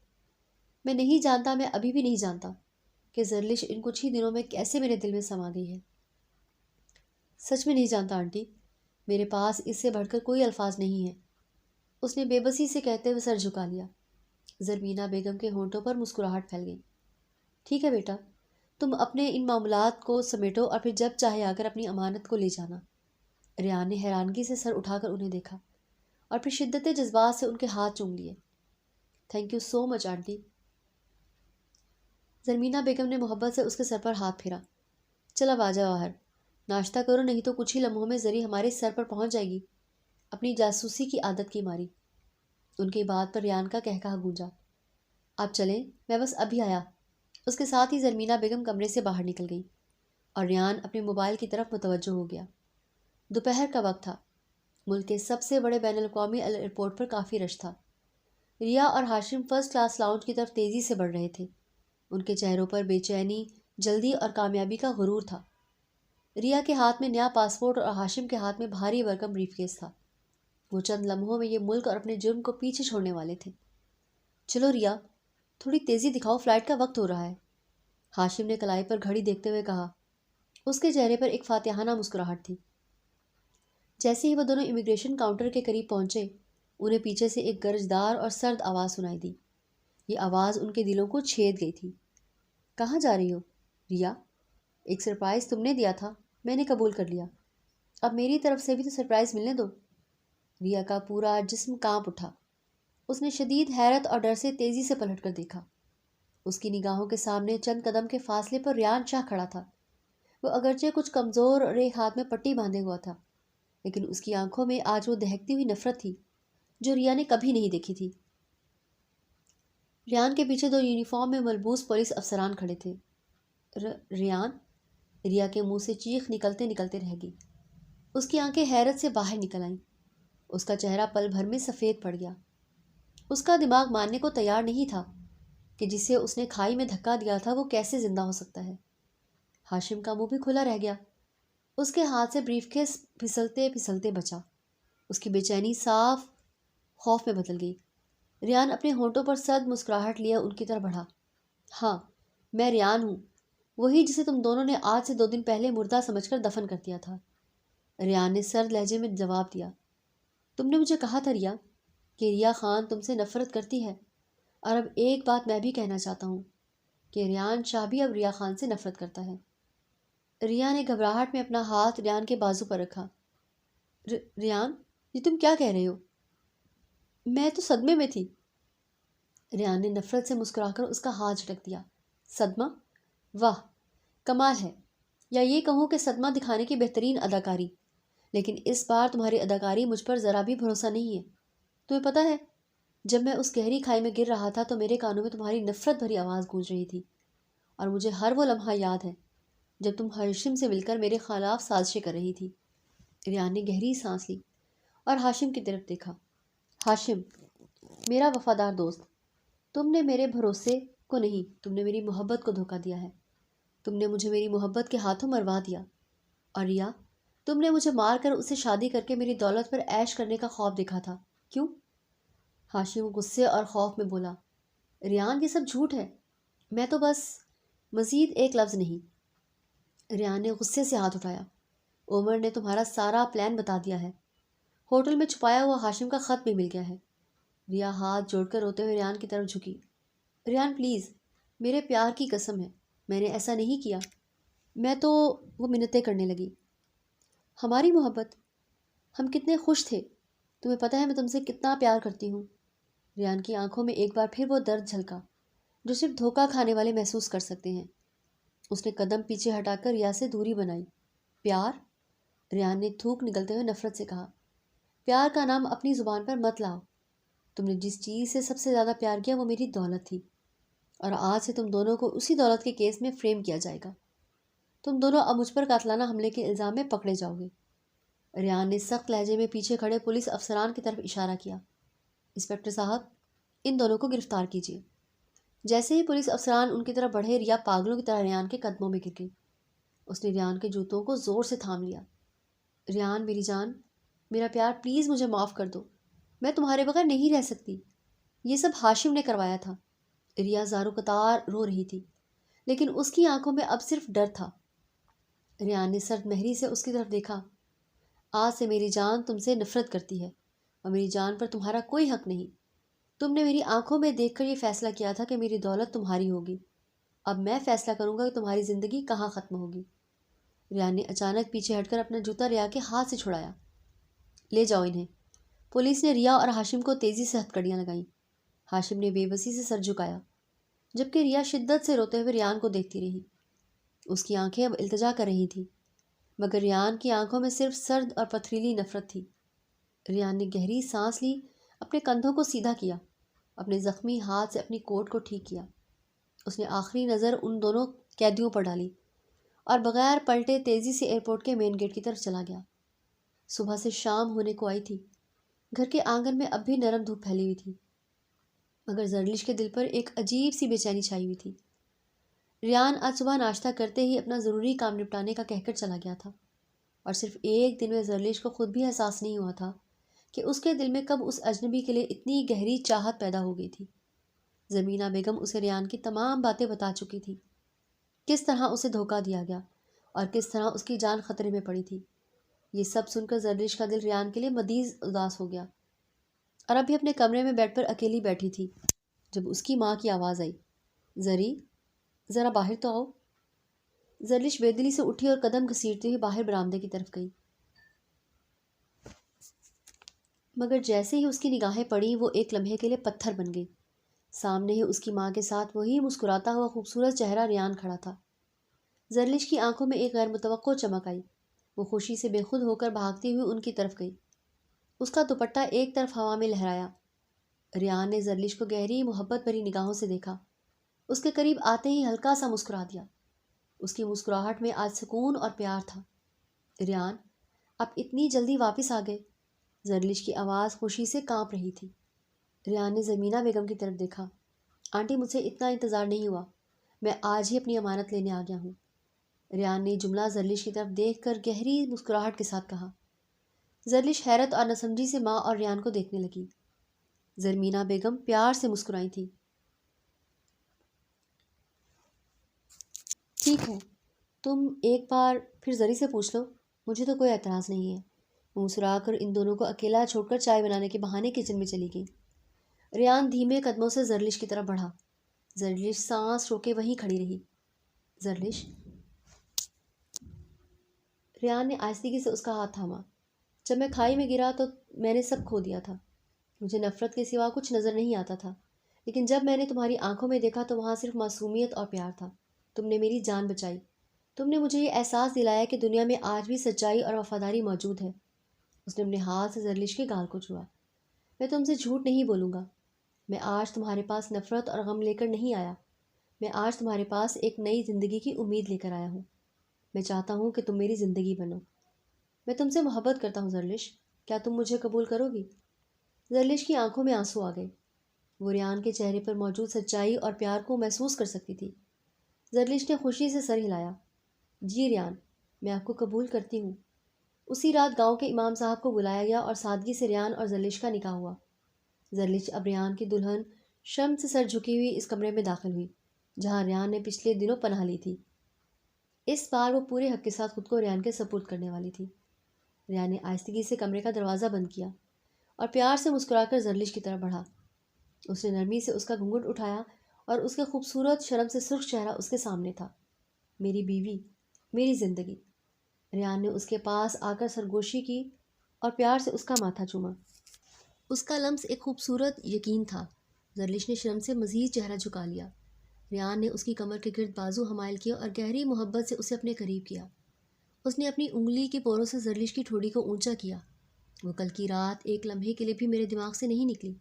میں نہیں جانتا، میں ابھی بھی نہیں جانتا کہ زرلش ان کچھ ہی دنوں میں کیسے میرے دل میں سما گئی ہے۔ سچ میں نہیں جانتا آنٹی، میرے پاس اس سے بڑھ کر کوئی الفاظ نہیں ہیں۔ اس نے بے بسی سے کہتے ہوئے سر جھکا لیا۔ زرمینہ بیگم کے ہونٹوں پر مسکراہٹ پھیل گئی۔ ٹھیک ہے بیٹا، تم اپنے ان معاملات کو سمیٹو اور پھر جب چاہے آ کر اپنی امانت کو لے جانا۔ ریان نے حیرانگی سے سر اٹھا کر انہیں دیکھا اور پھر شدت جذبات سے ان کے ہاتھ چوم لیے۔ Thank you so much aunty. Zarmina Begum نے محبت سے اس کے سر پر ہاتھ پھیرا۔ چل اب آ جا باہر، ناشتہ کرو، نہیں تو کچھ ہی لمحوں میں زری ہمارے سر پر پہنچ جائے گی، اپنی جاسوسی کی عادت کی ماری۔ ان کی بات پر ریان کا کہکہا گونجا۔ آپ چلیں، میں بس ابھی آیا۔ اس کے ساتھ ہی زرمینہ بیگم کمرے سے باہر نکل گئی اور ریان اپنے موبائل کی طرف متوجہ ہو گیا۔ دوپہر کا وقت تھا۔ ملک کے سب سے بڑے بین الاقوامی ایئرپورٹ پر کافی رش تھا۔ ریا اور ہاشم فرسٹ کلاس لاؤنج کی طرف تیزی سے بڑھ رہے تھے۔ ان کے چہروں پر بے چینی، جلدی اور کامیابی کا غرور تھا۔ ریا کے ہاتھ میں نیا پاسپورٹ اور ہاشم کے ہاتھ میں بھاری بھرکم بریف کیس تھا۔ وہ چند لمحوں میں یہ ملک اور اپنے جرم کو پیچھے چھوڑنے والے تھے۔ چلو ریا، تھوڑی تیزی دکھاؤ، فلائٹ کا وقت ہو رہا ہے، ہاشم نے کلائی پر گھڑی دیکھتے ہوئے کہا۔ اس کے چہرے پر ایک فاتحانہ مسکراہٹ تھی۔ جیسے ہی وہ دونوں امیگریشن کاؤنٹر کے قریب پہنچے، انہیں پیچھے سے ایک گرجدار اور سرد آواز سنائی دی۔ یہ آواز ان کے دلوں کو چھید گئی تھی۔ کہاں جا رہی ہو ریا؟ ایک سرپرائز تم نے دیا تھا، میں نے قبول کر لیا، اب میری طرف سے بھی تو سرپرائز ملنے دو۔ ریا کا پورا جسم کانپ اٹھا۔ اس نے شدید حیرت اور ڈر سے تیزی سے پلٹ کر دیکھا۔ اس کی نگاہوں کے سامنے چند قدم کے فاصلے پر ریان شاہ کھڑا تھا۔ وہ اگرچہ کچھ کمزور اور ایک ہاتھ میں پٹی باندھے ہوا تھا، لیکن اس کی آنکھوں میں آج وہ دہکتی ہوئی نفرت تھی جو ریا نے کبھی نہیں دیکھی تھی۔ ریان کے پیچھے دو یونیفارم میں ملبوس پولیس افسران کھڑے تھے۔ ریان؟ ریا کے منہ سے چیخ نکلتے نکلتے رہ گئی۔ اس کی آنکھیں حیرت سے باہر نکل آئیں۔ اس کا چہرہ پل بھر میں سفید پڑ گیا۔ اس کا دماغ ماننے کو تیار نہیں تھا کہ جسے اس نے کھائی میں دھکا دیا تھا وہ کیسے زندہ ہو سکتا ہے۔ ہاشم کا منہ بھی کھلا رہ گیا۔ اس کے ہاتھ سے بریف کیس پھسلتے پھسلتے بچا۔ اس کی بے چینی صاف خوف میں بدل گئی۔ ریان اپنے ہونٹوں پر سرد مسکراہٹ لیا ان کی طرف بڑھا۔ ہاں، میں ریان ہوں، وہی جسے تم دونوں نے آج سے 2 دن پہلے مردہ سمجھ کر دفن کر دیا تھا۔ ریان نے سرد لہجے میں جواب دیا۔ تم نے مجھے کہا تھا ریا کہ ریا خان تم سے نفرت کرتی ہے، اور اب ایک بات میں بھی کہنا چاہتا ہوں کہ ریان شاہ بھی اب ریا خان سے نفرت کرتا ہے۔ ریا نے گھبراہٹ میں اپنا ہاتھ ریان کے بازو پر رکھا۔ ریان، یہ تم کیا کہہ رہے ہو؟ میں تو صدمے میں تھی۔ ریان نے نفرت سے مسکرا کر اس کا ہاتھ جھٹک دیا۔ صدمہ؟ واہ، کمال ہے، یا یہ کہوں کہ صدمہ دکھانے کی بہترین اداکاری۔ لیکن اس بار تمہاری اداکاری مجھ پر ذرا بھی بھروسہ نہیں ہے۔ تمہیں پتہ ہے، جب میں اس گہری کھائی میں گر رہا تھا تو میرے کانوں میں تمہاری نفرت بھری آواز گونج رہی تھی، اور مجھے ہر وہ لمحہ یاد ہے جب تم ہاشم سے مل کر میرے خلاف سازشیں کر رہی تھی۔ ریان نے گہری سانس لی اور ہاشم کی طرف دیکھا۔ ہاشم، میرا وفادار دوست، تم نے میرے بھروسے کو نہیں، تم نے میری محبت کو دھوکہ دیا ہے۔ تم نے مجھے میری محبت کے ہاتھوں مروا دیا۔ اور ریا، تم نے مجھے مار کر اس سے شادی کر کے میری دولت پر عیش کرنے کا خواب دیکھا تھا، کیوں؟ ہاشم غصے اور خوف میں بولا، ریان یہ سب جھوٹ ہے، میں تو بس… مزید ایک لفظ نہیں۔ ریان نے غصے سے ہاتھ اٹھایا، عمر نے تمہارا سارا پلان بتا دیا ہے۔ ہوٹل میں چھپایا ہوا ہاشم کا خط بھی مل گیا ہے۔ ریا ہاتھ جوڑ کر روتے ہوئے ریان کی طرف جھکی۔ ریان پلیز، میرے پیار کی قسم ہے، میں نے ایسا نہیں کیا۔ میں تو… وہ منتیں کرنے لگی۔ ہماری محبت، ہم کتنے خوش تھے، تمہیں پتہ ہے میں تم سے کتنا پیار کرتی ہوں۔ ریان کی آنکھوں میں ایک بار پھر وہ درد جھلکا جو صرف دھوکہ کھانے والے محسوس کر سکتے ہیں۔ اس نے قدم پیچھے ہٹا کر ریا سے دوری بنائی۔ پیار؟ ریان نے تھوک نگلتے ہوئے نفرت سے کہا، پیار کا نام اپنی زبان پر مت لاؤ۔ تم نے جس چیز سے سب سے زیادہ پیار کیا وہ میری دولت تھی، اور آج سے تم دونوں کو اسی دولت کے کیس میں فریم کیا جائے گا۔ تم دونوں اب مجھ پر قاتلانہ حملے کے الزام میں پکڑے جاؤ گے۔ ریان نے سخت لہجے میں پیچھے کھڑے پولیس افسران کی طرف اشارہ کیا۔ انسپکٹر صاحب، ان دونوں کو گرفتار کیجیے۔ جیسے ہی پولیس افسران ان کی طرف بڑھے، ریا پاگلوں کی طرح ریان کے قدموں میں گر گئی۔ اس نے ریان کے جوتوں کو زور سے تھام لیا۔ ریان میری جان، میرا پیار، پلیز مجھے معاف کر دو، میں تمہارے بغیر نہیں رہ سکتی۔ یہ سب ہاشم نے کروایا تھا۔ ریا زاروں قطار رو رہی تھی، لیکن اس کی آنکھوں میں اب صرف ڈر تھا۔ ریان نے سرد مہری سے اس کی طرف دیکھا۔ آج سے میری جان تم سے نفرت کرتی ہے، اور میری جان پر تمہارا کوئی حق نہیں۔ تم نے میری آنکھوں میں دیکھ کر یہ فیصلہ کیا تھا کہ میری دولت تمہاری ہوگی۔ اب میں فیصلہ کروں گا کہ تمہاری زندگی کہاں ختم ہوگی۔ ریان نے اچانک پیچھے ہٹ کر اپنا جوتا ریا کے ہاتھ سے چھڑایا۔ لے جاؤ انہیں۔ پولیس نے ریا اور ہاشم کو تیزی سے ہتھکڑیاں لگائیں۔ ہاشم نے بے بسی سے سر جھکایا، جبکہ ریا شدت سے روتے ہوئے ریان کو دیکھتی رہی۔ اس کی آنکھیں اب التجا کر رہی تھیں، مگر ریان کی آنکھوں میں صرف سرد اور پتھریلی نفرت تھی۔ ریان نے گہری سانس لی، اپنے کندھوں کو سیدھا کیا، اپنے زخمی ہاتھ سے اپنی کوٹ کو ٹھیک کیا۔ اس نے آخری نظر ان دونوں قیدیوں پر ڈالی اور بغیر پلٹے تیزی سے ایئرپورٹ کے مین گیٹ کی طرف چلا گیا۔ صبح سے شام ہونے کو آئی تھی۔ گھر کے آنگن میں اب بھی نرم دھوپ پھیلی ہوئی تھی، مگر زرلش کے دل پر ایک عجیب سی بے چینی چھائی ہوئی تھی۔ ریان آج صبح ناشتہ کرتے ہی اپنا ضروری کام نپٹانے کا کہہ کر چلا گیا تھا، اور صرف ایک دن میں زرلش کو خود بھی احساس نہیں ہوا تھا کہ اس کے دل میں کب اس اجنبی کے لیے اتنی گہری چاہت پیدا ہو گئی تھی۔ زمینہ بیگم اسے ریان کی تمام باتیں بتا چکی تھی، کس طرح اسے دھوکہ دیا گیا اور کس طرح اس کی جان خطرے میں پڑی تھی۔ یہ سب سن کر زرلش کا دل ریان کے لیے مزید اداس ہو گیا، اور اب بھی اپنے کمرے میں بیڈ پر اکیلی بیٹھی تھی جب اس کی ماں کی آواز آئی، زری، ذرا باہر تو آؤ۔ زرلش بے دلی سے اٹھی اور قدم گھسیٹتے ہوئے باہر برآمدے کی طرف گئی، مگر جیسے ہی اس کی نگاہیں پڑیں وہ ایک لمحے کے لیے پتھر بن گئی۔ سامنے ہی اس کی ماں کے ساتھ وہی مسکراتا ہوا خوبصورت چہرہ ریان کھڑا تھا۔ زرلش کی آنکھوں میں ایک غیر متوقع چمک آئی۔ وہ خوشی سے بے خود ہو کر بھاگتی ہوئی ان کی طرف گئی۔ اس کا دوپٹہ ایک طرف ہوا میں لہرایا۔ ریان نے زرلش کو گہری محبت بھری نگاہوں سے دیکھا۔ اس کے قریب آتے ہی ہلکا سا مسکرا دیا۔ اس کی مسکراہٹ میں آج سکون اور پیار تھا۔ ریان، آپ اتنی جلدی واپس آ گئے؟ زرلش کی آواز خوشی سے کانپ رہی تھی۔ ریان نے زمینہ بیگم کی طرف دیکھا۔ آنٹی، مجھے اتنا انتظار نہیں ہوا، میں آج ہی اپنی امانت لینے آ گیا ہوں۔ ریان نے جملہ زرلش کی طرف دیکھ کر گہری مسکراہٹ کے ساتھ کہا۔ زرلش حیرت اور ناسمجھی سے ماں اور ریان کو دیکھنے لگی۔ زرمینہ بیگم پیار سے مسکرائی تھی۔ ٹھیک ہے، تم ایک بار پھر زری سے پوچھ لو، مجھے تو کوئی اعتراض نہیں ہے۔ وہ مسکرا کر ان دونوں کو اکیلا چھوڑ کر چائے بنانے کے بہانے کچن میں چلی گئی۔ ریان دھیمے قدموں سے زرلش کی طرف بڑھا۔ زرلش سانس روکے وہیں کھڑی رہی۔ زرلش، ریان نے آہستگی سے اس کا ہاتھ تھاما۔ جب میں کھائی میں گرا تو میں نے سب کھو دیا تھا۔ مجھے نفرت کے سوا کچھ نظر نہیں آتا تھا، لیکن جب میں نے تمہاری آنکھوں میں دیکھا تو وہاں صرف معصومیت اور پیار تھا۔ تم نے میری جان بچائی۔ تم نے مجھے یہ احساس دلایا کہ دنیا میں آج بھی سچائی اور وفاداری موجود ہے۔ اس نے اپنے ہاتھ سے زرلش کے گال کو چھوا۔ میں تم سے جھوٹ نہیں بولوں گا۔ میں آج تمہارے پاس نفرت اور غم لے کر نہیں آیا۔ میں آج تمہارے پاس ایک نئی زندگی کی امید لے کر آیا ہوں۔ میں چاہتا ہوں کہ تم میری زندگی بنو۔ میں تم سے محبت کرتا ہوں زرلش، کیا تم مجھے قبول کرو گی؟ زرلش کی آنکھوں میں آنسو آ گئے۔ وہ ریان کے چہرے پر موجود سچائی اور پیار کو محسوس کر سکتی تھی۔ زرلش نے خوشی سے سر ہلایا۔ جی ریان، میں آپ کو قبول کرتی ہوں۔ اسی رات گاؤں کے امام صاحب کو بلایا گیا اور سادگی سے ریان اور زرلش کا نکاح ہوا۔ زرلش اب ریان کی دلہن شرم سے سر جھکی ہوئی اس کمرے میں داخل ہوئی جہاں ریان نے پچھلے دنوں پناہ لی تھی۔ اس بار وہ پورے حق کے ساتھ خود کو ریان کے سپرد کرنے والی تھی۔ ریان نے آہستگی سے کمرے کا دروازہ بند کیا اور پیار سے مسکرا کر زرلش کی طرف بڑھا۔ اس نے نرمی سے اس کا گھونگھٹ اٹھایا اور اس کے خوبصورت شرم سے سرخ چہرہ اس کے سامنے تھا۔ میری بیوی، میری زندگی۔ ریان نے اس کے پاس آ کر سرگوشی کی اور پیار سے اس کا ماتھا چوما۔ اس کا لمس ایک خوبصورت یقین تھا۔ زرلش نے شرم سے مزید چہرہ جھکا لیا۔ ریان نے اس کی کمر کے گرد بازو حمائل کیا اور گہری محبت سے اسے اپنے قریب کیا۔ اس نے اپنی انگلی کے پوروں سے زرلش کی ٹھوڑی کو اونچا کیا۔ وہ کل کی رات ایک لمحے کے لیے بھی میرے دماغ سے نہیں نکلی۔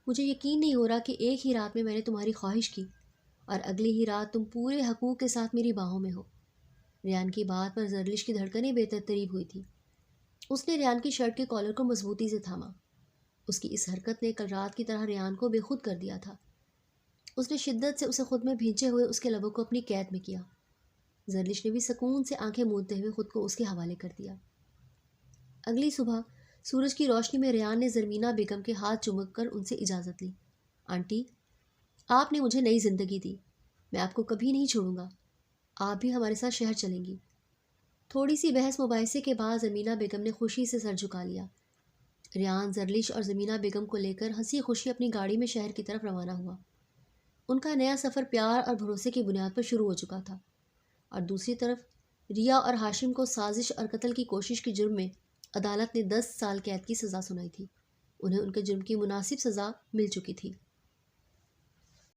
مجھے یقین نہیں ہو رہا کہ ایک ہی رات میں نے تمہاری خواہش کی اور اگلی ہی رات تم پورے حقوق کے ساتھ میری باہوں میں ہو۔ ریان کی بات پر زرلش کی دھڑکنیں بے ترتیب ہوئی تھی۔ اس نے ریان کی شرٹ کے کالر کو مضبوطی سے تھاما۔ اس کی اس حرکت نے کل رات کی طرح ریان کو بے خود کر دیا تھا۔ اس نے شدت سے اسے خود میں بھینچے ہوئے اس کے لبوں کو اپنی قید میں کیا۔ زرلش نے بھی سکون سے آنکھیں موندتے ہوئے خود کو اس کے حوالے کر دیا۔ اگلی صبح سورج کی روشنی میں ریان نے زرمینہ بیگم کے ہاتھ چوم کر ان سے اجازت لی۔ آنٹی، آپ نے مجھے نئی زندگی دی، میں آپ کو کبھی نہیں چھوڑوں گا، آپ بھی ہمارے ساتھ شہر چلیں گی۔ تھوڑی سی بحث مباحثے کے بعد زرمینہ بیگم نے خوشی سے سر جھکا لیا۔ ریان، زرلش اور زرمینہ بیگم کو لے کر ہنسی خوشی اپنی گاڑی میں شہر کی طرف روانہ ہوا۔ ان کا نیا سفر پیار اور بھروسے کی بنیاد پر شروع ہو چکا تھا، اور دوسری طرف ریا اور ہاشم کو سازش اور قتل کی کوشش کے جرم میں عدالت نے 10 سال قید کی سزا سنائی تھی۔ انہیں ان کے جرم کی مناسب سزا مل چکی تھی۔